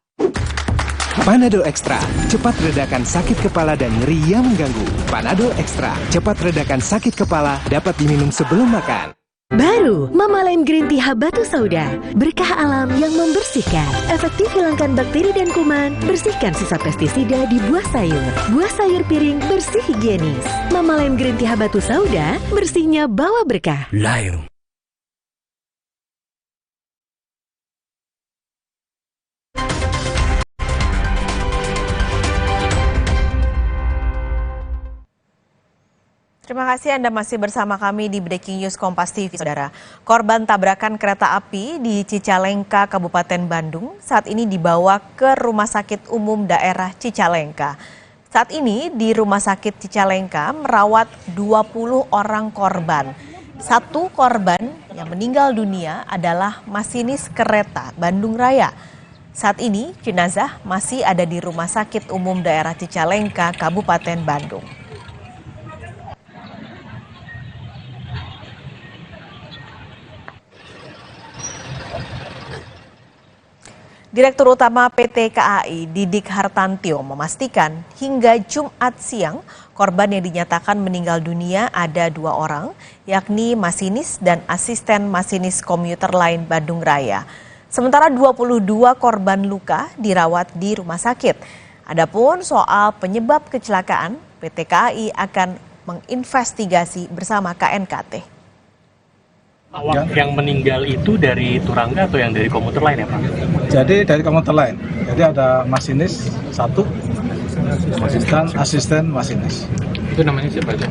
S6: Panadol Extra, cepat redakan sakit kepala dan nyeri yang mengganggu. Panadol Extra, cepat redakan sakit kepala, dapat diminum sebelum makan.
S3: Baru, Mama Lime Green Tea Habatus Sauda. Berkah alam yang membersihkan. Efektif hilangkan bakteri dan kuman. Bersihkan sisa pestisida di buah sayur. Buah sayur piring bersih higienis. Mama Lime Green Tea Habatus Sauda, bersihnya bawa berkah.
S6: Lime.
S1: Terima kasih Anda masih bersama kami di Breaking News Kompas TV, Saudara. Korban tabrakan kereta api di Cicalengka, Kabupaten Bandung, saat ini dibawa ke Rumah Sakit Umum Daerah Cicalengka. Saat ini di Rumah Sakit Cicalengka merawat 20 orang korban. Satu korban yang meninggal dunia adalah masinis kereta Bandung Raya. Saat ini jenazah masih ada di Rumah Sakit Umum Daerah Cicalengka, Kabupaten Bandung. Direktur Utama PT KAI Didik Hartantio memastikan hingga Jumat siang korban yang dinyatakan meninggal dunia ada 2 orang, yakni masinis dan asisten masinis komuter lain Bandung Raya. Sementara 22 korban luka dirawat di rumah sakit. Adapun soal penyebab kecelakaan, PT KAI akan menginvestigasi bersama KNKT.
S21: Yang meninggal itu dari Turangga atau yang dari komuter lain ya Pak?
S20: Jadi dari komuter lain. Jadi ada masinis 1, dan asisten masinis.
S21: Itu namanya siapa aja?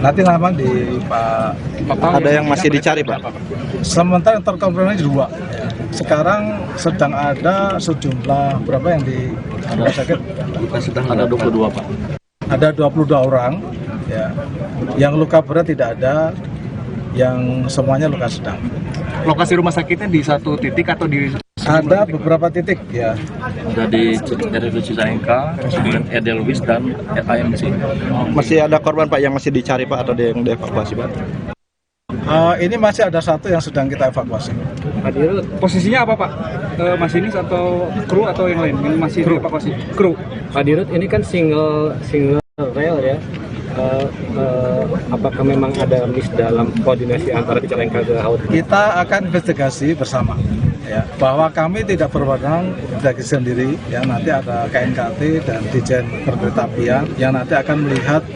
S20: Nanti nama di Pak.
S18: Ada yang masih dicari Pak?
S20: Sementara yang terkonfirmasi 2. Sekarang sedang ada sejumlah berapa yang di rumah sakit?
S18: Ada 22 Pak.
S20: Ada 22 orang. Ya. Yang luka berat tidak ada. Yang semuanya luka sedang.
S21: Lokasi rumah sakitnya di satu titik atau di?
S20: Ada beberapa titik ya.
S18: Ada di Cicalengka, kemudian Edelweiss dan AMC. Masih ada korban Pak yang masih dicari Pak atau yang dievakuasi Pak?
S20: Ini masih ada 1 yang sedang kita evakuasi.
S23: Posisinya apa Pak? Masinis atau kru atau yang lain? Yang masih dievakuasi? Kru. Pak Dirut, ini kan single rail ya. Apakah memang ada miss dalam koordinasi antara Cicalengka ke Haut?
S20: Kita akan investigasi bersama, ya, bahwa kami tidak berwenang investigasi sendiri. Ya, nanti ada KNKT dan Dijen Perkeretaapian yang nanti akan melihat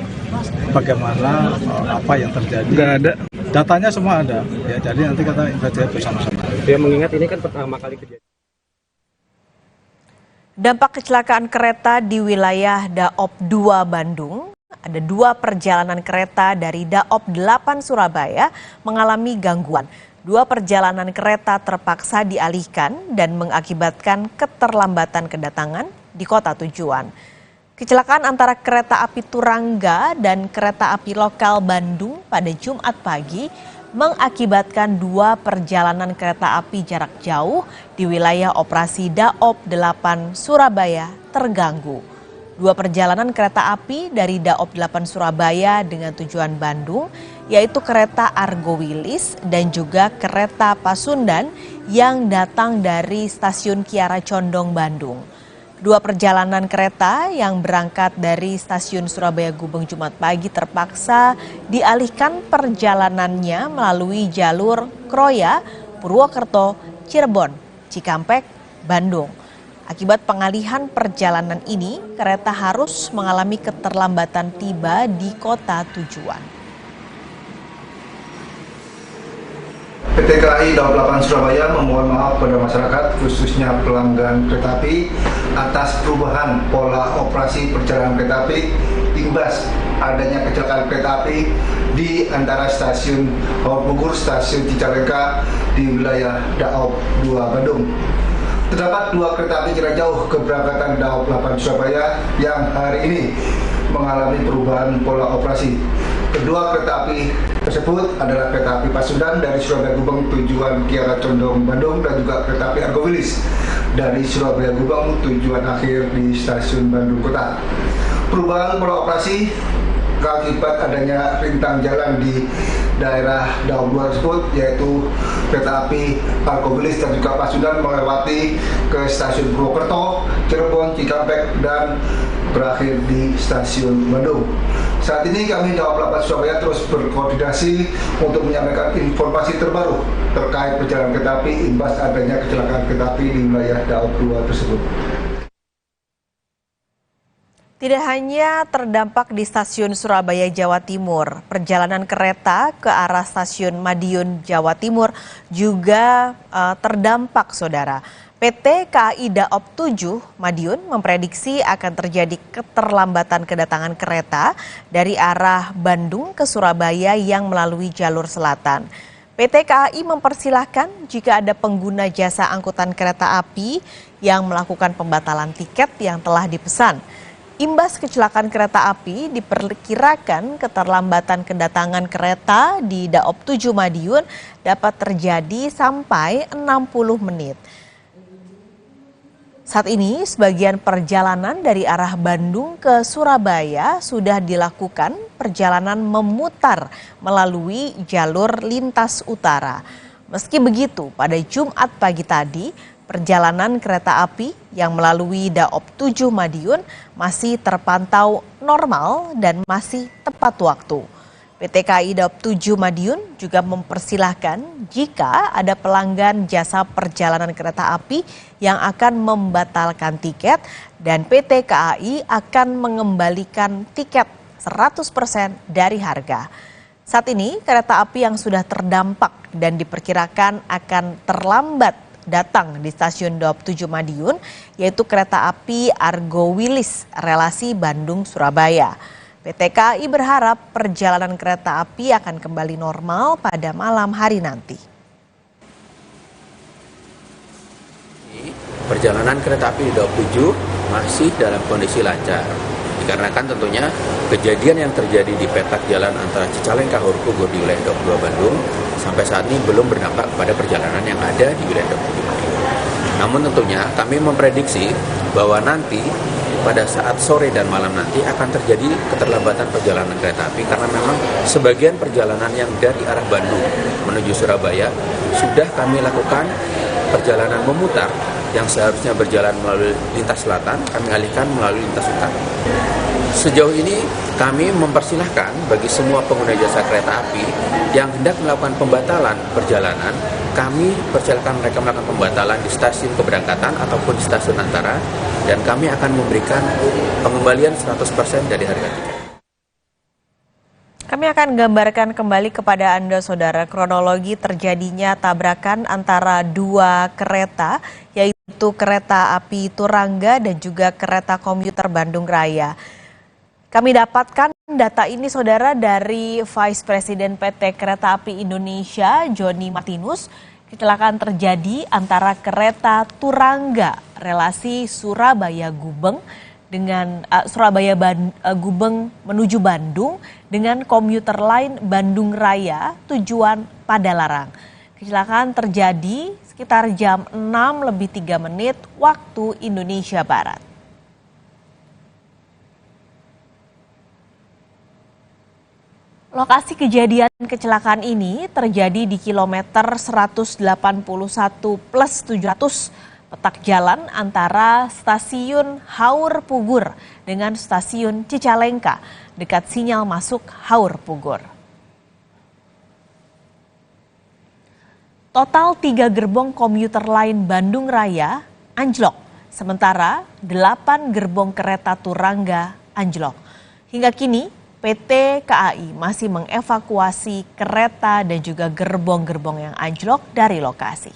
S20: bagaimana apa yang terjadi.
S23: Nggak ada.
S20: Datanya semua ada, ya. Jadi nanti kita investigasi bersama-sama.
S23: Dia mengingat ini kan pertama kali kejadian.
S1: Dampak kecelakaan kereta di wilayah Daop 2 Bandung. Ada 2 perjalanan kereta dari Daop 8 Surabaya mengalami gangguan. 2 perjalanan kereta terpaksa dialihkan dan mengakibatkan keterlambatan kedatangan di kota tujuan. Kecelakaan antara kereta api Turangga dan kereta api lokal Bandung pada Jumat pagi mengakibatkan 2 perjalanan kereta api jarak jauh di wilayah operasi Daop 8 Surabaya terganggu. 2 perjalanan kereta api dari Daop 8 Surabaya dengan tujuan Bandung yaitu kereta Argo Wilis dan juga kereta Pasundan yang datang dari stasiun Kiara Condong, Bandung. Dua perjalanan kereta yang berangkat dari stasiun Surabaya Gubeng Jumat pagi terpaksa dialihkan perjalanannya melalui jalur Kroya, Purwokerto, Cirebon, Cikampek, Bandung. Akibat pengalihan perjalanan ini, kereta harus mengalami keterlambatan tiba di kota tujuan.
S8: PT KAI Daob 8 Surabaya memohon maaf pada masyarakat, khususnya pelanggan kereta api, atas perubahan pola operasi perjalanan kereta api imbas adanya kecelakaan kereta api di antara stasiun Pugur, stasiun Cicalengka di wilayah Daob 2 Bandung. Terdapat dua kereta api jarak jauh keberangkatan Daob 8 Surabaya yang hari ini mengalami perubahan pola operasi. Kedua kereta api tersebut adalah kereta api Pasundan dari Surabaya Gubeng tujuan Kiara Condong, Bandung, dan juga kereta api Argo Wilis dari Surabaya Gubeng tujuan akhir di stasiun Bandung Kota. Perubahan pola operasi akibat adanya rintang jalan di daerah Daob 2 tersebut, yaitu kereta api Argo Wilis dan juga Pasundan melewati ke stasiun Purwokerto, Cirebon, Cikampek, dan berakhir di stasiun Bandung. Saat ini kami Daob 8 Surabaya terus berkoordinasi untuk menyampaikan informasi terbaru terkait perjalanan kereta api imbas adanya kecelakaan kereta api di wilayah Daob 2 tersebut.
S1: Tidak hanya terdampak di stasiun Surabaya, Jawa Timur, perjalanan kereta ke arah stasiun Madiun, Jawa Timur juga terdampak, saudara. PT KAI Daob 7 Madiun memprediksi akan terjadi keterlambatan kedatangan kereta dari arah Bandung ke Surabaya yang melalui jalur selatan. PT KAI mempersilahkan jika ada pengguna jasa angkutan kereta api yang melakukan pembatalan tiket yang telah dipesan. Imbas kecelakaan kereta api, diperkirakan keterlambatan kedatangan kereta di Daob 7 Madiun dapat terjadi sampai 60 menit. Saat ini, sebagian perjalanan dari arah Bandung ke Surabaya sudah dilakukan perjalanan memutar melalui jalur lintas utara. Meski begitu, pada Jumat pagi tadi, perjalanan kereta api yang melalui Daob 7 Madiun masih terpantau normal dan masih tepat waktu. PT KAI Daob 7 Madiun juga mempersilahkan jika ada pelanggan jasa perjalanan kereta api yang akan membatalkan tiket dan PT KAI akan mengembalikan tiket 100% dari harga. Saat ini kereta api yang sudah terdampak dan diperkirakan akan terlambat datang di stasiun Daob 7 Madiun, yaitu kereta api Argo Wilis relasi Bandung-Surabaya. PT KAI berharap perjalanan kereta api akan kembali normal pada malam hari nanti.
S14: Perjalanan kereta api di Daob 7 masih dalam kondisi lancar. Dikarenakan tentunya kejadian yang terjadi di petak jalan antara Cicalengka Pugur di wilayah Daob 2 Bandung sampai saat ini belum berdampak pada perjalanan yang ada di wilayah Daob 7 Bandung. Namun tentunya kami memprediksi bahwa nanti pada saat sore dan malam nanti akan terjadi keterlambatan perjalanan kereta api karena memang sebagian perjalanan yang dari arah Bandung menuju Surabaya sudah kami lakukan perjalanan memutar yang seharusnya berjalan melalui lintas selatan, kami alihkan melalui lintas utara. Sejauh ini kami mempersilahkan bagi semua pengguna jasa kereta api yang hendak melakukan pembatalan perjalanan, kami persilakan mereka melakukan pembatalan di stasiun keberangkatan ataupun di stasiun antara, dan kami akan memberikan pengembalian 100% dari harga tiket.
S1: Kami akan gambarkan kembali kepada Anda, saudara, kronologi terjadinya tabrakan antara dua kereta, yaitu kereta api Turangga dan juga kereta komuter Bandung Raya. Kami dapatkan data ini, saudara, dari Vice President PT Kereta Api Indonesia, Joni Martinus. Kecelakaan terjadi antara kereta Turangga relasi Surabaya Gubeng dengan Gubeng menuju Bandung dengan komuter lain Bandung Raya tujuan Padalarang. Kecelakaan terjadi sekitar jam 6:03 waktu Indonesia Barat. Lokasi kejadian kecelakaan ini terjadi di kilometer 181 plus 700 petak jalan antara stasiun Haur Pugur dengan stasiun Cicalengka dekat sinyal masuk Haur Pugur. Total 3 gerbong komuter lain Bandung Raya anjlok, sementara 8 gerbong kereta Turangga anjlok. Hingga kini PT KAI masih mengevakuasi kereta dan juga gerbong-gerbong yang anjlok dari lokasi.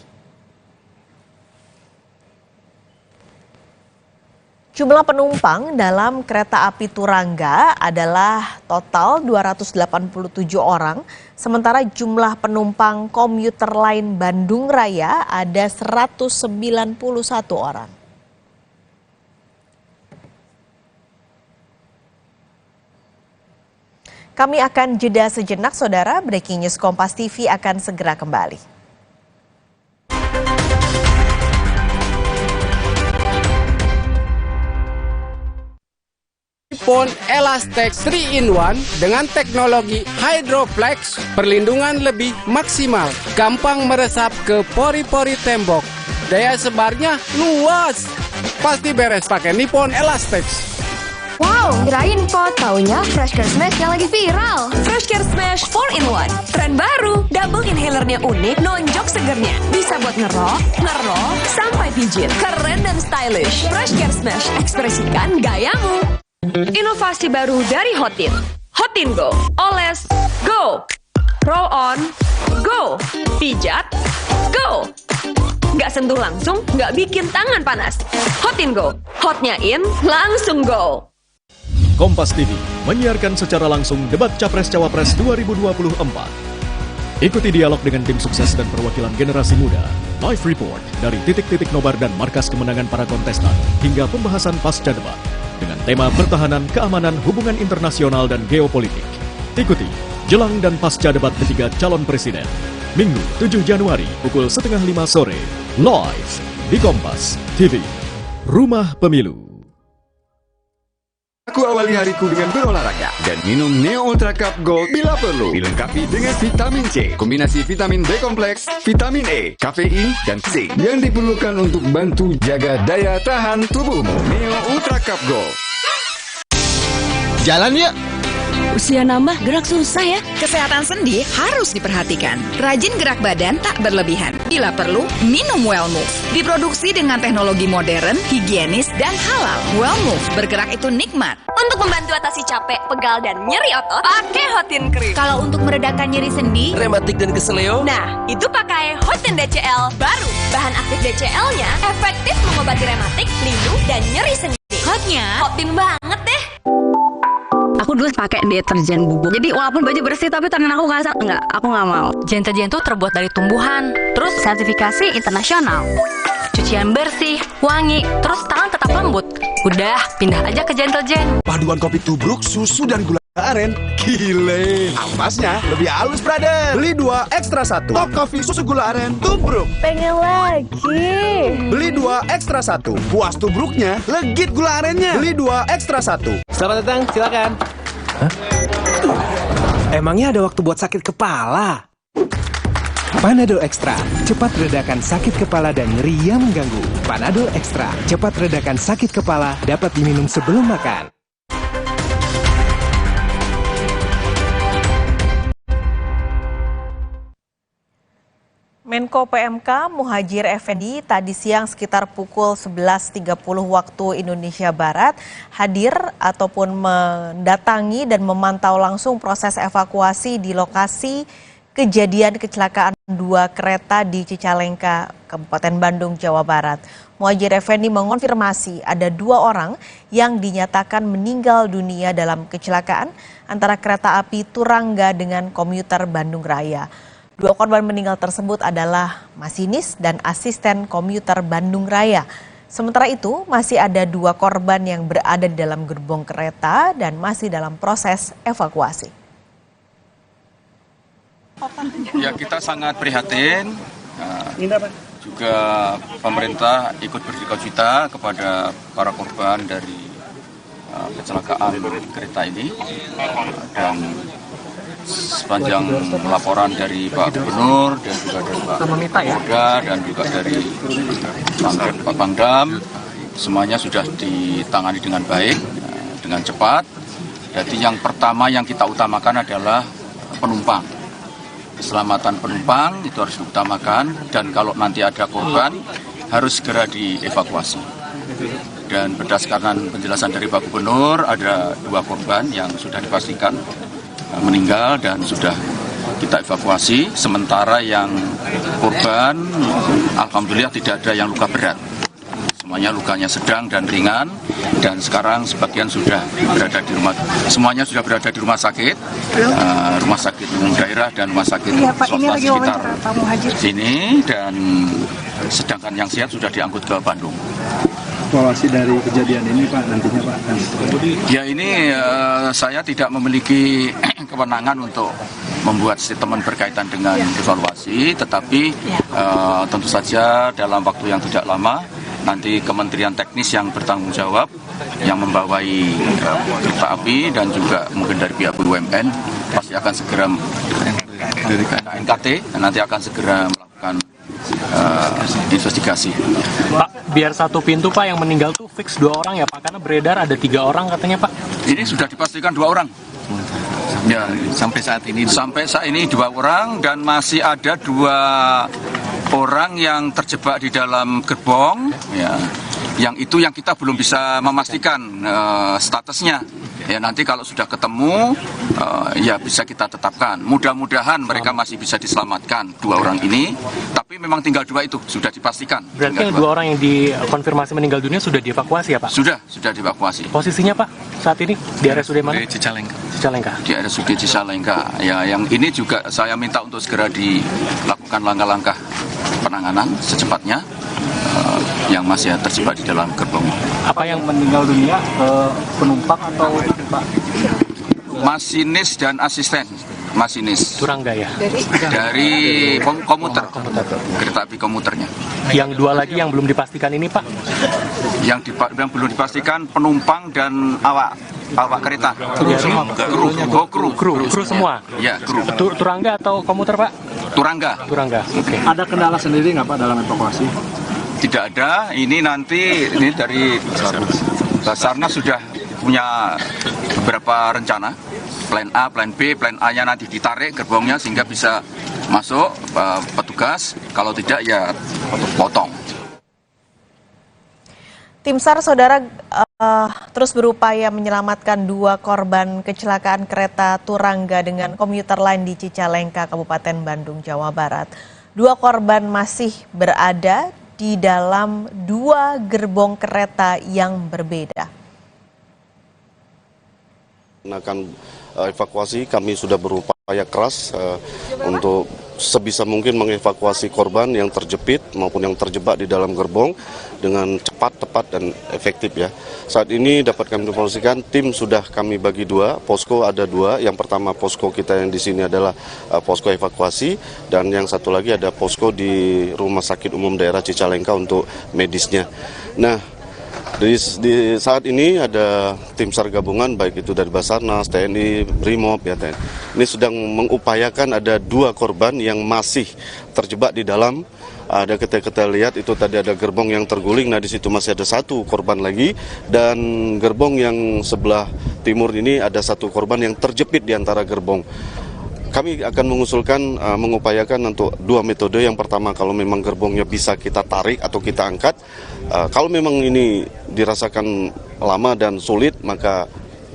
S1: Jumlah penumpang dalam kereta api Turangga adalah total 287 orang, sementara jumlah penumpang komuter lain Bandung Raya ada 191 orang. Kami akan jeda sejenak, saudara. Breaking News Kompas TV akan segera kembali.
S7: iPhone Elastex 3-in-1 dengan teknologi Hydroflex, perlindungan lebih maksimal, gampang meresap ke pori-pori tembok, daya sebarnya luas, pasti beres pakai Nippon Elastex.
S2: Wow, kirain po, taunya Fresh Care Smash yang lagi viral. Fresh Care Smash 4-in-1, tren baru, double inhalernya unik, nonjok segernya. Bisa buat ngerok, sampai pijit. Keren dan stylish. Fresh Care Smash, ekspresikan gayamu. Inovasi baru dari Hotin. Hotin Go, oles, go. Roll on, go. Pijat, go. Nggak sentuh langsung, nggak bikin tangan panas. Hotin Go, hotnya in, langsung go.
S17: Kompas TV menyiarkan secara langsung debat Capres-Cawapres 2024. Ikuti dialog dengan tim sukses dan perwakilan generasi muda. Live report dari titik-titik nobar dan markas kemenangan para kontestan hingga pembahasan pasca debat dengan tema pertahanan, keamanan, hubungan internasional, dan geopolitik. Ikuti jelang dan pasca debat ketiga calon presiden. Minggu 7 Januari pukul 4:30 sore. Live di Kompas TV. Rumah Pemilu.
S16: Aku awali hariku dengan berolahraga dan minum Neo Ultra Cup Gold bila perlu. Dilengkapi dengan vitamin C, kombinasi vitamin B kompleks, vitamin E, kafein, dan zinc yang diperlukan untuk bantu jaga daya tahan tubuhmu. Neo Ultra Cup Gold.
S12: Jalan yuk! Usia nambah, gerak susah ya. Kesehatan sendi harus diperhatikan. Rajin gerak badan tak berlebihan. Bila perlu, minum Wellmove. Diproduksi dengan teknologi modern, higienis, dan halal. Wellmove, bergerak itu nikmat.
S2: Untuk membantu atasi capek, pegal, dan nyeri otot, pakai Hotin Cream.
S12: Kalau untuk meredakan nyeri sendi,
S15: rematik dan keseleo,
S2: nah, itu pakai Hotin DCL baru. Bahan aktif DCL-nya efektif mengobati rematik, lindung, dan nyeri sendi.
S12: hotnya
S2: Hotin banget deh.
S22: Aku dulu pakai deterjen bubuk. Jadi walaupun baju bersih tapi tangan aku nggak aku nggak mau.
S24: Deterjen itu terbuat dari tumbuhan, terus sertifikasi internasional. Cucian bersih, wangi, terus tangan tetap lembut. Udah, pindah aja ke Gentle-Gen.
S25: Paduan kopi tubruk, susu, dan gula aren. Gile, ampasnya lebih halus, brother. Beli 2 ekstra 1. Top Coffee susu gula aren tubruk.
S1: Pengen lagi.
S25: Beli 2 ekstra 1. Puas tubruknya, legit gula arennya. Beli 2 ekstra 1.
S6: Selamat datang, silakan. Hah? Emangnya ada waktu buat sakit kepala? Panadol Extra, cepat redakan sakit kepala dan nyeri yang mengganggu. Panadol Extra, cepat redakan sakit kepala, dapat diminum sebelum makan.
S1: Menko PMK Muhadjir Effendi tadi siang sekitar pukul 11.30 waktu Indonesia Barat hadir ataupun mendatangi dan memantau langsung proses evakuasi di lokasi kejadian kecelakaan 2 kereta di Cicalengka, Kabupaten Bandung, Jawa Barat. Muhadjir Effendi mengonfirmasi ada 2 orang yang dinyatakan meninggal dunia dalam kecelakaan antara kereta api Turangga dengan komuter Bandung Raya. 2 korban meninggal tersebut adalah masinis dan asisten komuter Bandung Raya. Sementara itu, masih ada 2 korban yang berada di dalam gerbong kereta dan masih dalam proses evakuasi.
S26: Ya, kita sangat prihatin. Juga pemerintah ikut berdukacita kepada para korban dari kecelakaan kereta ini. Dan sepanjang laporan dari Pak Gubernur dan juga dari Pak Kapolda dan juga dari Pak Pangdam, semuanya sudah ditangani dengan baik, dengan cepat. Jadi yang pertama yang kita utamakan adalah penumpang. Keselamatan penumpang itu harus diutamakan, dan kalau nanti ada korban harus segera dievakuasi. Dan berdasarkan penjelasan dari Pak Gubernur, ada 2 korban yang sudah dipastikan meninggal dan sudah kita evakuasi. Sementara yang korban, alhamdulillah tidak ada yang luka berat. Semuanya lukanya sedang dan ringan, dan sekarang sebagian sudah berada di semuanya sudah berada di rumah sakit umum daerah dan rumah sakit swasta sekitar sini, dan sedangkan yang sehat sudah diangkut ke Bandung.
S18: Evaluasi dari kejadian ini Pak, nantinya Pak?
S26: Ya ini saya tidak memiliki kewenangan untuk membuat statement berkaitan dengan evaluasi, tetapi tentu saja dalam waktu yang tidak lama nanti Kementerian Teknis yang bertanggung jawab, yang membawai kereta api dan juga mungkin dari pihak BUMN pasti akan segera dari KNKT, nanti akan segera melakukan investigasi.
S21: Pak, biar satu pintu Pak yang meninggal tuh fix 2 orang ya Pak, karena beredar ada 3 orang katanya Pak.
S26: Ini sudah dipastikan 2 orang. Ya, sampai saat ini 2 orang, dan masih ada 2 orang yang terjebak di dalam gerbong, ya. Yang itu yang kita belum bisa memastikan statusnya. Ya, nanti kalau sudah ketemu ya bisa kita tetapkan. Mudah-mudahan mereka masih bisa diselamatkan 2 orang ini, tapi memang tinggal 2 itu sudah dipastikan.
S21: Berarti yang 2 orang yang dikonfirmasi meninggal dunia sudah dievakuasi ya Pak?
S26: Sudah dievakuasi.
S21: Posisinya Pak saat ini di RSUD mana? Di Cicalengka.
S26: Di RSUD Cicalengka. Ya, yang ini juga saya minta untuk segera dilakukan langkah-langkah penanganan secepatnya yang masih terjebak di dalam gerbong.
S18: Apa yang meninggal dunia, penumpang atau Pak?
S26: Masinis dan asisten masinis.
S21: Turangga ya?
S26: Dari komuter, kereta api komuternya.
S21: Yang 2 lagi yang belum dipastikan ini Pak?
S26: Yang belum dipastikan penumpang dan awak kereta. Kru
S21: semua?
S26: Ya, kru.
S21: Turangga atau komuter Pak?
S26: Turangga.
S21: Oke.
S18: Ada kendala sendiri nggak Pak dalam evakuasi?
S26: Tidak ada. Ini dari Basarnas sudah punya beberapa rencana. Plan A, Plan B, Plan A-nya nanti ditarik gerbongnya sehingga bisa masuk petugas. Kalau tidak ya potong.
S1: Tim SAR, saudara, terus berupaya menyelamatkan 2 korban kecelakaan kereta Turangga dengan komuter lain di Cicalengka, Kabupaten Bandung, Jawa Barat. 2 korban masih berada di dalam 2 gerbong kereta yang berbeda.
S4: Akan evakuasi, kami sudah berupaya keras untuk sebisa mungkin mengevakuasi korban yang terjepit maupun yang terjebak di dalam gerbong dengan cepat, tepat, dan efektif ya. Saat ini dapat kami informasikan tim sudah kami bagi 2, posko ada 2. Yang pertama posko kita yang di sini adalah posko evakuasi, dan yang satu lagi ada posko di Rumah Sakit Umum Daerah Cicalengka untuk medisnya. Nah, di saat ini ada tim SAR gabungan baik itu dari Basarnas, TNI, Brimob ya TNI. Ini sedang mengupayakan ada 2 korban yang masih terjebak di dalam. Ada kita lihat itu tadi ada gerbong yang terguling. Nah di situ masih ada 1 korban lagi, dan gerbong yang sebelah timur ini ada 1 korban yang terjepit di antara gerbong. Kami akan mengusulkan, mengupayakan untuk 2 metode. Yang pertama, kalau memang gerbongnya bisa kita tarik atau kita angkat. Kalau memang ini dirasakan lama dan sulit, maka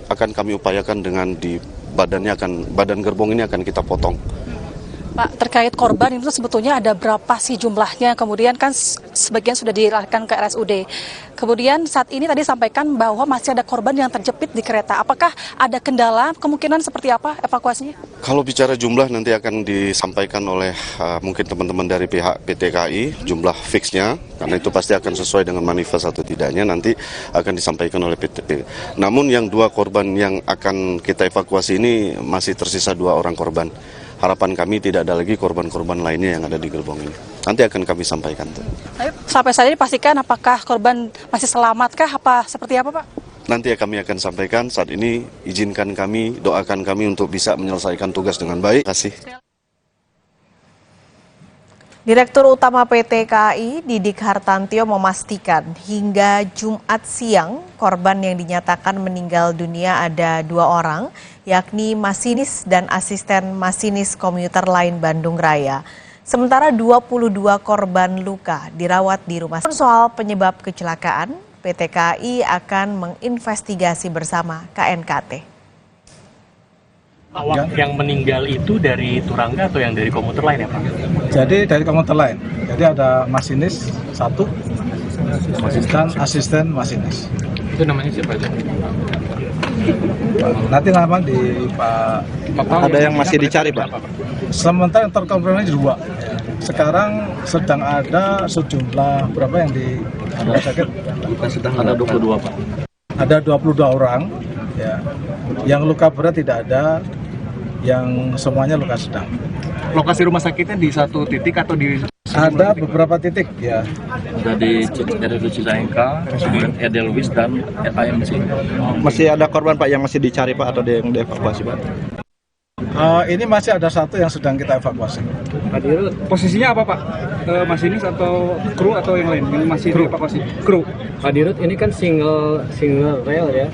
S4: akan kami upayakan dengan di badan gerbong ini akan kita potong.
S5: Pak, terkait korban itu sebetulnya ada berapa sih jumlahnya? Kemudian kan sebagian sudah dilarikan ke RSUD. Kemudian saat ini tadi sampaikan bahwa masih ada korban yang terjepit di kereta. Apakah ada kendala? Kemungkinan seperti apa evakuasinya?
S4: Kalau bicara jumlah nanti akan disampaikan oleh mungkin teman-teman dari pihak PT KAI, jumlah fixnya, karena itu pasti akan sesuai dengan manifest atau tidaknya nanti akan disampaikan oleh PT. Namun yang 2 korban yang akan kita evakuasi ini masih tersisa 2 orang korban. Harapan kami tidak ada lagi korban-korban lainnya yang ada di gerbong ini. Nanti akan kami sampaikan.
S5: Sampai saat ini pastikan apakah korban masih selamatkah, apa seperti apa Pak?
S4: nanti kami akan sampaikan. Saat ini izinkan kami, doakan kami untuk bisa menyelesaikan tugas dengan baik. Terima kasih.
S1: Direktur Utama PT KAI Didik Hartantio memastikan hingga Jumat siang korban yang dinyatakan meninggal dunia ada 2 orang, yakni masinis dan asisten masinis komuter lain Bandung Raya. Sementara 22 korban luka dirawat di rumah sakit. Soal penyebab kecelakaan, PT KAI akan menginvestigasi bersama KNKT.
S21: Awak yang meninggal itu dari Turangga atau yang dari komuter lain ya Pak?
S20: Jadi dari komuter lain. Jadi ada masinis 1 dan asisten masinis.
S21: Itu namanya siapa aja?
S20: Nanti nama di Pak.
S18: Ada yang masih dicari Pak?
S20: Sementara yang terkonfirmasi 2. Sekarang sedang ada sejumlah berapa yang di rumah sakit?
S18: Sedang ada 22 Pak.
S20: Ada 22 orang. Ya. Yang luka berat tidak ada, yang semuanya luka sedang.
S21: Lokasi rumah sakitnya di satu titik atau di?
S20: Ada beberapa titik ya.
S18: Ada di RSUD Cicalengka, kemudian Edelweiss dan AMC. Masih ada korban Pak yang masih dicari Pak atau yang dievakuasi Pak?
S20: Ini masih ada 1 yang sedang kita evakuasi.
S23: Pak Dirut, posisinya apa Pak? Masinis atau kru atau yang lain yang masih dievakuasi? Kru. Pak Dirut, ini kan single rail ya.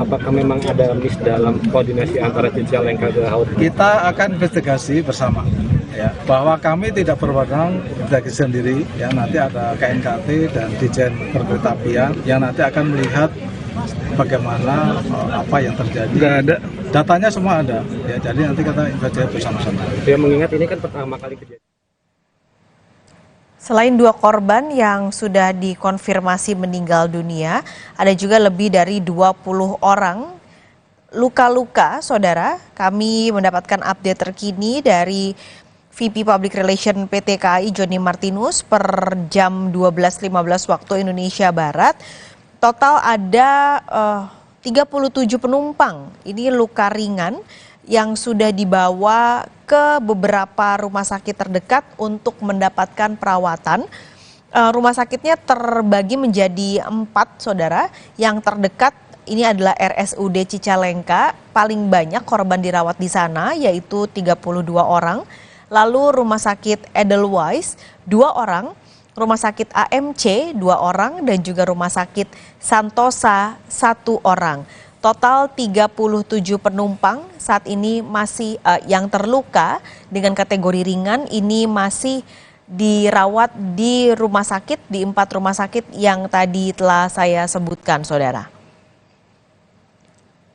S23: Apakah memang ada miss dalam koordinasi antara Cicalengka ke Haut?
S20: Kita akan investigasi bersama ya, bahwa kami tidak berwenang berdaki sendiri ya, nanti ada KNKT dan Dijen Perkeretaapian yang nanti akan melihat bagaimana apa yang terjadi.
S23: Nggak ada.
S20: Datanya semua ada ya, jadi nanti kita investigasi bersama-sama.
S23: Ya, mengingat ini kan pertama kali kejadian.
S1: Selain 2 korban yang sudah dikonfirmasi meninggal dunia, ada juga lebih dari 20 orang luka-luka, saudara. Kami mendapatkan update terkini dari VP Public Relation PT KAI Joni Martinus per jam 12.15 waktu Indonesia Barat. Total ada 37 penumpang, ini luka ringan yang sudah dibawa ke beberapa rumah sakit terdekat untuk mendapatkan perawatan. Rumah sakitnya terbagi menjadi 4, saudara. Yang terdekat ini adalah RSUD Cicalengka, paling banyak korban dirawat di sana yaitu 32 orang. Lalu rumah sakit Edelweiss 2 orang, rumah sakit AMC 2 orang, dan juga rumah sakit Santosa 1 orang. Total 37 penumpang saat ini masih yang terluka dengan kategori ringan ini masih dirawat di rumah sakit, di 4 rumah sakit yang tadi telah saya sebutkan, saudara.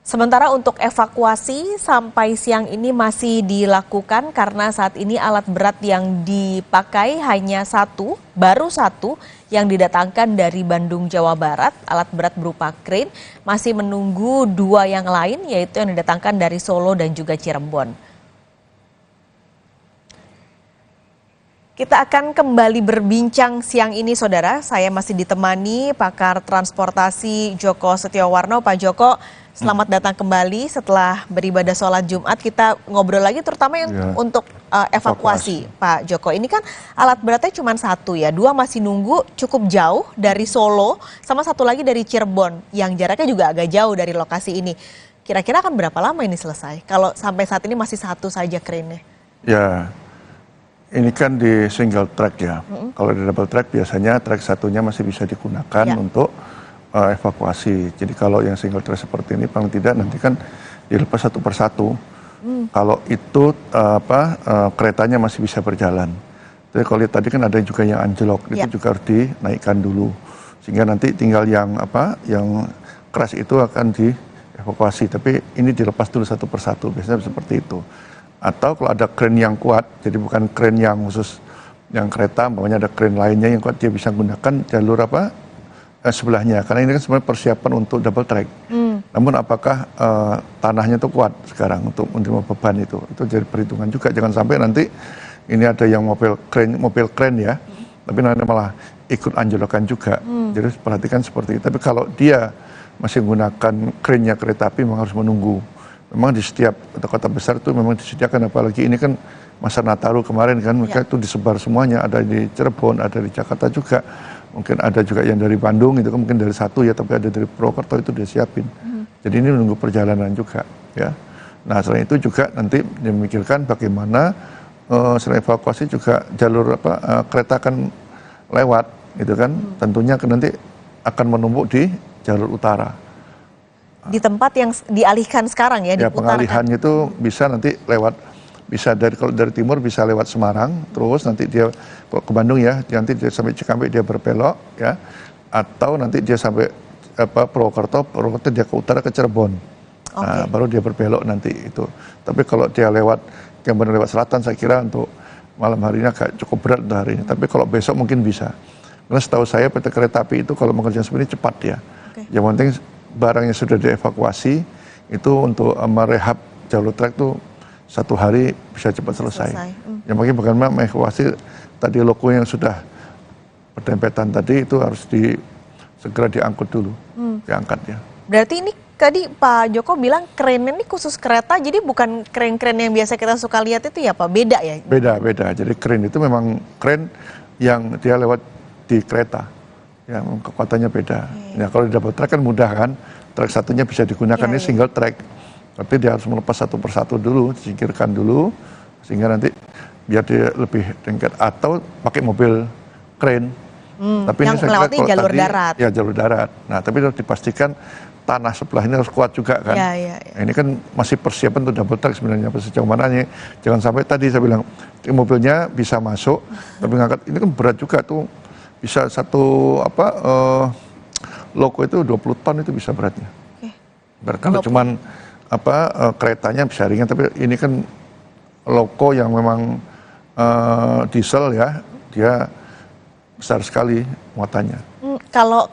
S1: Sementara untuk evakuasi sampai siang ini masih dilakukan karena saat ini alat berat yang dipakai hanya 1, baru 1 yang didatangkan dari Bandung, Jawa Barat. Alat berat berupa krain, masih menunggu 2 yang lain yaitu yang didatangkan dari Solo dan juga Cirebon. Kita akan kembali berbincang siang ini, saudara. Saya masih ditemani pakar transportasi Joko Setiawarno. Pak Joko, selamat datang kembali setelah beribadah sholat Jumat. Kita ngobrol lagi terutama yang untuk evakuasi, Pak Joko. Ini kan alat beratnya cuma 1 ya, 2 masih nunggu cukup jauh dari Solo, sama 1 lagi dari Cirebon yang jaraknya juga agak jauh dari lokasi ini. Kira-kira akan berapa lama ini selesai? Kalau sampai saat ini masih 1 saja krennya.
S3: Ya, ini kan di single track ya. Kalau di double track biasanya track 1-nya masih bisa digunakan untuk evakuasi. Jadi kalau yang single track seperti ini paling tidak nanti kan dilepas 1 per 1. Kalau itu keretanya masih bisa berjalan. Jadi kalau lihat tadi kan ada juga yang anjlok, itu juga harus dinaikkan dulu. Sehingga nanti tinggal yang yang crash itu akan dievakuasi. Tapi ini dilepas dulu 1 per 1. Biasanya seperti itu. Atau kalau ada kren yang kuat, jadi bukan kren yang khusus yang kereta, umpamanya ada kren lainnya yang kuat, dia bisa menggunakan jalur sebelahnya. Karena ini kan sebenarnya persiapan untuk double track. Namun apakah tanahnya itu kuat sekarang untuk menerima beban itu? Itu jadi perhitungan juga. Jangan sampai nanti ini ada yang mobil kren ya, tapi nanti malah ikut anjlokan juga. Jadi perhatikan seperti itu. Tapi kalau dia masih menggunakan krennya kereta api, memang harus menunggu. Memang di setiap kota-kota besar itu memang disediakan, apalagi ini kan masa Nataru kemarin kan, mereka itu disebar semuanya, ada di Cirebon, ada di Jakarta juga. Mungkin ada juga yang dari Bandung itu kan mungkin dari satu ya, tapi ada dari Purwokerto itu dia siapin. Jadi ini menunggu perjalanan juga ya. Nah selain itu juga nanti dimikirkan bagaimana selain evakuasi juga jalur kereta akan lewat gitu kan. Tentunya nanti akan menumpuk di jalur utara.
S1: Di tempat yang dialihkan sekarang ya,
S3: Ya pengalihannya itu bisa nanti lewat, bisa kalau dari timur bisa lewat Semarang, terus nanti dia ke Bandung ya, nanti dia sampai Cikampek dia berbelok ya, atau nanti dia sampai Purwokerto dia ke utara ke Cirebon, nah, baru dia berbelok nanti itu. Tapi kalau dia lewat yang benar lewat selatan, saya kira untuk malam hari ini agak cukup berat untuk hari ini. Tapi kalau besok mungkin bisa. Karena setahu saya PT Kereta Api itu kalau mengerjakan seperti ini cepat ya. Yang penting barang yang sudah dievakuasi itu untuk merehab jalur trek itu 1 hari bisa cepat selesai. Yang mungkin bagaimana mengevakuasi tadi loko yang sudah berdempetan tadi itu harus segera diangkut dulu, diangkat ya.
S1: Berarti ini tadi Pak Joko bilang kerennya ini khusus kereta, jadi bukan kren-kren yang biasa kita suka lihat itu ya Pak, beda ya?
S3: Beda. Jadi kren itu memang kren yang dia lewat di kereta, yang kekuatannya beda. Ya kalau di double track kan mudah kan, track satunya bisa digunakan ini single track. Tapi dia harus melepas satu persatu dulu, disingkirkan dulu, sehingga nanti biar dia lebih tingkat, atau pakai mobil kren. Tapi
S1: yang
S3: ini saya kira kalau
S1: jalur
S3: tadi,
S1: darat.
S3: Ya jalur darat. Nah tapi harus dipastikan tanah sebelah ini harus kuat juga kan.
S1: Ya.
S3: Nah, ini kan masih persiapan untuk double track sebenarnya, sejauh mananya. Jangan sampai tadi saya bilang mobilnya bisa masuk, tapi ngangkat ini kan berat juga tuh, bisa satu loko itu 20 ton itu bisa beratnya. Berat kalau cuman keretanya bisa ringan, tapi ini kan loko yang memang diesel ya, dia besar sekali muatannya.
S1: Kalau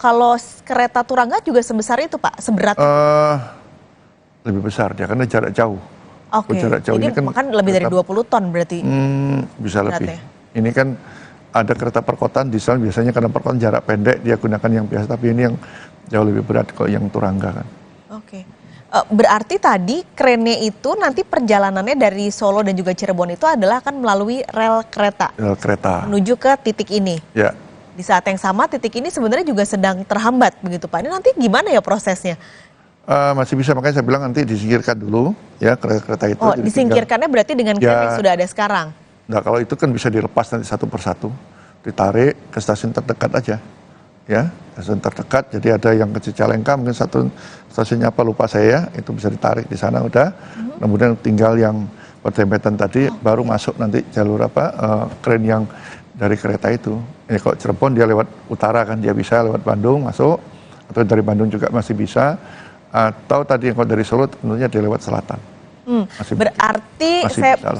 S1: kereta Turangga juga sebesar itu Pak, seberat?
S3: Lebih besar dia karena jarak jauh. Jarak jauh
S1: ini kan lebih dari 20 ton berarti.
S3: Bisa lebih. Ini kan ada kereta perkotaan diesel biasanya karena perkotaan jarak pendek dia gunakan yang biasa, tapi ini yang jauh lebih berat kalau yang Turangga kan.
S1: Berarti tadi kerennya itu nanti perjalanannya dari Solo dan juga Cirebon itu adalah akan melalui rel kereta.
S3: Rel kereta.
S1: Menuju ke titik ini.
S3: Ya.
S1: Di saat yang sama titik ini sebenarnya juga sedang terhambat begitu Pak. Ini nanti gimana ya prosesnya?
S3: Masih bisa, makanya saya bilang nanti disingkirkan dulu ya kereta itu.
S1: Disingkirkannya berarti dengan kren yang sudah ada sekarang?
S3: Nah kalau itu kan bisa dilepas nanti satu persatu, ditarik ke stasiun terdekat aja. Ya, stasiun terdekat, jadi ada yang ke Cicalengka, mungkin satu stasiunnya apa lupa saya, itu bisa ditarik di sana udah. Kemudian tinggal yang berdempetan tadi baru masuk nanti jalur kren yang dari kereta itu. Ini kalau Cirebon dia lewat utara kan, dia bisa lewat Bandung masuk, atau dari Bandung juga masih bisa, atau tadi yang kalau dari Solo tentunya dia lewat selatan.
S1: Berarti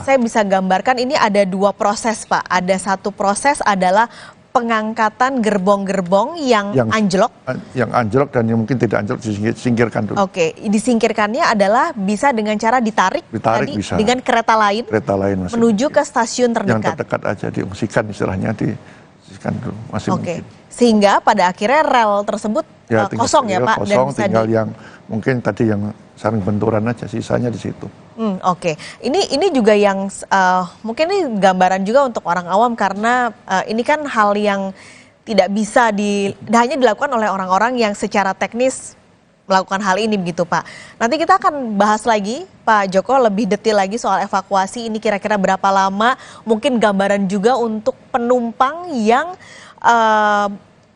S1: saya bisa gambarkan ini ada 2 proses Pak. Ada satu proses adalah pengangkatan gerbong-gerbong yang anjlok.
S3: Yang anjlok dan yang mungkin tidak anjlok disingkirkan dulu.
S1: Disingkirkannya adalah bisa dengan cara ditarik tadi,
S3: bisa.
S1: Dengan kereta lain menuju ke stasiun terdekat.
S3: Yang terdekat aja diungsikan istilahnya, diungsikan dulu. Masih mungkin.
S1: Sehingga pada akhirnya rel tersebut kosong ya Pak.
S3: Kosong, dan tinggal yang mungkin tadi yang saling benturan aja, sisanya di situ. Ini juga yang mungkin ini gambaran juga untuk orang awam karena ini kan hal yang tidak bisa hanya dilakukan oleh orang-orang yang secara teknis melakukan hal ini begitu Pak. Nanti kita akan bahas lagi Pak Joko lebih detail lagi soal evakuasi ini kira-kira berapa lama, mungkin gambaran juga untuk penumpang yang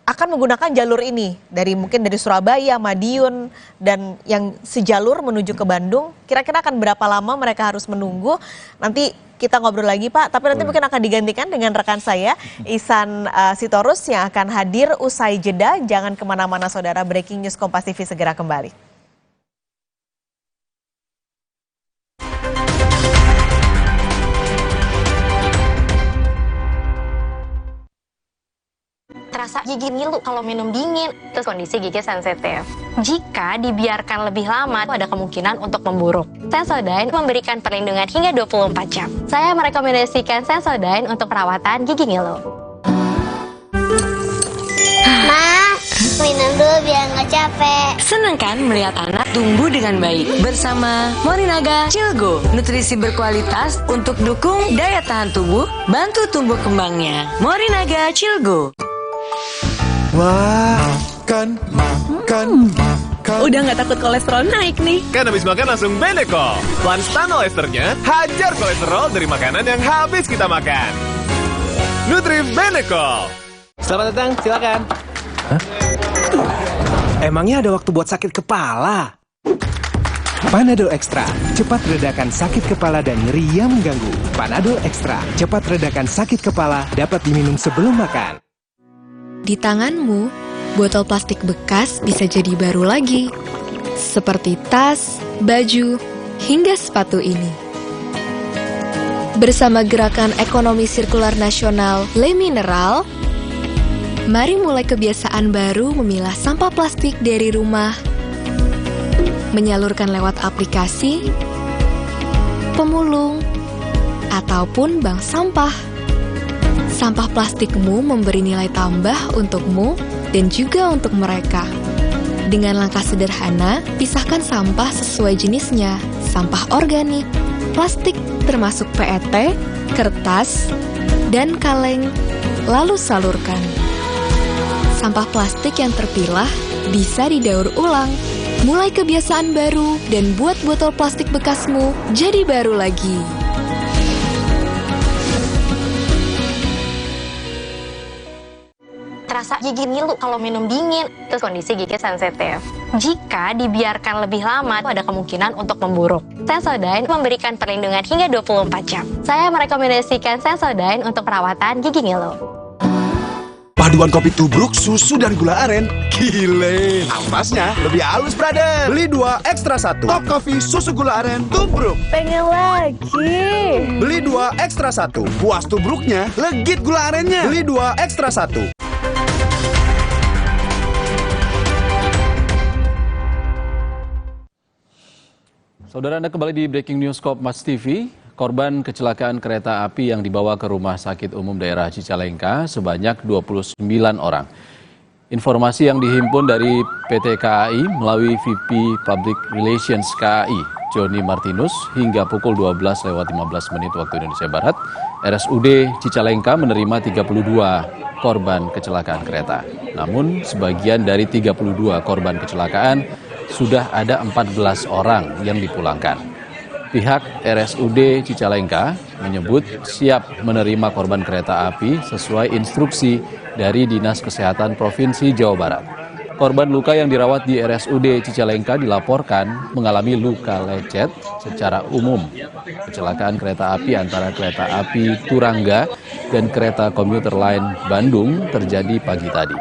S3: akan menggunakan jalur ini mungkin dari Surabaya, Madiun dan yang sejalur menuju ke Bandung, kira-kira akan berapa lama mereka harus menunggu? Nanti kita ngobrol lagi Pak, tapi nanti mungkin akan digantikan dengan rekan saya Ihsan Sitorus yang akan hadir usai jeda. Jangan kemana-mana saudara, Breaking News Kompas TV segera kembali.
S24: Terasa gigi ngilu kalau minum dingin, terus kondisi gigi sensitif. Jika dibiarkan lebih lama, ada kemungkinan untuk memburuk. Sensodyne memberikan perlindungan hingga 24 jam. Saya merekomendasikan Sensodyne untuk perawatan gigi ngilu.
S8: Ma, minum dulu biar nggak capek.
S2: Senang kan melihat anak tumbuh dengan baik bersama Morinaga Cilgo. Nutrisi berkualitas untuk dukung daya tahan tubuh, bantu tumbuh kembangnya. Morinaga Cilgo.
S25: Wah, makan.
S2: Udah nggak takut kolesterol naik nih.
S6: Kan habis makan langsung Benecol. Lanstan olesternya, hajar kolesterol dari makanan yang habis kita makan. Nutri Benecol.
S21: Selamat datang, silakan.
S6: Emangnya ada waktu buat sakit kepala? Panadol Extra, cepat redakan sakit kepala dan nyeri yang mengganggu. Panadol Extra, cepat redakan sakit kepala, dapat diminum sebelum makan.
S9: Di tanganmu, botol plastik bekas bisa jadi baru lagi. Seperti tas, baju, hingga sepatu ini. Bersama Gerakan Ekonomi Sirkular Nasional Le Mineral, mari mulai kebiasaan baru memilah sampah plastik dari rumah, menyalurkan lewat aplikasi, pemulung, ataupun bank sampah. Sampah plastikmu memberi nilai tambah untukmu dan juga untuk mereka. Dengan langkah sederhana, pisahkan sampah sesuai jenisnya, sampah organik, plastik termasuk PET, kertas, dan kaleng, lalu salurkan. Sampah plastik yang terpilah bisa didaur ulang. Mulai kebiasaan baru dan buat botol plastik bekasmu jadi baru lagi.
S24: Terasa gigi ngilu kalau minum dingin, terus kondisi gigi sensitif. Jika dibiarkan lebih lama, ada kemungkinan untuk memburuk. Sensodyne memberikan perlindungan hingga 24 jam. Saya merekomendasikan Sensodyne untuk perawatan gigi ngilu.
S25: Paduan kopi tubruk, susu, dan gula aren. Gile, ampasnya lebih halus, brother. Beli 2, ekstra 1. Top Coffee, susu gula aren, tubruk.
S2: Pengen lagi.
S25: Beli 2, ekstra 1. Puas tubruknya, legit gula arennya. Beli 2, ekstra 1.
S10: Saudara, Anda kembali di Breaking News Kompas TV. Korban kecelakaan kereta api yang dibawa ke Rumah Sakit Umum Daerah Cicalengka sebanyak 29 orang. Informasi yang dihimpun dari PT KAI melalui VP Public Relations KAI, Joni Martinus, hingga pukul 12:15 waktu Indonesia Barat, RSUD Cicalengka menerima 32 korban kecelakaan kereta. Namun, sebagian dari 32 korban kecelakaan sudah ada 14 orang yang dipulangkan. Pihak RSUD Cicalengka menyebut siap menerima korban kereta api sesuai instruksi dari Dinas Kesehatan Provinsi Jawa Barat. Korban luka yang dirawat di RSUD Cicalengka dilaporkan mengalami luka lecet secara umum. Kecelakaan kereta api antara kereta api Turangga dan kereta komuter lain Bandung terjadi pagi tadi.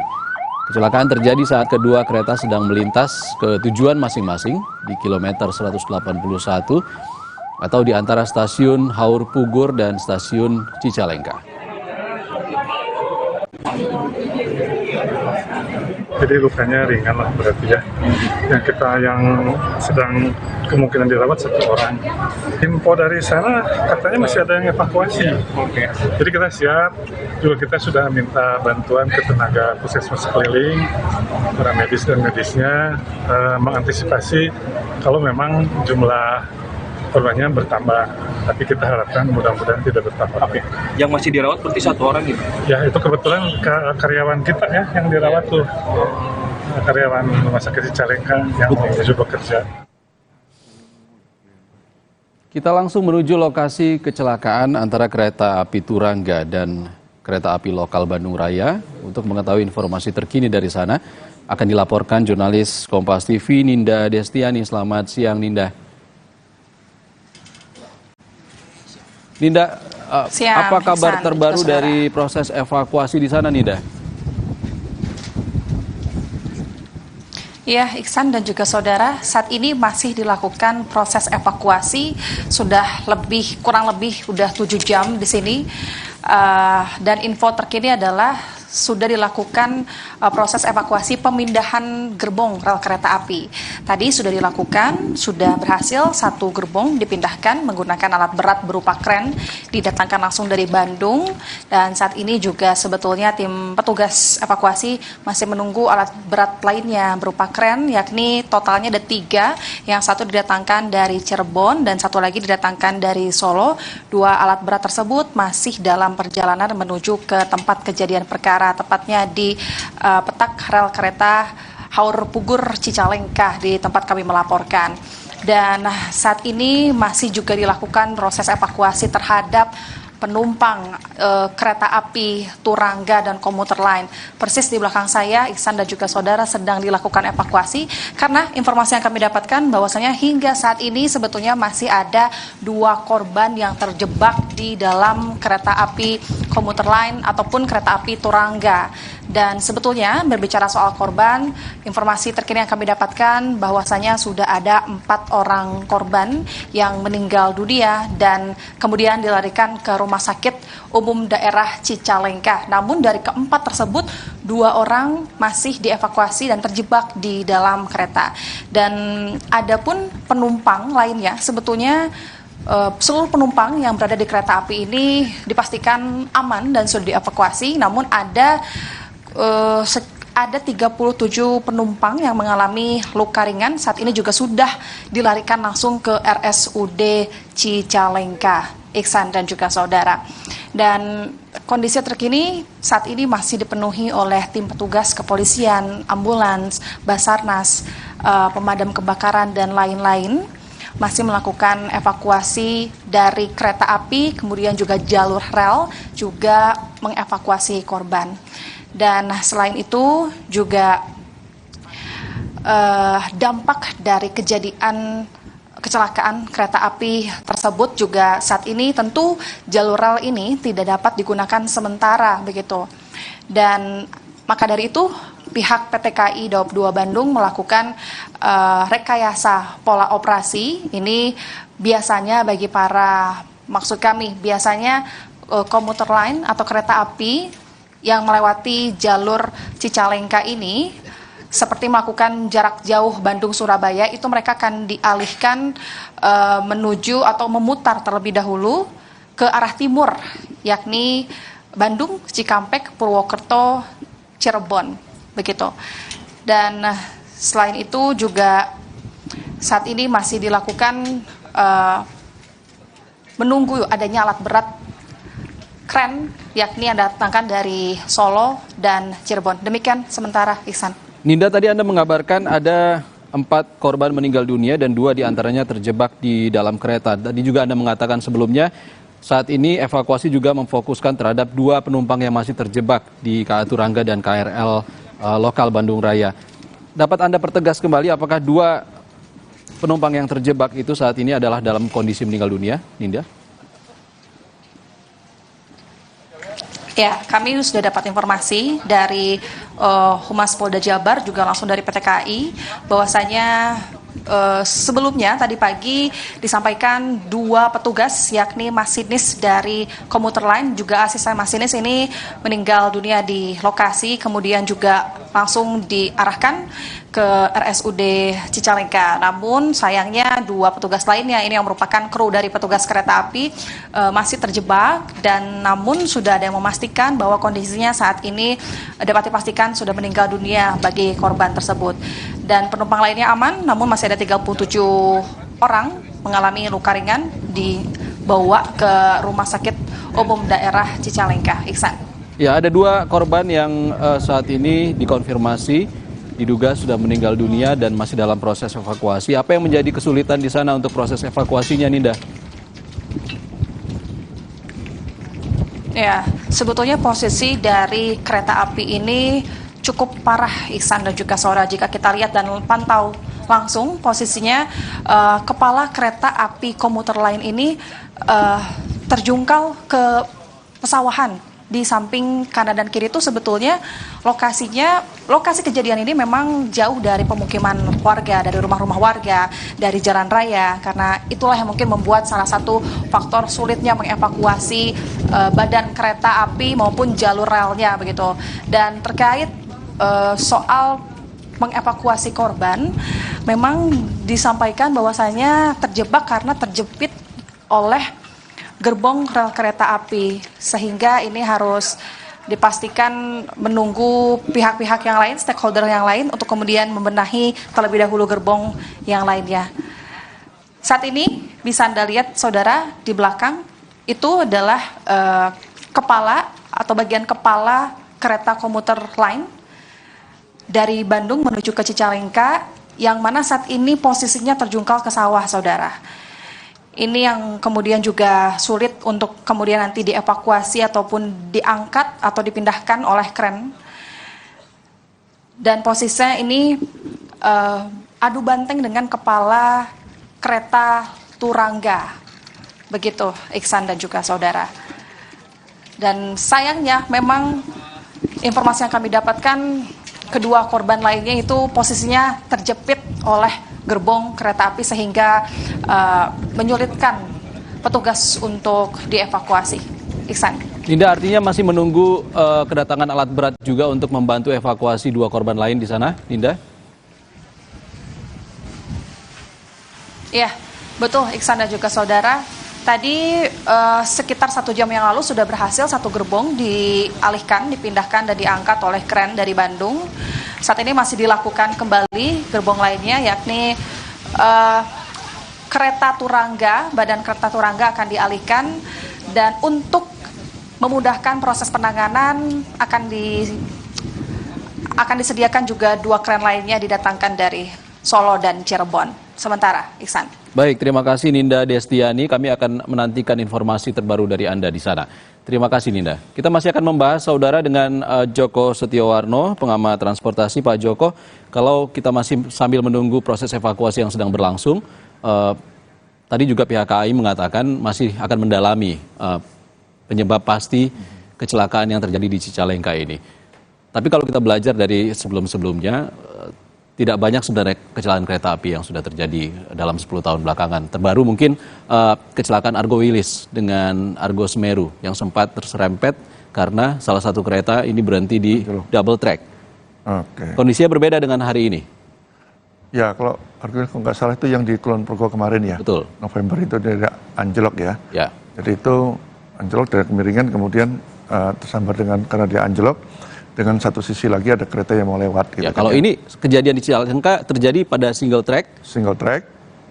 S10: Kecelakaan terjadi saat kedua kereta sedang melintas ke tujuan masing-masing di kilometer 181 atau di antara stasiun Haur Pugur dan stasiun Cicalengka.
S11: Jadi lukanya ringan lah berarti ya. Yang kita yang sedang kemungkinan dirawat 1 orang. Info dari sana katanya masih ada yang evakuasi. Oke. Jadi kita siap. Juga kita sudah minta bantuan ke tenaga puskesmas keliling, para medis dan medisnya mengantisipasi kalau memang jumlah korbannya bertambah, tapi kita harapkan mudah-mudahan tidak bertambah.
S23: Oke. Yang masih dirawat berarti 1 orang gitu?
S11: Ya, itu kebetulan karyawan kita ya yang dirawat tuh. Karyawan Rumah Sakit Cicalengka yang menuju bekerja.
S10: Kita langsung menuju lokasi kecelakaan antara kereta api Turangga dan kereta api lokal Bandung Raya. Untuk mengetahui informasi terkini dari sana, akan dilaporkan jurnalis Kompas TV Ninda Destiani. Selamat siang, Ninda. Ninda, apa kabar terbaru dari proses evakuasi di sana, Ninda?
S5: Ya, Iksan dan juga saudara, saat ini masih dilakukan proses evakuasi, sudah kurang lebih 7 jam di sini. Dan info terkini adalah sudah dilakukan proses evakuasi pemindahan gerbong rel kereta api. Tadi sudah dilakukan, sudah berhasil 1 gerbong dipindahkan menggunakan alat berat berupa kren, didatangkan langsung dari Bandung. Dan saat ini juga sebetulnya tim petugas evakuasi masih menunggu alat berat lainnya berupa kren, yakni totalnya ada 3, yang 1 didatangkan dari Cirebon dan 1 lagi didatangkan dari Solo. 2 alat berat tersebut masih dalam perjalanan menuju ke tempat kejadian perkara Saudara, tepatnya di petak rel kereta Haur Pugur Cicalengka di tempat kami melaporkan. Dan saat ini masih juga dilakukan proses evakuasi terhadap penumpang kereta api Turangga dan komuter lain. Persis di belakang saya, Iksan dan juga saudara sedang dilakukan evakuasi karena informasi yang kami dapatkan bahwasanya hingga saat ini sebetulnya masih ada 2 korban yang terjebak di dalam kereta api komuter lain ataupun kereta api Turangga. Dan sebetulnya berbicara soal korban, informasi terkini yang kami dapatkan bahwasanya sudah ada 4 orang korban yang meninggal dunia dan kemudian dilarikan ke Rumah Sakit Umum Daerah Cicalengka. Namun dari keempat tersebut 2 orang masih dievakuasi dan terjebak di dalam kereta. Dan adapun penumpang lainnya sebetulnya seluruh penumpang yang berada di kereta api ini dipastikan aman dan sudah dievakuasi. Namun ada 37 penumpang yang mengalami luka ringan, saat ini juga sudah dilarikan langsung ke RSUD Cicalengka, Iksan dan juga saudara. Dan kondisi terkini saat ini masih dipenuhi oleh tim petugas kepolisian, ambulans, Basarnas, pemadam kebakaran dan lain-lain, masih melakukan evakuasi dari kereta api, kemudian juga jalur rel, juga mengevakuasi korban. Dan selain itu juga dampak dari kecelakaan kereta api tersebut juga saat ini tentu jalur rel ini tidak dapat digunakan sementara begitu. Dan maka dari itu pihak PT KAI Daob 2 Bandung melakukan rekayasa pola operasi. Ini biasanya bagi biasanya komuter lain atau kereta api yang melewati jalur Cicalengka ini seperti melakukan jarak jauh Bandung-Surabaya, itu mereka akan dialihkan menuju atau memutar terlebih dahulu ke arah timur, yakni Bandung, Cikampek, Purwokerto, Cirebon, begitu. Dan selain itu juga saat ini masih dilakukan menunggu adanya alat berat kren, yakni yang datangkan dari Solo dan Cirebon. Demikian sementara, Iksan.
S10: Ninda, tadi Anda mengabarkan ada 4 korban meninggal dunia dan 2 diantaranya terjebak di dalam kereta. Tadi juga Anda mengatakan sebelumnya, saat ini evakuasi juga memfokuskan terhadap 2 penumpang yang masih terjebak di KA Turangga dan KRL lokal Bandung Raya. Dapat Anda pertegas kembali apakah 2 penumpang yang terjebak itu saat ini adalah dalam kondisi meninggal dunia, Ninda?
S5: Ya, kami sudah dapat informasi dari Humas Polda Jabar, juga langsung dari PT KAI, bahwasanya sebelumnya tadi pagi disampaikan 2 petugas, yakni masinis dari komuter lain, juga asisten masinis ini meninggal dunia di lokasi, kemudian juga langsung diarahkan ke RSUD Cicalengka. Namun sayangnya 2 petugas lainnya ini yang merupakan kru dari petugas kereta api masih terjebak, dan namun sudah ada yang memastikan bahwa kondisinya saat ini dapat dipastikan sudah meninggal dunia bagi korban tersebut. Dan penumpang lainnya aman, namun masih ada 37 orang mengalami luka ringan dibawa ke Rumah Sakit Umum Daerah Cicalengka. Iksan.
S10: Ya, ada 2 korban yang saat ini dikonfirmasi diduga sudah meninggal dunia dan masih dalam proses evakuasi. Apa yang menjadi kesulitan di sana untuk proses evakuasinya, Ninda?
S5: Ya, sebetulnya posisi dari kereta api ini cukup parah, Iksan dan juga saudara. Jika kita lihat dan pantau langsung posisinya, kepala kereta api komuter lain ini terjungkal ke pesawahan. Di samping kanan dan kiri itu sebetulnya lokasi kejadian ini memang jauh dari pemukiman warga, dari rumah-rumah warga, dari jalan raya, karena itulah yang mungkin membuat salah satu faktor sulitnya mengevakuasi badan kereta api maupun jalur relnya begitu. Dan terkait soal mengevakuasi korban, memang disampaikan bahwasanya terjebak karena terjepit oleh gerbong rel kereta api, sehingga ini harus dipastikan menunggu pihak-pihak yang lain, stakeholder yang lain untuk kemudian membenahi terlebih dahulu gerbong yang lainnya. Saat ini bisa Anda lihat saudara di belakang itu adalah kepala atau bagian kepala kereta komuter lain dari Bandung menuju ke Cicalengka, yang mana saat ini posisinya terjungkal ke sawah, saudara. Ini yang kemudian juga sulit untuk kemudian nanti dievakuasi ataupun diangkat atau dipindahkan oleh kren. Dan posisinya ini adu banteng dengan kepala kereta Turangga. Begitu, Iksan dan juga saudara. Dan sayangnya memang informasi yang kami dapatkan, kedua korban lainnya itu posisinya terjepit oleh gerbong kereta api sehingga menyulitkan petugas untuk dievakuasi. Iksan.
S10: Ninda, artinya masih menunggu kedatangan alat berat juga untuk membantu evakuasi dua korban lain di sana, Ninda?
S5: Iya, betul Iksan dan juga saudara. Tadi sekitar 1 jam yang lalu sudah berhasil satu gerbong dialihkan, dipindahkan dan diangkat oleh kren dari Bandung. Saat ini masih dilakukan kembali gerbong lainnya, yakni kereta Turangga, badan kereta Turangga akan dialihkan, dan untuk memudahkan proses penanganan akan disediakan juga 2 kren lainnya didatangkan dari Solo dan Cirebon. Sementara, Iksan.
S10: Baik, terima kasih Ninda Destiani. Kami akan menantikan informasi terbaru dari Anda di sana. Terima kasih Ninda. Kita masih akan membahas, saudara, dengan Joko Setiowarno, pengamat transportasi. Pak Joko, kalau kita masih sambil menunggu proses evakuasi yang sedang berlangsung, tadi juga pihak KAI mengatakan masih akan mendalami penyebab pasti kecelakaan yang terjadi di Cicalengka ini. Tapi kalau kita belajar dari sebelum-sebelumnya, tidak banyak sebenarnya kecelakaan kereta api yang sudah terjadi dalam 10 tahun belakangan. Terbaru mungkin kecelakaan Argo Wilis dengan Argo Semeru yang sempat terserempet karena salah satu kereta ini berhenti di double track. Kondisinya berbeda dengan hari ini.
S3: Ya, kalau Argo Wilis nggak salah itu yang di Kulon Progo kemarin ya.
S10: Betul.
S3: November itu dari anjlok ya.
S10: Ya.
S3: Jadi itu anjlok dari kemiringan, kemudian tersambar karena dia anjlok. Dengan satu sisi lagi ada kereta yang mau lewat. Gitu
S10: ya, kalau ini kejadian di Cicalengka terjadi pada single track,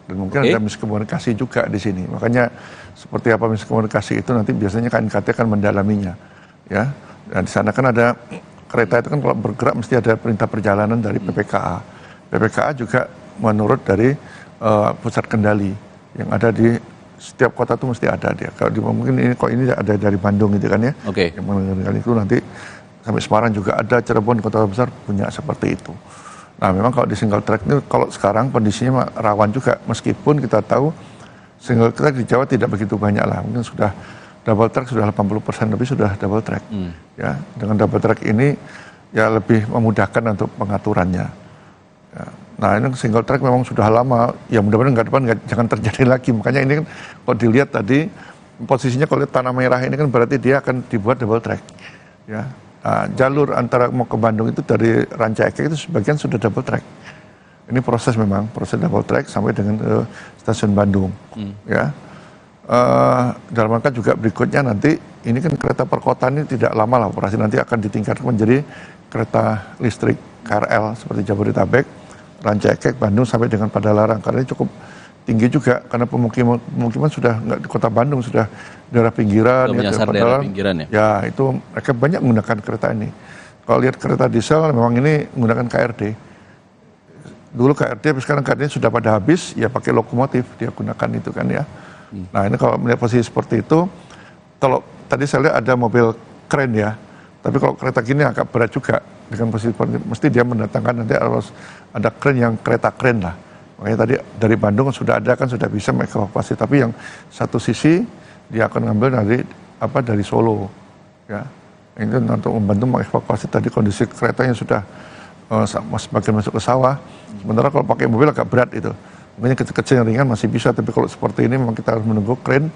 S3: dan mungkin ada miskomunikasi juga di sini. Makanya seperti apa miskomunikasi itu nanti biasanya KNKT akan mendalaminya, ya. Dan di sana kan ada kereta itu kan kalau bergerak mesti ada perintah perjalanan dari PPKA. PPKA juga menurut dari pusat kendali yang ada di setiap kota itu mesti ada dia. Kalau mungkin ini ada dari Bandung gitu kan ya. Yang mengendalikan itu nanti sampai Semarang juga ada, Cirebon, kota besar punya seperti itu. Nah memang kalau di single track ini, kalau sekarang kondisinya rawan juga, meskipun kita tahu single track di Jawa tidak begitu banyak lah, mungkin sudah double track sudah 80% lebih sudah double track. Ya, dengan double track ini ya lebih memudahkan untuk pengaturannya. Ya. Nah ini single track memang sudah lama, ya mudah-mudahan nggak depan jangan terjadi lagi. Makanya ini kan kalau dilihat tadi posisinya kalau lihat tanah merah ini kan berarti dia akan dibuat double track. Ya. Nah, jalur antara mau ke Bandung itu dari Rancaikek itu sebagian sudah double track. Ini proses double track sampai dengan stasiun Bandung. Ya, dalam rangka juga berikutnya nanti ini kan kereta perkotaan ini tidak lama lah operasi, nanti akan ditingkatkan menjadi kereta listrik KRL seperti Jabodetabek, Rancaikek, Bandung sampai dengan Padalarang, karena ini cukup tinggi juga karena pemukiman sudah nggak di kota Bandung, sudah daerah pinggiran,
S10: menyasar daerah pinggiran ya.
S3: Ya itu mereka banyak menggunakan kereta ini. Kalau lihat kereta diesel memang ini menggunakan KRD. Dulu KRD, tapi sekarang KRD sudah pada habis, ya pakai lokomotif dia gunakan itu kan ya. Nah ini kalau melihat posisi seperti itu, kalau tadi saya lihat ada mobil kren ya, tapi kalau kereta gini agak berat juga dengan posisi seperti itu, mesti dia mendatangkan nanti harus ada kren yang kereta kren lah. Makanya tadi dari Bandung sudah ada kan, sudah bisa mengevakuasi, tapi yang satu sisi dia akan ngambil dari Solo, ya. Ini untuk membantu mengevakuasi tadi kondisi kereta yang sudah sebagian masuk ke sawah. Sementara kalau pakai mobil agak berat itu. Mungkin kecil-kecil yang ringan masih bisa, tapi kalau seperti ini memang kita harus menunggu kren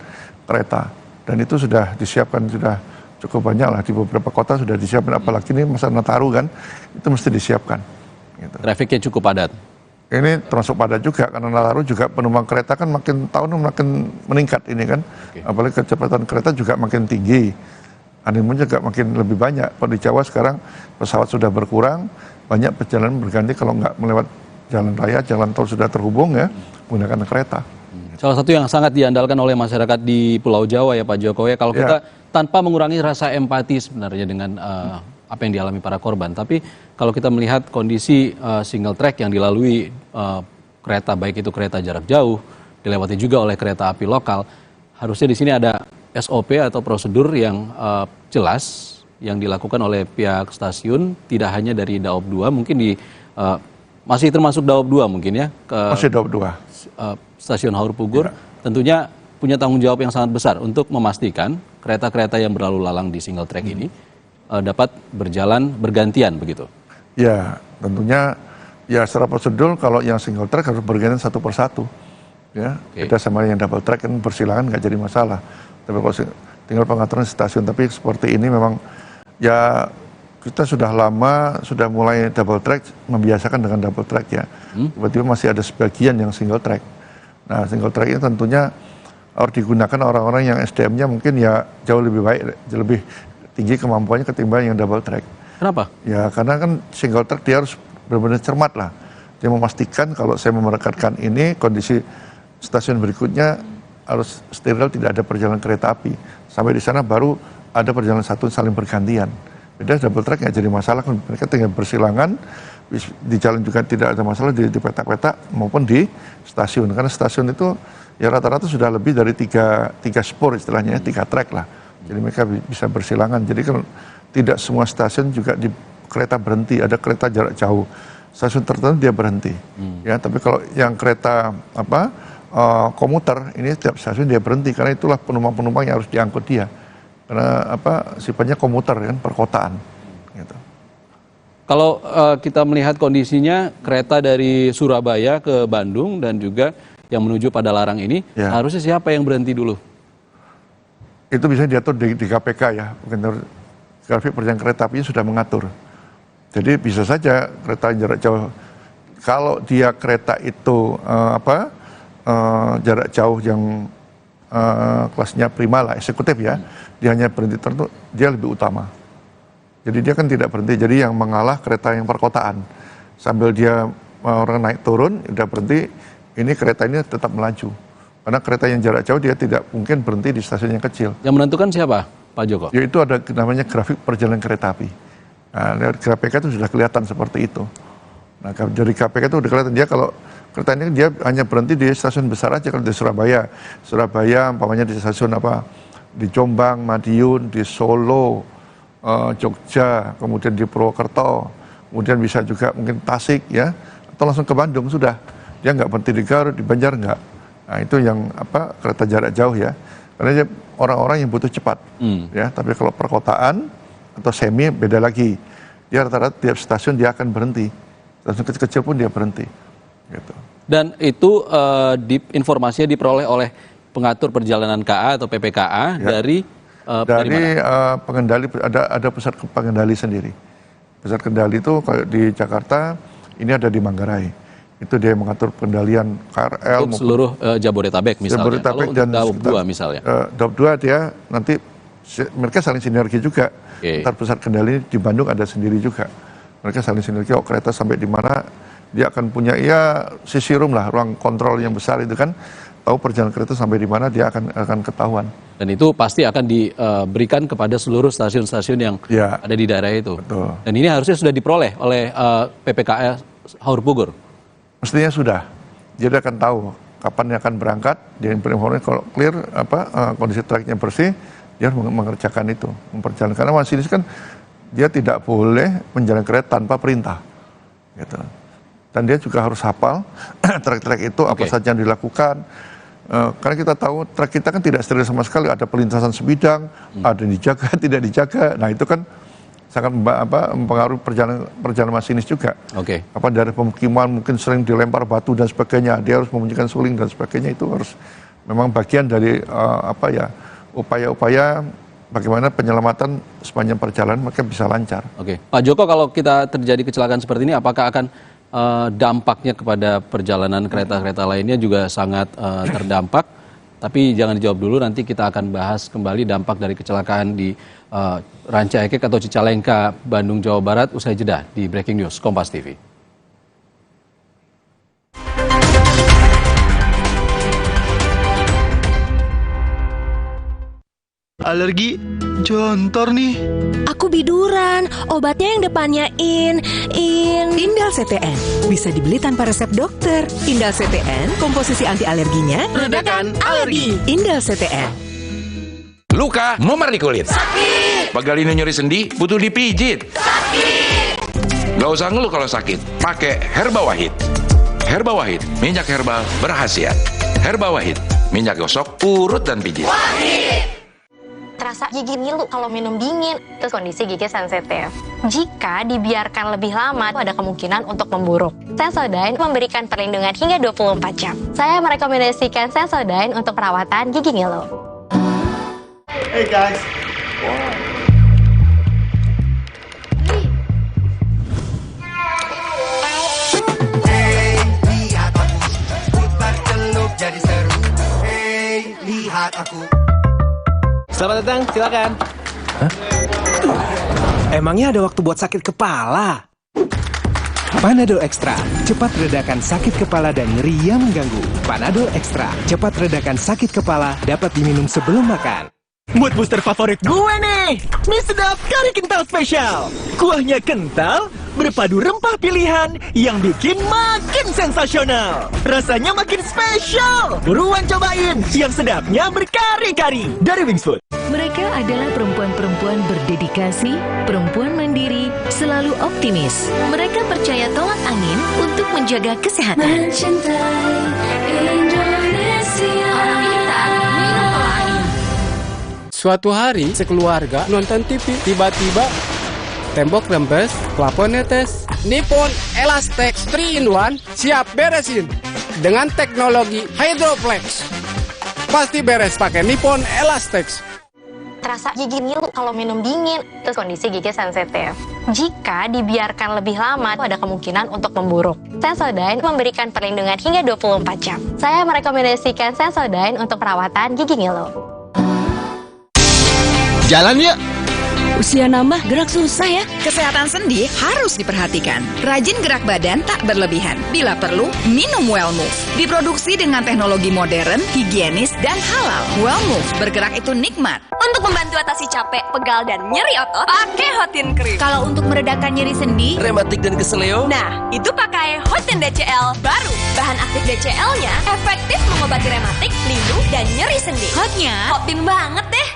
S3: kereta. Dan itu sudah disiapkan, sudah cukup banyak lah di beberapa kota sudah disiapkan. Apalagi ini masa Nataru kan, itu mesti disiapkan. Gitu.
S10: Trafiknya cukup padat.
S3: Ini termasuk padat juga karena Nataru juga penumpang kereta kan makin tahun makin meningkat ini kan. Apalagi kecepatan kereta juga makin tinggi. Animo juga makin lebih banyak. Kalau di Jawa sekarang pesawat sudah berkurang, banyak perjalanan berganti kalau nggak melewat jalan raya, jalan tol sudah terhubung ya, menggunakan kereta.
S10: Salah satu yang sangat diandalkan oleh masyarakat di Pulau Jawa ya Pak Jokowi, kalau kita tanpa mengurangi rasa empati sebenarnya dengan apa yang dialami para korban. Tapi kalau kita melihat kondisi single track yang dilalui kereta, baik itu kereta jarak jauh, dilewati juga oleh kereta api lokal, harusnya di sini ada SOP atau prosedur yang jelas yang dilakukan oleh pihak stasiun, tidak hanya dari Daob 2, mungkin masih termasuk Daob 2 mungkin ya,
S3: masih Daob 2.
S10: Stasiun Haur Pugur, tentunya punya tanggung jawab yang sangat besar untuk memastikan kereta-kereta yang berlalu lalang di single track ini dapat berjalan bergantian begitu. Ya, tentunya ya secara prosedur kalau yang single track harus bergantian satu persatu. Ya, beda sama yang double track kan bersilangan nggak jadi masalah. Tapi kalau tinggal pengaturan stasiun, tapi seperti ini memang ya kita sudah lama sudah mulai double track, membiasakan dengan double track ya. Tiba-tiba masih ada sebagian yang single track. Nah, single track ini tentunya harus digunakan orang-orang yang SDM-nya mungkin ya jauh lebih baik, lebih tinggi kemampuannya ketimbang yang double track. Kenapa?
S3: Ya karena kan single track dia harus benar-benar cermat lah. Dia memastikan kalau saya memerekatkan ini, kondisi stasiun berikutnya harus steril, tidak ada perjalanan kereta api. Sampai di sana baru ada perjalanan satu saling bergantian. Beda double track nggak jadi masalah, mereka tinggal bersilangan, di jalan juga tidak ada masalah di petak-petak maupun di stasiun. Karena stasiun itu ya rata-rata sudah lebih dari tiga spur istilahnya, 3 track lah. Jadi mereka bisa bersilangan. Jadi kan tidak semua stasiun juga di kereta berhenti, ada kereta jarak jauh. Stasiun tertentu dia berhenti. Ya, tapi kalau yang kereta komuter ini setiap stasiun dia berhenti karena itulah penumpang-penumpang yang harus diangkut dia. Karena sifatnya komuter kan, perkotaan. Gitu.
S10: Kalau kita melihat kondisinya kereta dari Surabaya ke Bandung dan juga yang menuju pada Larang ini, harusnya siapa yang berhenti dulu?
S3: Itu bisa diatur di KPK ya, grafik perjalanan kereta apinya sudah mengatur. Jadi bisa saja kereta jarak jauh, kalau dia kereta itu jarak jauh yang kelasnya prima lah, eksekutif ya, dia hanya berhenti tertentu, dia lebih utama. Jadi dia kan tidak berhenti, jadi yang mengalah kereta yang perkotaan. Sambil dia orang naik turun, udah berhenti, ini kereta ini tetap melaju. Karena kereta yang jarak jauh dia tidak mungkin berhenti di stasiun yang kecil.
S10: Yang menentukan siapa, Pak Joko?
S3: Yaitu ada namanya grafik perjalanan kereta api. Nah, dari KPK itu sudah kelihatan seperti itu. Nah, dari KPK itu sudah kelihatan dia kalau kereta ini dia hanya berhenti di stasiun besar aja. Kalau di Surabaya umpamanya di stasiun di Jombang, Madiun, di Solo, Jogja, kemudian di Purwokerto, kemudian bisa juga mungkin Tasik ya, atau langsung ke Bandung sudah. Dia nggak berhenti di Garut, di Banjar nggak. Nah itu yang kereta jarak jauh ya, karena dia orang-orang yang butuh cepat ya. Tapi kalau perkotaan atau semi beda lagi. Dia rata-rata tiap stasiun dia akan berhenti. Stasiun kecil-kecil pun dia berhenti. Gitu.
S10: Dan itu informasinya diperoleh oleh pengatur perjalanan KA atau PPKA dari
S3: pengendali, ada pusat pengendali sendiri. Pusat kendali itu kalau di Jakarta ini ada di Manggarai. Itu dia yang mengatur pengendalian KRL
S10: untuk seluruh Jabodetabek misalnya.
S3: Jabodetabek
S10: dan Daob 2 misalnya.
S3: Daob 2 dia nanti mereka saling sinergi juga. Ntar pusat kendali di Bandung ada sendiri juga. Mereka saling sinergi, kereta sampai di mana dia akan punya sisi room lah, ruang kontrol yang besar itu kan, tahu perjalanan kereta sampai di mana dia akan ketahuan.
S10: Dan itu pasti akan diberikan kepada seluruh stasiun-stasiun yang ada di daerah itu.
S3: Betul.
S10: Dan ini harusnya sudah diperoleh oleh PPKA Haur Pugur.
S3: Mestinya sudah. Dia akan tahu kapan dia akan berangkat, dia informasi kalau clear kondisi tracknya bersih, dia harus mengerjakan itu, memperjalankan. Karena masinis kan dia tidak boleh menjalankan kereta tanpa perintah. Gitu. Dan dia juga harus hafal trek-trek itu apa saja yang dilakukan. Karena kita tahu trek kita kan tidak steril sama sekali, ada pelintasan sebidang, ada yang dijaga, tidak dijaga. Nah itu kan sangat mempengaruhi perjalanan masinis juga. Apa dari pemukiman mungkin sering dilempar batu dan sebagainya, dia harus membunyikan suling dan sebagainya, itu harus memang bagian dari upaya-upaya bagaimana penyelamatan sepanjang perjalanan mereka bisa lancar.
S10: Pak Joko, kalau kita terjadi kecelakaan seperti ini, apakah akan dampaknya kepada perjalanan kereta-kereta lainnya juga sangat terdampak? Tapi jangan dijawab dulu, nanti kita akan bahas kembali dampak dari kecelakaan di Ranca Ekek atau Cicalengka, Bandung, Jawa Barat, usai jeda di Breaking News Kompas TV.
S25: Alergi jontor nih.
S7: Aku biduran, obatnya yang depannya Indal CTN. Bisa dibeli tanpa resep dokter. Indal CTN, komposisi anti alerginya
S25: Redakan alergi.
S7: Indal CTN.
S13: Luka, memar di kulit.
S7: Sakit.
S13: Pegal ini nyeri sendi, butuh dipijit.
S7: Sakit.
S13: Gak usah ngeluh kalau sakit, pakai Herba Wahid. Herba Wahid, minyak herbal berkhasiat. Herba Wahid, minyak gosok, urut dan pijit.
S24: Wahid. Terasa gigi ngilu kalau minum dingin, terus kondisi gigi sensitif. Jika dibiarkan lebih lama, ada kemungkinan untuk memburuk. Sensodyne memberikan perlindungan hingga 24 jam. Saya merekomendasikan Sensodyne untuk perawatan gigi ngilu.
S25: Hey guys.
S14: Hey, lihat aku, putar celup jadi seru. Hey, lihat aku.
S6: Selamat datang, silakan. Hah? Emangnya ada waktu buat sakit kepala? Panadol Extra, cepat redakan sakit kepala dan nyeri yang mengganggu. Panadol Extra, cepat redakan sakit kepala, dapat diminum sebelum makan.
S16: Mood booster favorit gue nih, mie sedap kari kental spesial. Kuahnya kental, berpadu rempah pilihan yang bikin makin sensasional. Rasanya makin spesial. Buruan cobain, yang sedapnya berkari-kari dari Wings Food.
S7: Mereka adalah perempuan-perempuan berdedikasi, perempuan mandiri, selalu optimis. Mereka percaya tolak angin untuk menjaga kesehatan. Mencintai Indonesia.
S17: Suatu hari, sekeluarga nonton TV. Tiba-tiba, tembok rembes, plafon netes. Nippon Elastex 3-in-1 siap beresin. Dengan teknologi Hydroflex. Pasti beres pakai Nippon Elastex.
S24: Terasa gigi ngilu kalau minum dingin, terus kondisi gigi sensitif. Jika dibiarkan lebih lama, ada kemungkinan untuk memburuk. Sensodyne memberikan perlindungan hingga 24 jam. Saya merekomendasikan Sensodyne untuk perawatan gigi ngilu.
S25: Jalan yuk.
S7: Usia nambah, gerak susah ya.
S12: Kesehatan sendi harus diperhatikan. Rajin gerak badan tak berlebihan. Bila perlu, minum Wellmove. Diproduksi dengan teknologi modern, higienis, dan halal. Wellmove, bergerak itu nikmat.
S2: Untuk membantu atasi capek, pegal, dan nyeri otot, pakai Hotin Cream.
S12: Kalau untuk meredakan nyeri sendi,
S17: rematik dan keseleo,
S2: nah, itu pakai Hotin DCL baru. Bahan aktif DCL-nya efektif mengobati rematik, linu, dan nyeri sendi.
S12: hotnya
S2: Hotin banget deh.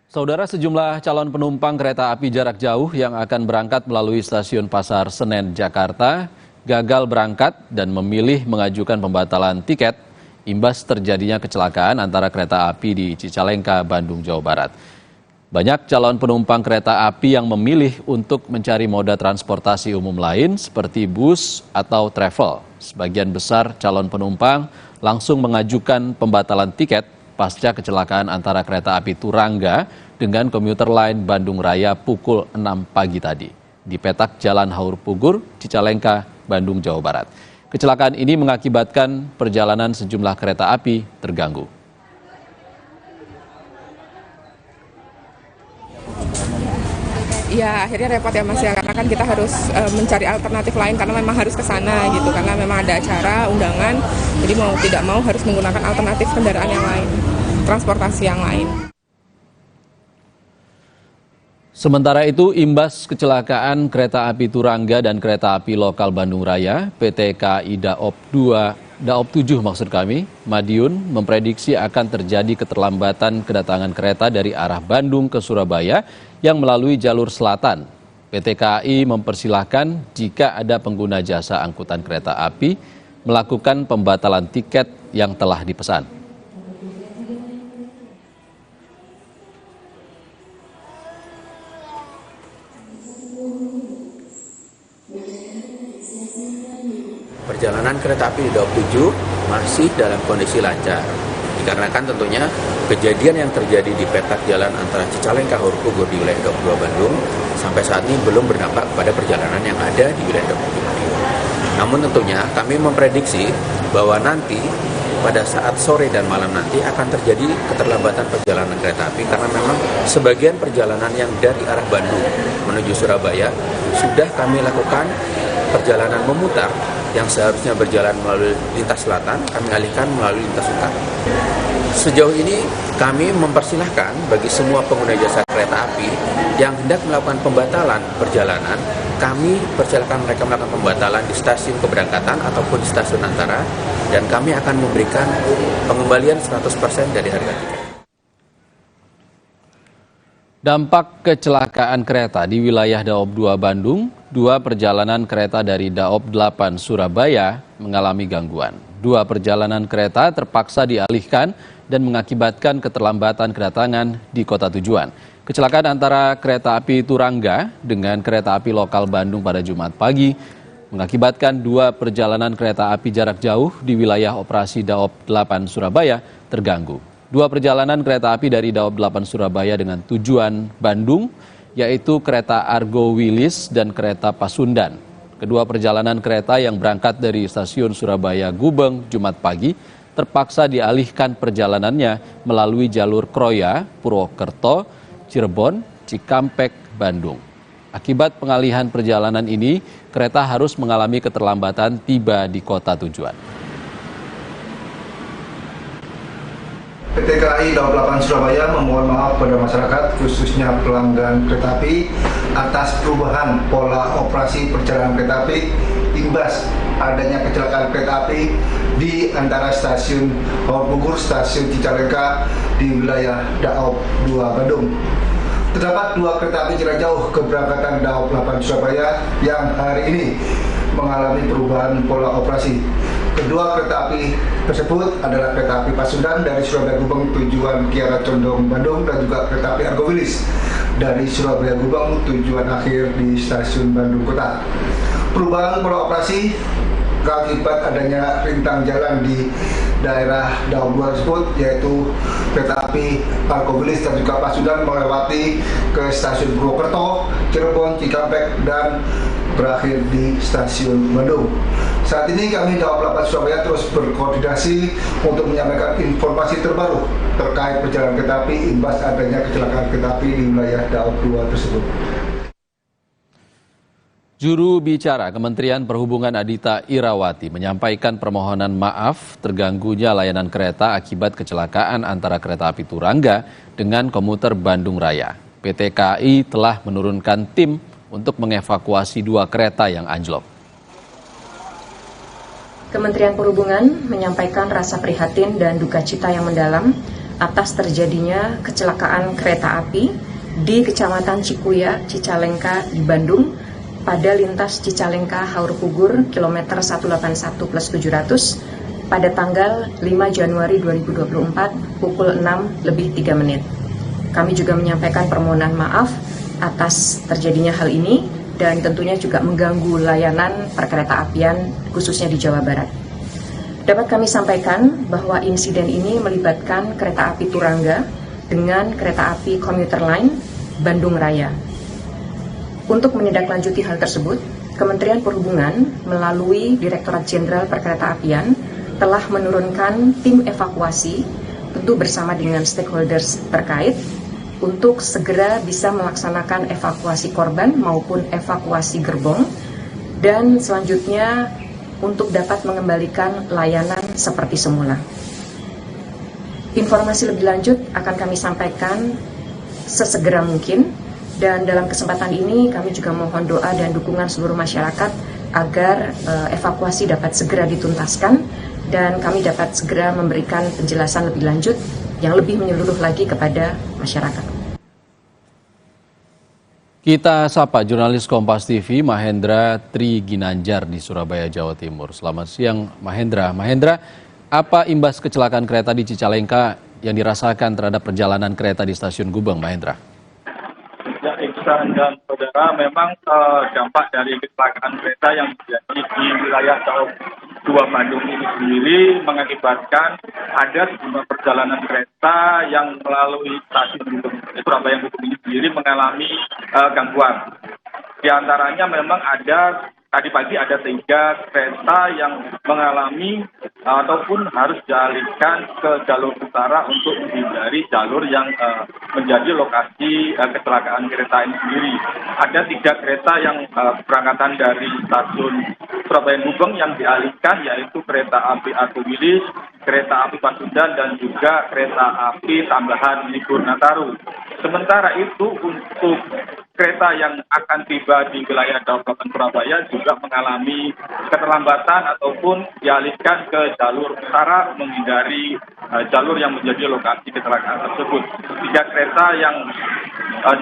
S10: Saudara, sejumlah calon penumpang kereta api jarak jauh yang akan berangkat melalui stasiun Pasar Senen, Jakarta, gagal berangkat dan memilih mengajukan pembatalan tiket imbas terjadinya kecelakaan antara kereta api di Cicalengka, Bandung, Jawa Barat. Banyak calon penumpang kereta api yang memilih untuk mencari moda transportasi umum lain seperti bus atau travel. Sebagian besar calon penumpang langsung mengajukan pembatalan tiket pasca kecelakaan antara kereta api Turangga dengan komuter lain Bandung Raya pukul 6 pagi tadi di petak Jalan Haur Pugur, Cicalengka, Bandung, Jawa Barat. Kecelakaan ini mengakibatkan perjalanan sejumlah kereta api terganggu.
S19: Ya akhirnya repot ya Mas ya, karena kan kita harus mencari alternatif lain karena memang harus ke sana gitu, karena memang ada acara, undangan, jadi mau tidak mau harus menggunakan alternatif kendaraan yang lain, transportasi yang lain.
S10: Sementara itu, imbas kecelakaan kereta api Turangga dan kereta api lokal Bandung Raya, PT KAI Daop 7 Madiun memprediksi akan terjadi keterlambatan kedatangan kereta dari arah Bandung ke Surabaya yang melalui jalur selatan. PT KAI mempersilahkan jika ada pengguna jasa angkutan kereta api melakukan pembatalan tiket yang telah dipesan.
S27: Perjalanan kereta api di Daop 7 masih dalam kondisi lancar. Dikarenakan tentunya kejadian yang terjadi di petak jalan antara Cicalengka Haur Pugur di wilayah Daop 2 Bandung sampai saat ini belum berdampak pada perjalanan yang ada di wilayah Daop 7 Madiun. Namun tentunya kami memprediksi bahwa nanti pada saat sore dan malam nanti akan terjadi keterlambatan perjalanan kereta api karena memang sebagian perjalanan yang dari arah Bandung menuju Surabaya sudah kami lakukan perjalanan memutar yang seharusnya berjalan melalui lintas selatan, kami alihkan melalui lintas utara. Sejauh ini kami mempersilahkan bagi semua pengguna jasa kereta api yang hendak melakukan pembatalan perjalanan, kami persilakan mereka melakukan pembatalan di stasiun keberangkatan ataupun di stasiun antara, dan kami akan memberikan pengembalian 100% dari harga tiket.
S10: Dampak kecelakaan kereta di wilayah Daob 2 Bandung, 2 perjalanan kereta dari Daob 8 Surabaya mengalami gangguan. 2 perjalanan kereta terpaksa dialihkan dan mengakibatkan keterlambatan kedatangan di kota tujuan. Kecelakaan antara kereta api Turangga dengan kereta api lokal Bandung pada Jumat pagi mengakibatkan 2 perjalanan kereta api jarak jauh di wilayah operasi Daob 8 Surabaya terganggu. 2 perjalanan kereta api dari Daob 8 Surabaya dengan tujuan Bandung, yaitu kereta Argo Wilis dan kereta Pasundan. Kedua perjalanan kereta yang berangkat dari stasiun Surabaya Gubeng Jumat pagi terpaksa dialihkan perjalanannya melalui jalur Kroya, Purwokerto, Cirebon, Cikampek, Bandung. Akibat pengalihan perjalanan ini, kereta harus mengalami keterlambatan tiba di kota tujuan.
S1: PT KAI Daob 8 Surabaya memohon maaf pada masyarakat, khususnya pelanggan kereta api, atas perubahan pola operasi perjalanan kereta api imbas adanya kecelakaan kereta api di antara stasiun Haurpugur, stasiun Cicalengka di wilayah Daob 2 Bandung. Terdapat 2 kereta api jarak jauh keberangkatan Daob 8 Surabaya yang hari ini mengalami perubahan pola operasi. Kedua kereta api tersebut adalah kereta api Pasundan dari Surabaya Gubeng tujuan Kiara Condong Bandung dan juga kereta api Argo Wilis dari Surabaya Gubeng tujuan akhir di stasiun Bandung Kota. Perubahan pola operasi akibat adanya rintang jalan di daerah Daob 2 tersebut, yaitu kereta api Argo Wilis dan juga Pasundan melewati ke stasiun Purwokerto, Cirebon, Cikampek, dan berakhir di stasiun Bandung. Saat ini kami Daob 8 Surabaya terus berkoordinasi untuk menyampaikan informasi terbaru terkait perjalanan kereta api imbas adanya kecelakaan kereta api di wilayah Daob 2 tersebut.
S10: Juru bicara Kementerian Perhubungan Adhita Irawati menyampaikan permohonan maaf terganggunya layanan kereta akibat kecelakaan antara kereta api Turangga dengan komuter Bandung Raya. PT KAI telah menurunkan tim untuk mengevakuasi 2 kereta yang anjlok.
S4: Kementerian Perhubungan menyampaikan rasa prihatin dan duka cita yang mendalam atas terjadinya kecelakaan kereta api di Kecamatan Cikuya, Cicalengka di Bandung pada lintas Cicalengka Haurpugur kilometer 181+700 pada tanggal 5 Januari 2024 pukul 6:03. Kami juga menyampaikan permohonan maaf atas terjadinya hal ini dan tentunya juga mengganggu layanan perkereta-apian khususnya di Jawa Barat. Dapat kami sampaikan bahwa insiden ini melibatkan kereta api Turangga dengan kereta api komuter lain Bandung Raya. Untuk menindaklanjuti hal tersebut, Kementerian Perhubungan melalui Direktorat Jenderal Perkeretaapian telah menurunkan tim evakuasi tentu bersama dengan stakeholders terkait untuk segera bisa melaksanakan evakuasi korban maupun evakuasi gerbong dan selanjutnya untuk dapat mengembalikan layanan seperti semula. Informasi lebih lanjut akan kami sampaikan sesegera mungkin. Dan dalam kesempatan ini kami juga mohon doa dan dukungan seluruh masyarakat agar evakuasi dapat segera dituntaskan dan kami dapat segera memberikan penjelasan lebih lanjut yang lebih menyeluruh lagi kepada masyarakat.
S10: Kita sapa jurnalis Kompas TV Mahendra Tri Ginanjar di Surabaya, Jawa Timur. Selamat siang Mahendra. Mahendra, apa imbas kecelakaan kereta di Cicalengka yang dirasakan terhadap perjalanan kereta di stasiun Gubeng, Mahendra?
S15: Dan saudara, memang dampak dari kecelakaan kereta yang terjadi di wilayah Daob 2 Bandung ini sendiri mengakibatkan ada sejumlah perjalanan kereta yang melalui stasiun Surabaya Gubeng ini sendiri mengalami gangguan. Di antaranya memang ada tadi pagi ada 3 kereta yang mengalami ataupun harus dialihkan ke jalur utara untuk menghindari jalur yang menjadi lokasi kecelakaan kereta ini sendiri. Ada 3 kereta yang berangkatan dari stasiun Surabaya Gubeng yang dialihkan, yaitu kereta api Argo Wilis, kereta api Pasundan, dan juga kereta api tambahan libur Nataru. Sementara itu untuk kereta yang akan tiba di wilayah Daob 8 Surabaya juga mengalami keterlambatan ataupun dialihkan ke jalur utara menghindari jalur yang menjadi lokasi kecelakaan tersebut. 3 kereta yang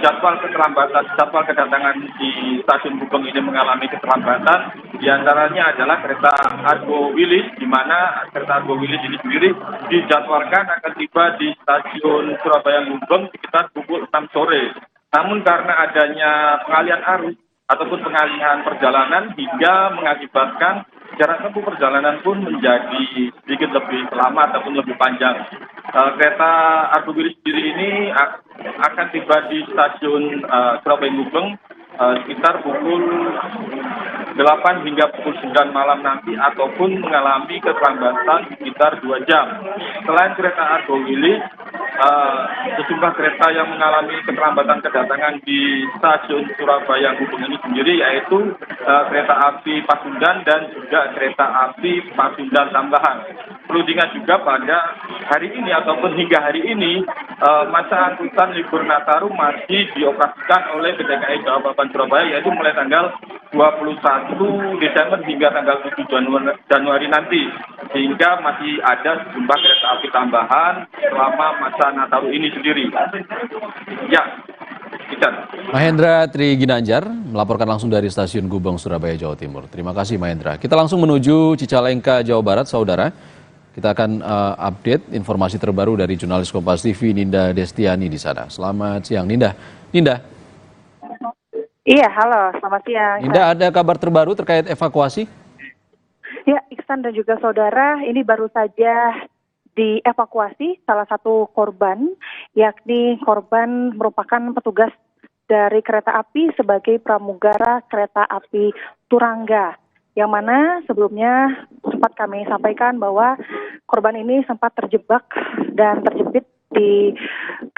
S15: jadwal kedatangan di stasiun Gubeng ini mengalami keterlambatan, diantaranya adalah kereta Argo Wilis, di mana kereta Argo Wilis ini sendiri dijadwalkan akan tiba di stasiun Surabaya Gubeng sekitar pukul 6 sore. Namun karena adanya pengalihan arus ataupun pengalihan perjalanan hingga mengakibatkan jarak tempuh perjalanan pun menjadi sedikit lebih lama ataupun lebih panjang. Kereta Argo Wilis sendiri ini akan tiba di stasiun Surabaya Gubeng sekitar pukul 8 hingga pukul 9 malam nanti ataupun mengalami keterlambatan sekitar 2 jam. Selain kereta Argo Wilis, sejumlah kereta yang mengalami keterlambatan kedatangan di stasiun Surabaya Gubeng ini sendiri, yaitu kereta api Pasundan dan juga kereta api Pasundan tambahan. Perlu diingat juga pada hari ini ataupun hingga hari ini masa angkutan libur Nataru masih dioperasikan oleh PT KAI Daob 8 Surabaya, yaitu mulai tanggal 21 Desember hingga tanggal 7 Januari nanti, sehingga masih ada sejumlah kereta api tambahan selama masa Nataru ini sendiri. Ya, Ican.
S10: Mahendra Tri Ginanjar melaporkan langsung dari Stasiun Gubeng, Surabaya, Jawa Timur. Terima kasih Mahendra. Kita langsung menuju Cicalengka, Jawa Barat, saudara. Kita akan update informasi terbaru dari jurnalis Kompas TV Ninda Destiani di sana. Selamat siang, Ninda. Ninda.
S8: Iya, halo, selamat siang.
S10: Ninda, ada kabar terbaru terkait evakuasi?
S8: Ya, Iksan dan juga saudara, ini baru saja dievakuasi salah satu korban, yakni korban merupakan petugas dari kereta api sebagai pramugara kereta api Turangga, yang mana sebelumnya sempat kami sampaikan bahwa korban ini sempat terjebak dan terjepit di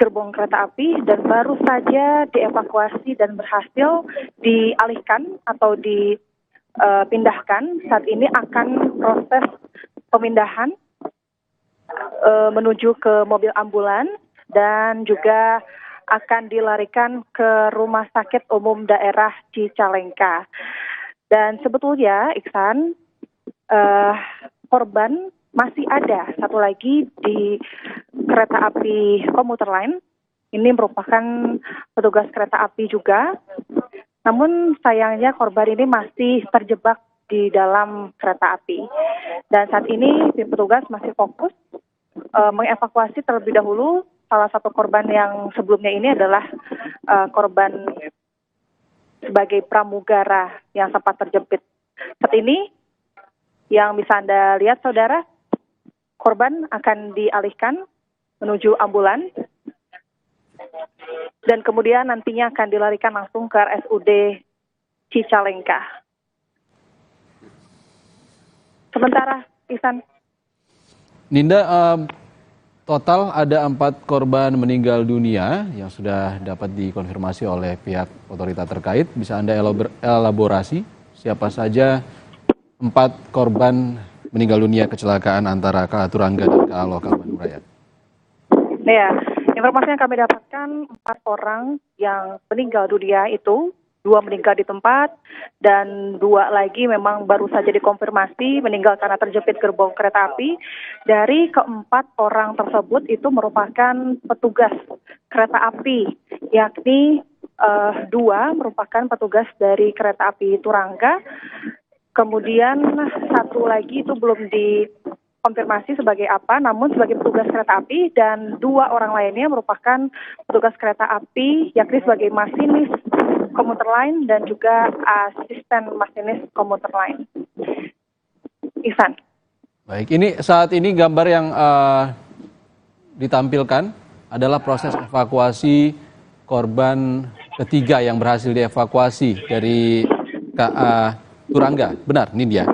S8: gerbong kereta api dan baru saja dievakuasi dan berhasil dialihkan atau dipindahkan. Saat ini akan proses pemindahan menuju ke mobil ambulan dan juga akan dilarikan ke Rumah Sakit Umum Daerah Cicalengka. Dan sebetulnya, Iksan, korban masih ada satu lagi di kereta api komuter lain. Ini merupakan petugas kereta api juga. Namun sayangnya korban ini masih terjebak di dalam kereta api. Dan saat ini tim petugas masih fokus mengevakuasi terlebih dahulu salah satu korban yang sebelumnya ini adalah korban sebagai pramugara yang sempat terjepit. Saat ini yang bisa Anda lihat saudara, korban akan dialihkan menuju ambulan dan kemudian nantinya akan dilarikan langsung ke RSUD Cicalengka. Sementara, Ihsan.
S10: Ninda, total ada 4 korban meninggal dunia yang sudah dapat dikonfirmasi oleh pihak otoritas terkait. Bisa Anda elaborasi siapa saja 4 korban meninggal dunia kecelakaan antara KA Turangga dan KA Lokal Bandung Raya?
S8: Ya, informasi yang kami dapatkan 4 orang yang meninggal dunia itu 2 meninggal di tempat dan 2 lagi memang baru saja dikonfirmasi meninggal karena terjepit gerbong kereta api. Dari keempat orang tersebut itu merupakan petugas kereta api, yakni 2 merupakan petugas dari kereta api Turangga. Kemudian 1 lagi itu belum dikonfirmasi sebagai apa, namun sebagai petugas kereta api, dan 2 orang lainnya merupakan petugas kereta api, yakni sebagai masinis komuter lain dan juga asisten masinis komuter lain. Ihsan.
S10: Baik, ini saat ini gambar yang ditampilkan adalah proses evakuasi korban ketiga yang berhasil dievakuasi dari KA Turangga. Benar, Nindya?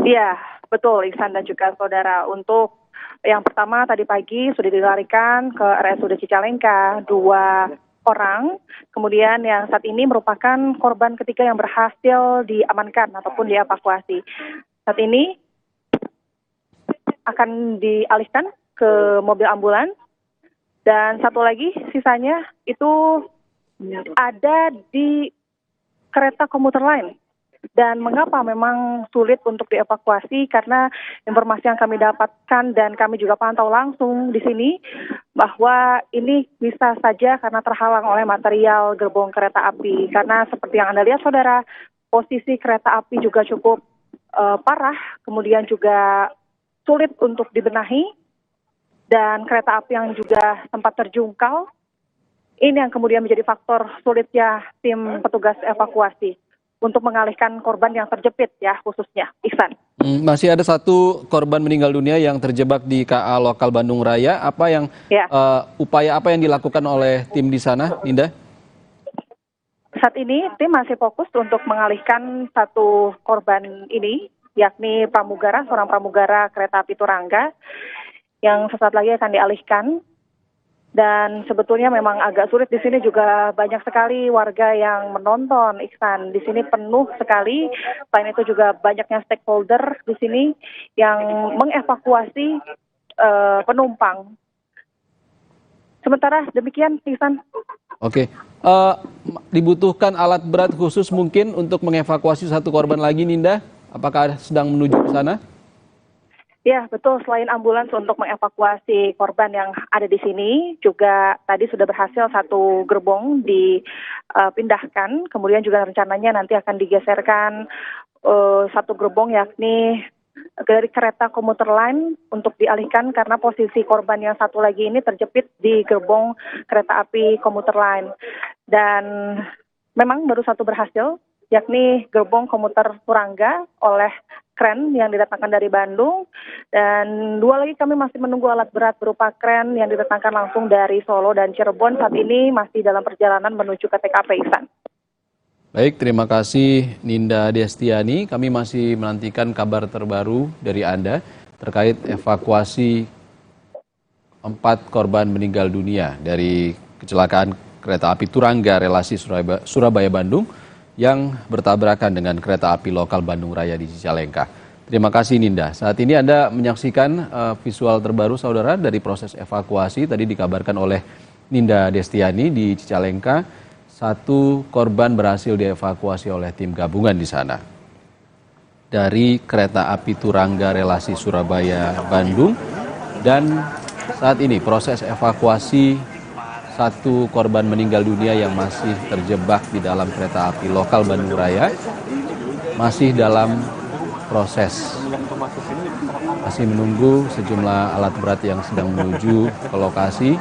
S8: Iya, betul Iksan dan juga saudara. Untuk yang pertama tadi pagi sudah dilarikan ke RSUD Cicalengka 2 orang. Kemudian yang saat ini merupakan korban ketiga yang berhasil diamankan ataupun dievakuasi. Saat ini akan dialihkan ke mobil ambulans. Dan satu lagi sisanya itu ada di kereta komuter lain. Dan mengapa memang sulit untuk dievakuasi? Karena informasi yang kami dapatkan dan kami juga pantau langsung di sini bahwa ini bisa saja karena terhalang oleh material gerbong kereta api. Karena seperti yang Anda lihat saudara, posisi kereta api juga cukup parah, kemudian juga sulit untuk dibenahi, dan kereta api yang juga sempat terjungkal. Ini yang kemudian menjadi faktor sulitnya tim petugas evakuasi untuk mengalihkan korban yang terjepit ya khususnya. Iksan.
S10: Masih ada satu korban meninggal dunia yang terjebak di KA lokal Bandung Raya. Apa yang upaya apa yang dilakukan oleh tim di sana, Ninda?
S8: Saat ini tim masih fokus untuk mengalihkan satu korban ini, yakni pramugara, seorang pramugara kereta api Turangga yang sesaat lagi akan dialihkan. Dan sebetulnya memang agak sulit di sini, juga banyak sekali warga yang menonton, Iksan. Di sini penuh sekali. Selain itu juga banyaknya stakeholder di sini yang mengevakuasi penumpang. Sementara demikian, Iksan.
S10: Oke, dibutuhkan alat berat khusus mungkin untuk mengevakuasi satu korban lagi, Ninda? Apakah sedang menuju ke sana?
S8: Ya, betul. Selain ambulans untuk mengevakuasi korban yang ada di sini, juga tadi sudah berhasil satu gerbong dipindahkan. Kemudian juga rencananya nanti akan digeserkan satu gerbong, yakni dari kereta komuter lain untuk dialihkan karena posisi korban yang satu lagi ini terjepit di gerbong kereta api komuter lain. Dan memang baru satu berhasil, yakni gerbong komuter Turangga oleh kren yang didatangkan dari Bandung, dan dua lagi kami masih menunggu alat berat berupa kren yang didatangkan langsung dari Solo dan Cirebon. Saat ini masih dalam perjalanan menuju ke TKP, Iksan.
S10: Baik, terima kasih Ninda Destiani. Kami masih menantikan kabar terbaru dari Anda terkait evakuasi 4 korban meninggal dunia dari kecelakaan kereta api Turangga relasi Surabaya-Bandung yang bertabrakan dengan kereta api lokal Bandung Raya di Cicalengka. Terima kasih Ninda. Saat ini Anda menyaksikan visual terbaru saudara dari proses evakuasi. Tadi dikabarkan oleh Ninda Destiani di Cicalengka, 1 korban berhasil dievakuasi oleh tim gabungan di sana. Dari kereta api Turangga relasi Surabaya-Bandung, dan saat ini proses evakuasi 1 korban meninggal dunia yang masih terjebak di dalam kereta api lokal Bandung Raya masih dalam proses. Masih menunggu sejumlah alat berat yang sedang menuju ke lokasi.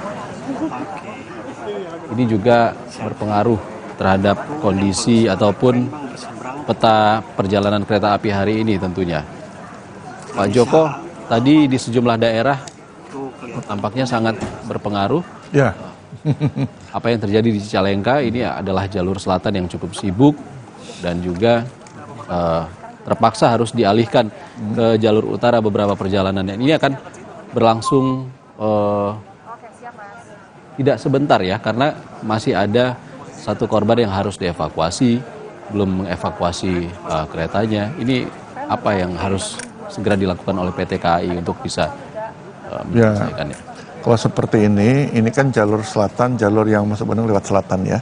S10: Ini juga berpengaruh terhadap kondisi ataupun peta perjalanan kereta api hari ini tentunya. Pak Joko, tadi di sejumlah daerah tampaknya sangat berpengaruh.
S3: Ya.
S10: Apa yang terjadi di Cicalengka ini adalah jalur selatan yang cukup sibuk dan juga terpaksa harus dialihkan ke jalur utara beberapa perjalanan. Ini akan berlangsung tidak sebentar ya, karena masih ada 1 korban yang harus dievakuasi, belum mengevakuasi keretanya. Ini apa yang harus segera dilakukan oleh PT KAI untuk bisa menyelesaikannya?
S3: Kalau seperti ini kan jalur selatan, jalur yang masuk Bandung lewat selatan ya.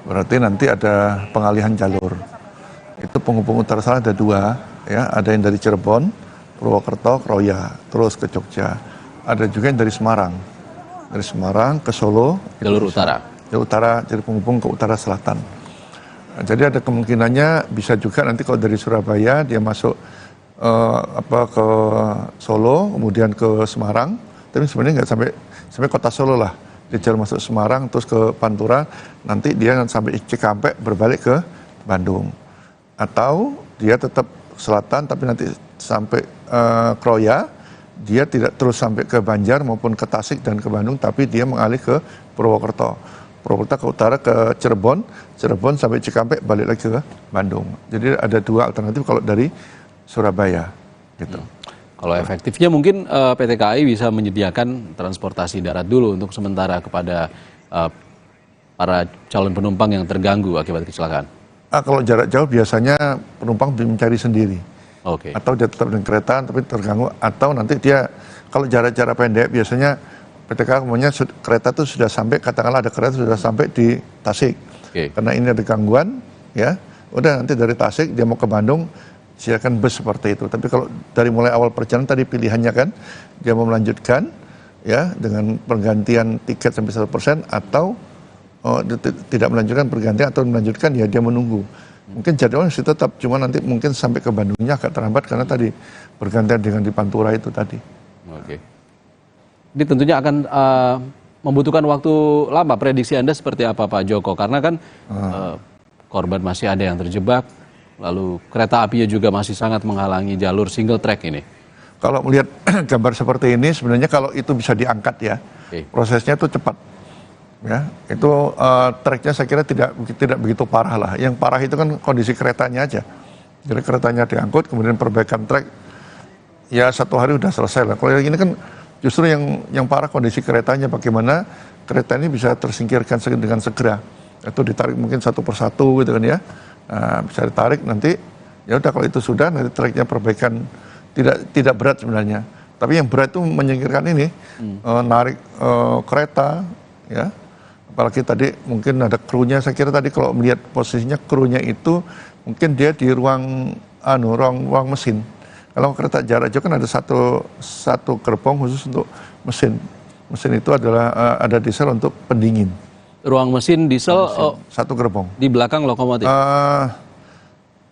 S3: Berarti nanti ada pengalihan jalur. Itu penghubung utara selatan ada 2, ya. Ada yang dari Cirebon, Purwokerto, Kroya, terus ke Jogja. Ada juga yang dari Semarang. Dari Semarang ke Solo.
S10: Jalur utara.
S3: Jalur utara, jadi penghubung ke utara selatan. Nah, jadi ada kemungkinannya bisa juga nanti kalau dari Surabaya dia masuk ke Solo, kemudian ke Semarang. Tapi sebenarnya nggak sampai kota Solo lah. Dia jalur masuk Semarang, terus ke Pantura, nanti dia sampai Cikampek berbalik ke Bandung. Atau dia tetap selatan, tapi nanti sampai Kroya, dia tidak terus sampai ke Banjar maupun ke Tasik dan ke Bandung, tapi dia mengalih ke Purwokerto. Purwokerto ke utara ke Cirebon, Cirebon sampai Cikampek balik lagi ke Bandung. Jadi ada 2 alternatif kalau dari Surabaya gitu.
S10: Kalau efektifnya mungkin PT KAI bisa menyediakan transportasi darat dulu untuk sementara kepada para calon penumpang yang terganggu akibat kecelakaan.
S3: Kalau jarak jauh biasanya penumpang mencari sendiri.
S10: Oke.
S3: Atau dia tetap dengan kereta tapi terganggu, atau nanti dia kalau jarak-jarak pendek biasanya PT KAI umumnya kereta itu sudah sampai, katakanlah ada kereta sudah sampai di Tasik. Karena ini ada gangguan, ya udah nanti dari Tasik dia mau ke Bandung, silakan bus seperti itu. Tapi kalau dari mulai awal perjalanan tadi pilihannya kan dia mau melanjutkan ya dengan pergantian tiket sampai 100% atau tidak melanjutkan pergantian atau melanjutkan ya dia menunggu. Mungkin jadwalnya masih tetap, cuma nanti mungkin sampai ke Bandungnya agak terlambat karena tadi bergantian dengan di Pantura itu tadi.
S10: Oke. Ini tentunya akan membutuhkan waktu lama. Prediksi Anda seperti apa Pak Joko? Karena kan korban masih ada yang terjebak, lalu kereta apinya juga masih sangat menghalangi jalur single track ini.
S3: Kalau melihat gambar seperti ini, sebenarnya kalau itu bisa diangkat ya, prosesnya itu cepat. Ya, itu tracknya saya kira tidak begitu parah lah. Yang parah itu kan kondisi keretanya aja. Jadi keretanya diangkut, kemudian perbaikan track, ya 1 hari udah selesai lah. Kalau ini kan justru yang parah kondisi keretanya, bagaimana kereta ini bisa tersingkirkan dengan segera. Itu ditarik mungkin satu persatu gitu kan ya. Nah, bisa ditarik nanti, ya udah kalau itu sudah nanti tracknya perbaikan tidak berat sebenarnya. Tapi yang berat itu menyingkirkan ini, narik kereta, ya. Apalagi tadi mungkin ada krunya, saya kira tadi kalau melihat posisinya krunya itu mungkin dia di ruang mesin. Kalau kereta jarak jauh kan ada satu gerbong khusus untuk mesin. Mesin itu adalah ada diesel untuk pendingin.
S10: Ruang mesin diesel
S3: satu gerbong.
S10: Di belakang lokomotif.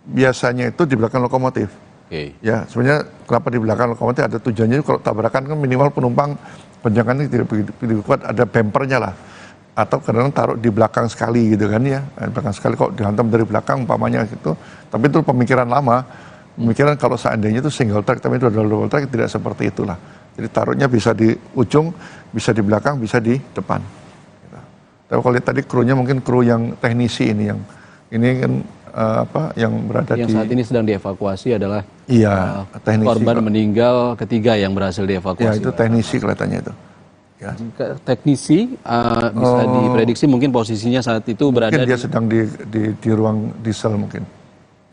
S3: Biasanya itu di belakang lokomotif. Ya, sebenarnya kenapa di belakang lokomotif ada tujuannya kalau tabrakan kan minimal penumpang penjangannya tidak begitu kuat, ada bempernya lah. Atau kadang-kadang taruh di belakang sekali gitu kan ya. Di belakang sekali kok dihantam dari belakang umpamanya gitu. Tapi itu pemikiran lama. Pemikiran kalau seandainya itu single track, tapi itu adalah double track, tidak seperti itulah. Jadi taruhnya bisa di ujung, bisa di belakang, bisa di depan. Gitu. Tapi kalau lihat tadi krunya mungkin kru yang teknisi ini kan yang berada
S10: yang saat ini sedang dievakuasi adalah
S3: teknisi,
S10: korban meninggal ketiga yang berhasil dievakuasi.
S3: Ya itu teknisi kelihatannya itu. Ya.
S10: Teknisi bisa diprediksi mungkin posisinya saat itu berada
S3: dia sedang di ruang diesel mungkin.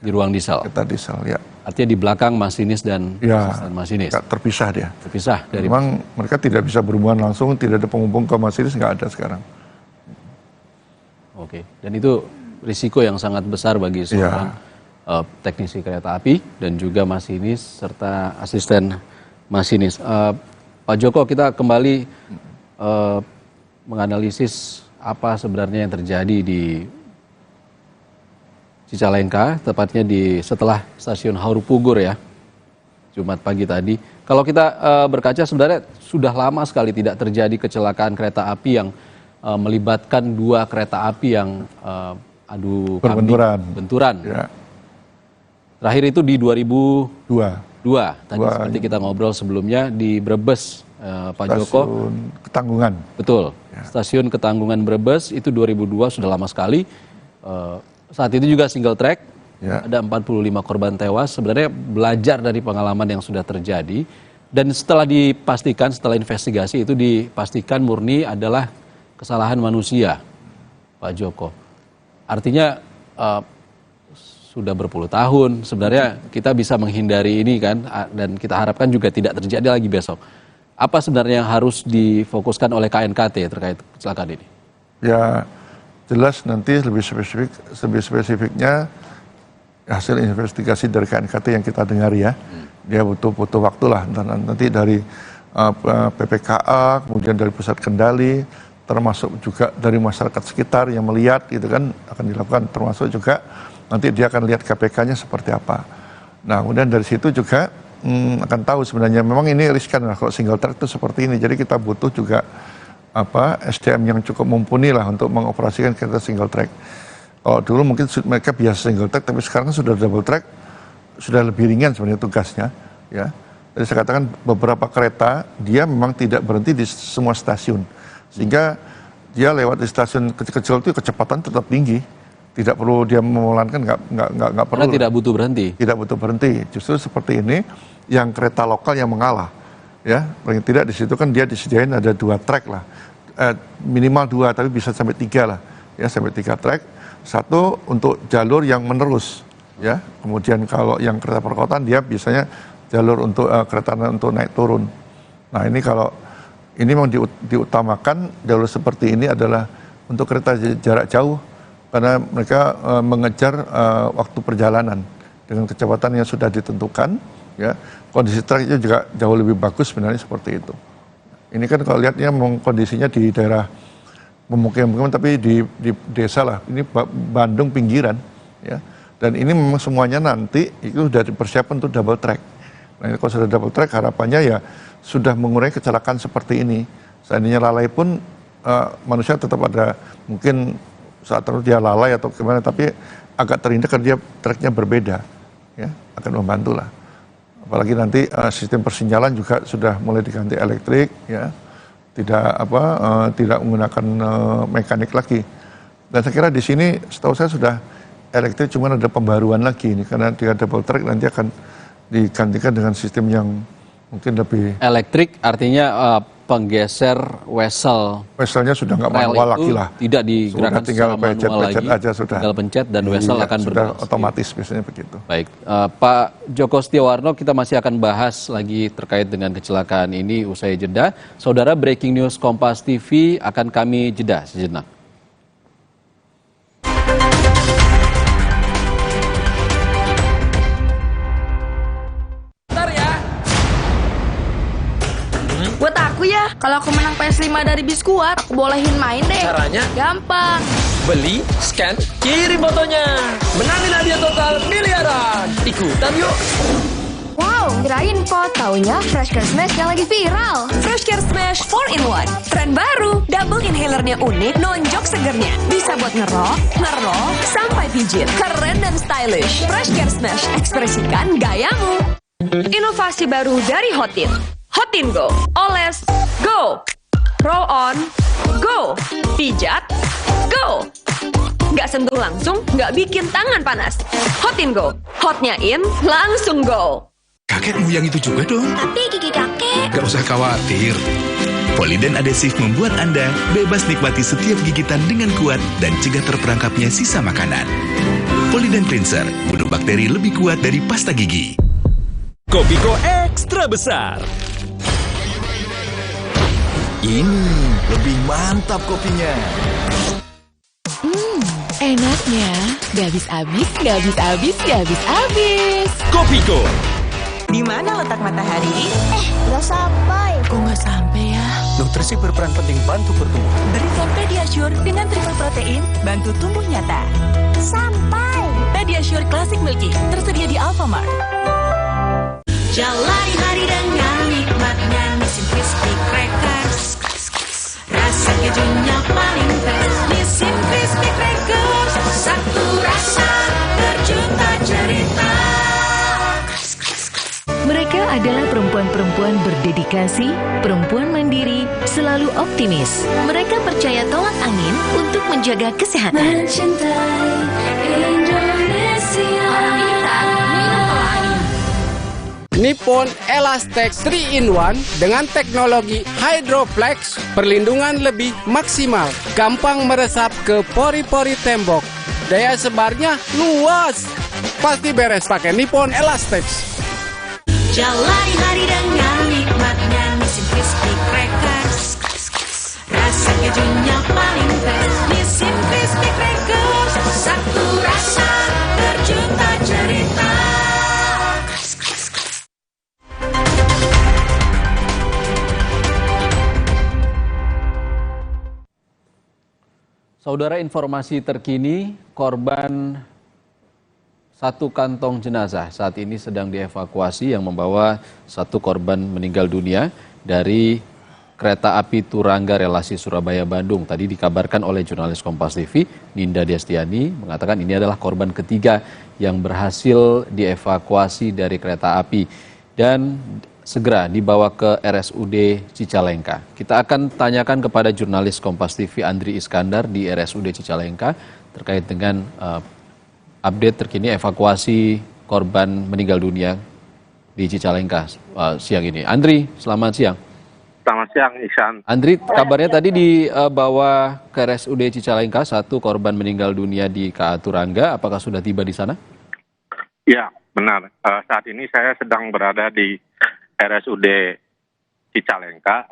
S10: Di ruang diesel.
S3: Kereta diesel, ya.
S10: Artinya di belakang masinis dan asisten masinis.
S3: Terpisah dia.
S10: Terpisah dari.
S3: Memang mereka tidak bisa berhubungan langsung, tidak ada penghubung ke masinis, nggak ada sekarang.
S10: Oke. Dan itu risiko yang sangat besar bagi seorang teknisi kereta api dan juga masinis serta asisten masinis. Pak Joko, kita kembali menganalisis apa sebenarnya yang terjadi di Cicalengka, tepatnya setelah stasiun Haur Pugur ya, Jumat pagi tadi. Kalau kita berkaca sebenarnya sudah lama sekali tidak terjadi kecelakaan kereta api yang melibatkan 2 kereta api yang adu benturan. Ya. Terakhir itu di 2002. Tadi seperti kita ngobrol sebelumnya di Brebes, Pak Joko.
S3: Stasiun Ketanggungan.
S10: Betul. Ya. Stasiun Ketanggungan Brebes itu 2002, sudah lama sekali. Saat itu juga single track, ada 45 korban tewas. Sebenarnya belajar dari pengalaman yang sudah terjadi. Dan setelah dipastikan, setelah investigasi itu dipastikan murni adalah kesalahan manusia, Pak Joko. Artinya sudah berpuluh tahun, sebenarnya kita bisa menghindari ini kan, dan kita harapkan juga tidak terjadi lagi besok. Apa sebenarnya yang harus difokuskan oleh KNKT terkait kecelakaan ini? Ya, jelas nanti lebih spesifiknya hasil investigasi dari KNKT yang kita dengar ya. Dia butuh waktu lah, nanti dari PPKA, kemudian dari pusat kendali, termasuk juga dari masyarakat sekitar yang melihat gitu kan, akan dilakukan, termasuk juga nanti dia akan lihat KPK-nya seperti apa. Nah, kemudian dari situ juga akan tahu sebenarnya memang ini riskan lah kalau single track itu seperti ini. Jadi kita butuh juga SDM yang cukup mumpuni lah untuk mengoperasikan kereta single track. Kalau dulu mungkin mereka biasa single track, tapi sekarang sudah double track, sudah lebih ringan sebenarnya tugasnya. Ya, jadi saya katakan beberapa kereta dia memang tidak berhenti di semua stasiun, sehingga
S3: dia lewat di stasiun kecil-kecil itu kecepatan tetap tinggi, tidak perlu dia memelankan, nggak perlu.
S10: Karena tidak butuh berhenti.
S3: Tidak butuh berhenti. Justru seperti ini yang kereta lokal yang mengalah, ya paling tidak di situ kan dia disediain ada 2 trek lah, minimal 2 tapi bisa sampai 3 lah, ya sampai 3 trek. Satu untuk jalur yang menerus, ya. Kemudian kalau yang kereta perkotaan dia biasanya jalur untuk kereta untuk naik turun. Nah ini kalau ini memang diutamakan jalur seperti ini adalah untuk kereta jarak jauh karena mereka mengejar waktu perjalanan dengan kecepatan yang sudah ditentukan, ya. Kondisi trek itu juga jauh lebih bagus sebenarnya seperti itu. Ini kan kalau lihatnya memang kondisinya di daerah pemukiman tapi di desa lah, ini Bandung pinggiran, ya. Dan ini memang semuanya nanti itu sudah dipersiapkan untuk double track. Nah kalau sudah double track harapannya ya sudah mengurangi kecelakaan seperti ini. Seandainya lalai pun manusia tetap ada mungkin saat tertentu dia lalai atau gimana, tapi agak terhindak karena dia tracknya berbeda, ya akan membantu lah. Apalagi nanti sistem persinyalan juga sudah mulai diganti elektrik, ya. Tidak menggunakan mekanik lagi. Dan saya kira di sini setahu saya sudah elektrik, cuma ada pembaruan lagi ini karena dia double track nanti akan digantikan dengan sistem yang mungkin lebih
S10: elektrik, artinya penggeser Weselnya
S3: sudah nggak manual lagi lah,
S10: tidak digerakkan
S3: tinggal
S10: secara manual lagi,
S3: aja sudah
S10: tinggal pencet dan wesel akan
S3: sudah
S10: berfungsi.
S3: otomatis biasanya begitu.
S10: Baik, Pak Joko Setiawarno, kita masih akan bahas lagi terkait dengan kecelakaan ini usai jeda. Saudara, breaking news Kompas TV akan kami jeda sejenak.
S9: Buat aku ya, kalau aku menang PS5 dari Biskuat, aku bolehin main deh.
S17: Caranya?
S9: Gampang.
S17: Beli, scan, kirim fotonya. Menangin hadiah total miliaran. Ikutan yuk.
S2: Wow, kirain pot. Taunya Freshcare Smash yang lagi viral. Freshcare Smash 4-in-1. Tren baru, double inhalernya unik, nonjok segernya. Bisa buat ngerok, sampai pijit. Keren dan stylish. Freshcare Smash, ekspresikan gayamu. Inovasi baru dari Hotin. Hotin Go, oles, go, roll on, go, pijat, go. Nggak sentuh langsung, nggak bikin tangan panas. Hotin Go, hotnya in, langsung go.
S18: Kakekmu yang itu juga dong.
S9: Tapi gigi kakek.
S18: Gak usah khawatir. Poliden adhesif membuat Anda bebas nikmati setiap gigitan dengan kuat dan cegah terperangkapnya sisa makanan. Poliden Cleanser, bunuh bakteri lebih kuat dari pasta gigi.
S16: Kopiko ekstra besar.
S25: Ini lebih mantap kopinya.
S7: Enaknya. Gak habis-habis, gak habis-habis, gak habis-habis.
S16: Kopiko.
S20: Di mana letak matahari?
S9: Gak sampai.
S20: Kok nggak sampai ya?
S25: Nutrisi berperan penting bantu pertumbuhan.
S20: Berikan Pediasure dengan triple protein, bantu tumbuh nyata.
S9: Sampai.
S20: Pediasure Classic Milky, tersedia di Alfamart.
S21: Jalani hari dengan nikmatnya Nissin Crispy Crackers. Rasa kejunya paling fresh. Nissin Crispy Crackers, satu rasa berjuta cerita.
S7: Mereka adalah perempuan-perempuan berdedikasi, perempuan mandiri, selalu optimis. Mereka percaya tolak angin untuk menjaga kesehatan.
S21: Mencintai Indonesia.
S17: Nippon Elastex 3-in-1 dengan teknologi Hydroflex, perlindungan lebih maksimal, gampang meresap ke pori-pori tembok, daya sebarnya luas. Pasti beres pakai Nippon Elastex.
S21: Jalani hari dengan nikmatnya Nissin Crispy Crackers. Rasa kejunya paling fresh. Nissin Crispy Crackers, satu rasa berjuta cerita.
S10: Saudara, informasi terkini, korban satu kantong jenazah saat ini sedang dievakuasi yang membawa satu korban meninggal dunia dari kereta api Turangga relasi Surabaya-Bandung. Tadi dikabarkan oleh jurnalis Kompas TV, Ninda Destiani, mengatakan ini adalah korban ketiga yang berhasil dievakuasi dari kereta api. Dan segera dibawa ke RSUD Cicalengka. Kita akan tanyakan kepada jurnalis Kompas TV Andri Iskandar di RSUD Cicalengka terkait dengan update terkini evakuasi korban meninggal dunia di Cicalengka siang ini. Andri, selamat siang.
S5: Selamat siang, Iksan.
S10: Andri, kabarnya tadi dibawa ke RSUD Cicalengka, satu korban meninggal dunia di KA Turangga. Apakah sudah tiba di sana?
S5: Ya, benar. Saat ini saya sedang berada di RSUD Cicalengka.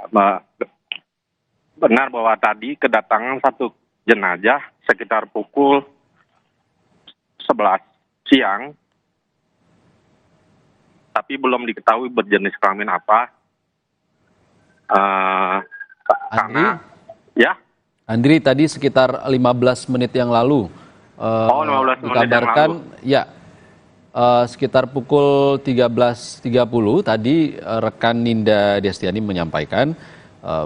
S5: Benar bahwa tadi kedatangan satu jenazah sekitar pukul 11 siang, tapi belum diketahui berjenis kelamin apa. Karena, ya?
S10: Andri, tadi sekitar 15 menit yang lalu,
S5: 15 menit
S10: dikabarkan,
S5: yang lalu.
S10: Sekitar pukul 13.30 tadi rekan Ninda Destiani menyampaikan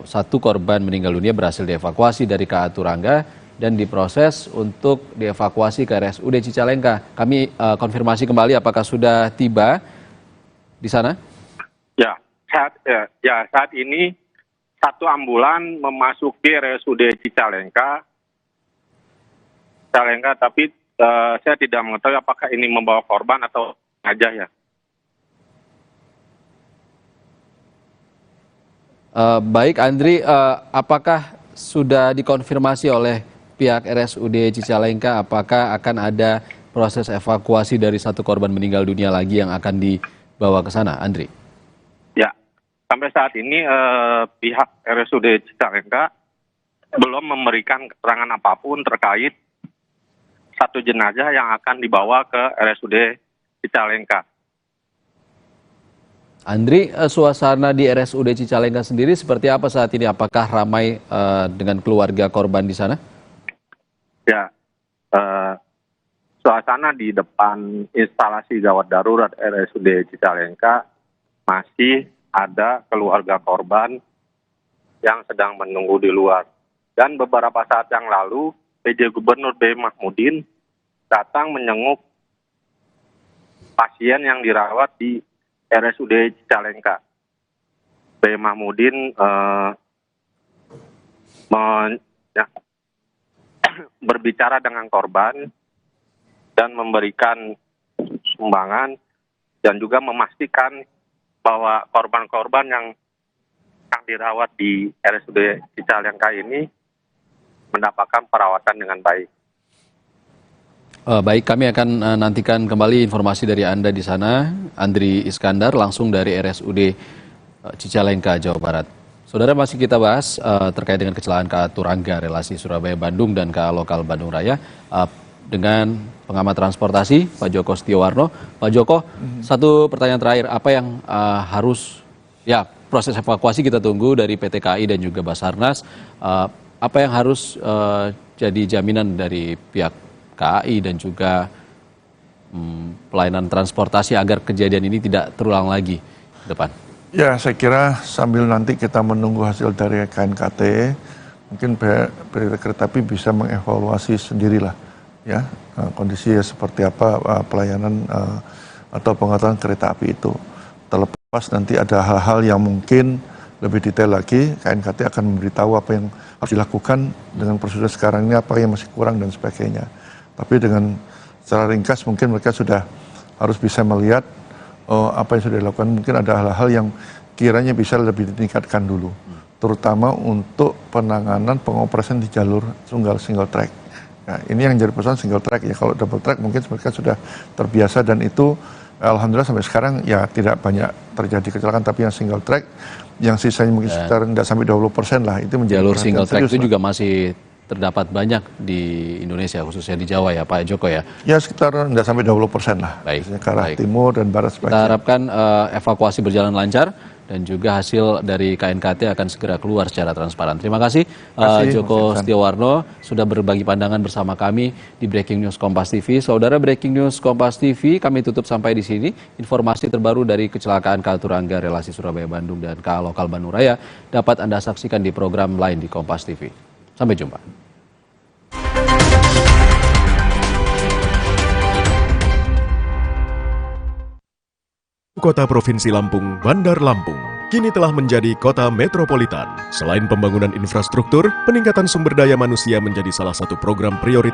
S10: satu korban meninggal dunia berhasil dievakuasi dari KA Turangga dan diproses untuk dievakuasi ke RSUD Cicalengka. Kami konfirmasi kembali apakah sudah tiba di sana?
S5: Ya, saat ini satu ambulan memasuki RSUD Cicalengka, tapi saya tidak mengetahui apakah ini membawa korban atau aja ya.
S10: Baik Andri, apakah sudah dikonfirmasi oleh pihak RSUD Cicalengka apakah akan ada proses evakuasi dari satu korban meninggal dunia lagi yang akan dibawa ke sana, Andri?
S5: Ya, sampai saat ini pihak RSUD Cicalengka belum memberikan keterangan apapun terkait satu jenazah yang akan dibawa ke RSUD Cicalengka.
S10: Andri, suasana di RSUD Cicalengka sendiri seperti apa saat ini? Apakah ramai dengan keluarga korban di sana?
S5: Ya, suasana di depan instalasi gawat darurat RSUD Cicalengka masih ada keluarga korban yang sedang menunggu di luar. Dan beberapa saat yang lalu, PJ Gubernur B. Mahmudin datang menyenguk pasien yang dirawat di RSUD Cicalengka. B. Mahmudin berbicara dengan korban dan memberikan sumbangan dan juga memastikan bahwa korban-korban yang dirawat di RSUD Cicalengka ini mendapatkan perawatan dengan baik.
S10: Baik, kami akan nantikan kembali informasi dari Anda di sana, Andri Iskandar, langsung dari RSUD Cicalengka, Jawa Barat. Saudara, masih kita bahas terkait dengan kecelakaan KA Turangga, relasi Surabaya-Bandung dan KA lokal Bandung Raya dengan pengamat transportasi, Pak Joko Setiawarno. Pak Joko, satu pertanyaan terakhir, apa yang harus, ya proses evakuasi kita tunggu dari PT KAI dan juga Basarnas, apa yang harus jadi jaminan dari pihak KAI dan juga pelayanan transportasi agar kejadian ini tidak terulang lagi ke depan?
S3: Ya, saya kira sambil nanti kita menunggu hasil dari KNKT, mungkin PT Kereta Api bisa mengevaluasi sendirilah, ya kondisi seperti apa pelayanan atau pengaturan kereta api itu. Terlepas nanti ada hal-hal yang mungkin lebih detail lagi, KNKT akan memberitahu apa yang harus dilakukan dengan prosedur sekarang ini, apa yang masih kurang dan sebagainya. Tapi dengan secara ringkas mungkin mereka sudah harus bisa melihat apa yang sudah dilakukan. Mungkin ada hal-hal yang kiranya bisa lebih ditingkatkan dulu, terutama untuk penanganan pengoperasian di jalur single track. Nah, ini yang jadi pesan single track ya. Kalau double track mungkin mereka sudah terbiasa dan itu alhamdulillah sampai sekarang ya tidak banyak terjadi kecelakaan. Tapi yang single track yang sisanya mungkin sekitar tidak sampai 20% lah, itu menjadi
S10: jalur single track itu juga masih terdapat banyak di Indonesia, khususnya di Jawa ya Pak Joko ya?
S3: Ya sekitar tidak sampai 20% lah,
S10: baik,
S3: ke arah timur dan barat sebagainya.
S10: Kita harapkan evakuasi berjalan lancar dan juga hasil dari KNKT akan segera keluar secara transparan. Terima kasih Joko Setiawarno sudah berbagi pandangan bersama kami di Breaking News Kompas TV. Saudara, Breaking News Kompas TV kami tutup sampai di sini. Informasi terbaru dari kecelakaan KA Turangga relasi Surabaya-Bandung dan KA lokal Bandung Raya dapat Anda saksikan di program lain di Kompas TV. Sampai jumpa.
S6: kota Provinsi Lampung, Bandar Lampung, kini telah menjadi kota metropolitan. Selain pembangunan infrastruktur, peningkatan sumber daya manusia menjadi salah satu program prioritas